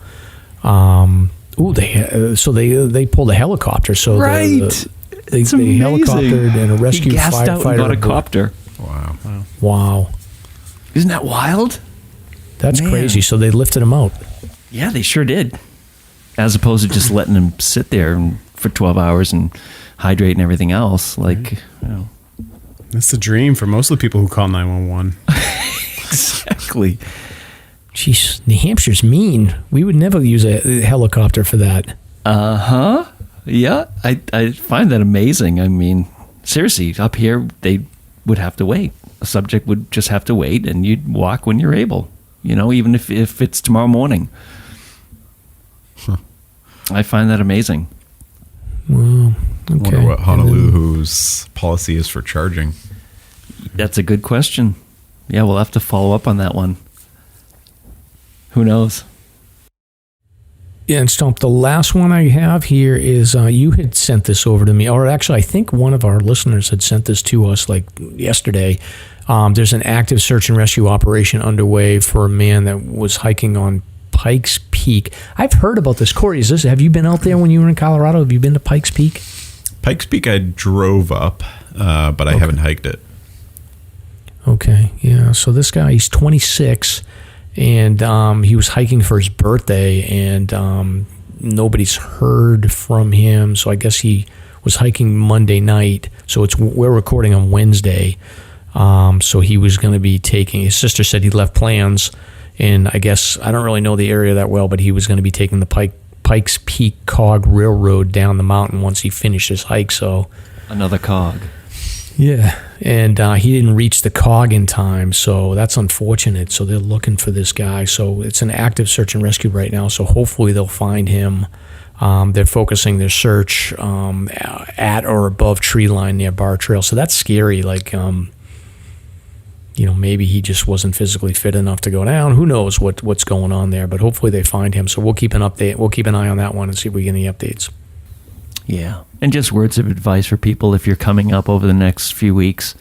They pulled a helicopter. So
right,
they helicoptered and a rescue firefighter
got a copter.
Wow!
Isn't that wild?
That's crazy. So they lifted him out.
Yeah, they sure did. As opposed to just letting him sit there for 12 hours and hydrate and everything else.
That's the dream for most of the people who call 911.
Exactly.
Jeez, New Hampshire's mean. We would never use a helicopter for that.
Yeah, I find that amazing. I mean, seriously, up here, they would have to wait. A subject would just have to wait, and you'd walk when you're able, even if it's tomorrow morning. Huh. I find that amazing.
Well, okay.
I wonder what Honolulu's policy is for charging.
That's a good question. Yeah, we'll have to follow up on that one. Who knows?
Yeah, and Stomp, the last one I have here is you had sent this over to me, or actually I think one of our listeners had sent this to us like yesterday. There's an active search and rescue operation underway for a man that was hiking on Pikes Peak. I've heard about this. Corey, have you been out there when you were in Colorado? Have you been to Pikes Peak?
Pikes Peak I drove up, but I haven't hiked it.
Okay, yeah. So this guy, he's 26, and he was hiking for his birthday, and nobody's heard from him. So I guess he was hiking Monday night. So we're recording on Wednesday. So he was going to be taking. His sister said he left plans, and I guess I don't really know the area that well, but he was going to be taking the Pikes Peak Cog Railroad down the mountain once he finished his hike. So
another cog.
Yeah, and he didn't reach the cog in time, so that's unfortunate. So they're looking for this guy. So it's an active search and rescue right now, so hopefully they'll find him. They're focusing their search at or above tree line near Bar Trail. So that's scary. Like, maybe he just wasn't physically fit enough to go down. Who knows what's going on there, but hopefully they find him. So we'll keep an update. We'll keep an eye on that one and see if we get any updates.
Yeah. And just words of advice for people if you're coming up over the next few weeks,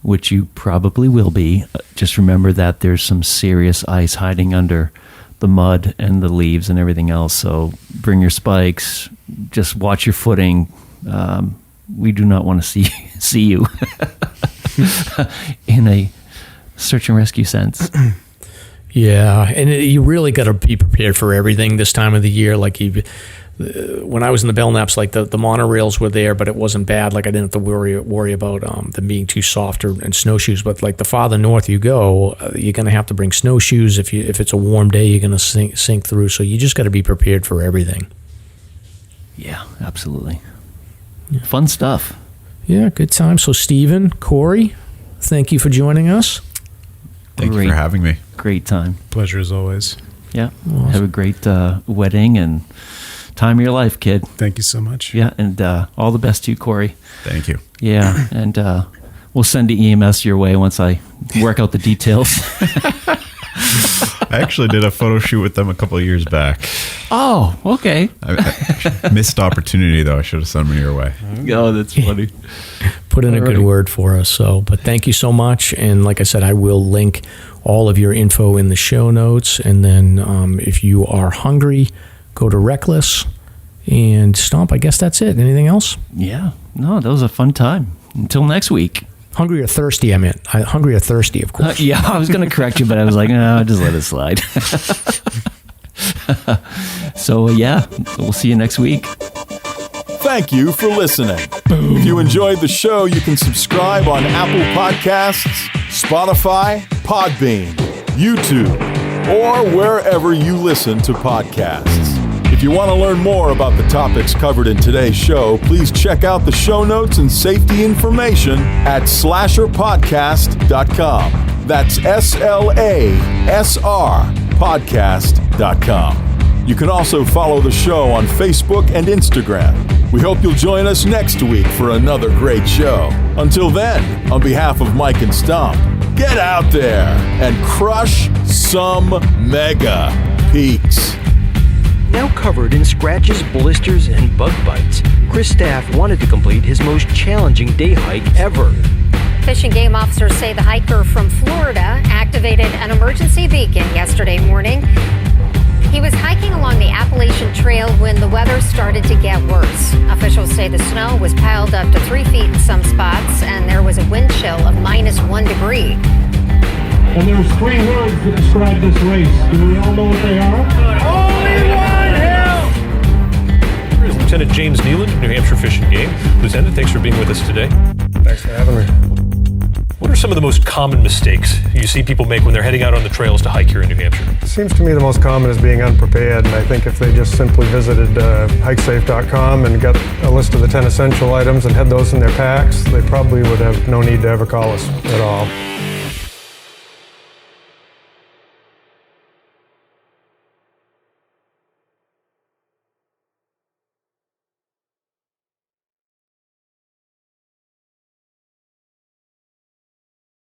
which you probably will be. Just remember that there's some serious ice hiding under the mud and the leaves and everything else. So bring your spikes. Just watch your footing. We do not want to see you in a search and rescue sense.
Yeah, and you really got to be prepared for everything this time of the year. Like when I was in the Belknaps, like the monorails were there, but it wasn't bad. Like I didn't have to worry about them being too soft and snowshoes. But like the farther north you go, you're going to have to bring snowshoes. If it's a warm day, you're going to sink through. So you just got to be prepared for everything.
Yeah, absolutely. Yeah. Fun stuff.
Yeah, good time. So Stephen, Corey, thank you for joining us.
Thank you for having me.
Great time.
Pleasure as always.
Yeah. Awesome. Have a great wedding and time of your life, kid.
Thank you so much.
Yeah, and all the best to you, Corey.
Thank you.
Yeah, and we'll send the EMS your way once I work out the details.
I actually did a photo shoot with them a couple of years back.
Oh, okay.
I missed opportunity, though. I should have sent them your way.
Oh, that's funny.
Put in a good word for us. So, but thank you so much. And like I said, I will link all of your info in the show notes. And then if you are hungry, go to Reklis and Stomp. I guess that's it. Anything else?
Yeah. No, that was a fun time. Until next week.
Hungry or thirsty, I meant. Hungry or thirsty, of course.
Yeah, I was going to correct you, but I was like, no, just let it slide. So, yeah, we'll see you next week.
Thank you for listening. If you enjoyed the show, you can subscribe on Apple Podcasts, Spotify, Podbean, YouTube, or wherever you listen to podcasts. If you want to learn more about the topics covered in today's show, please check out the show notes and safety information at SLASRpodcast.com. That's SLASR podcast.com. You can also follow the show on Facebook and Instagram. We hope you'll join us next week for another great show. Until then, on behalf of Mike and Stomp, get out there and crush some mega peaks.
Now covered in scratches, blisters, and bug bites, Chris Staff wanted to complete his most challenging day hike ever.
Fish and Game officers say the hiker from Florida activated an emergency beacon yesterday morning. He was hiking along the Appalachian Trail when the weather started to get worse. Officials say the snow was piled up to 3 feet in some spots, and there was a wind chill of -1 degree.
And there's 3 words that describe this race. Do we all know what they are? Only one hill!
Here's Lieutenant James Neeland of New Hampshire Fish and Game. Lieutenant, thanks for being with us today.
Thanks for having me.
What are some of the most common mistakes you see people make when they're heading out on the trails to hike here in New Hampshire?
It seems to me the most common is being unprepared, and I think if they just simply visited hikesafe.com and got a list of the 10 essential items and had those in their packs, they probably would have no need to ever call us at all.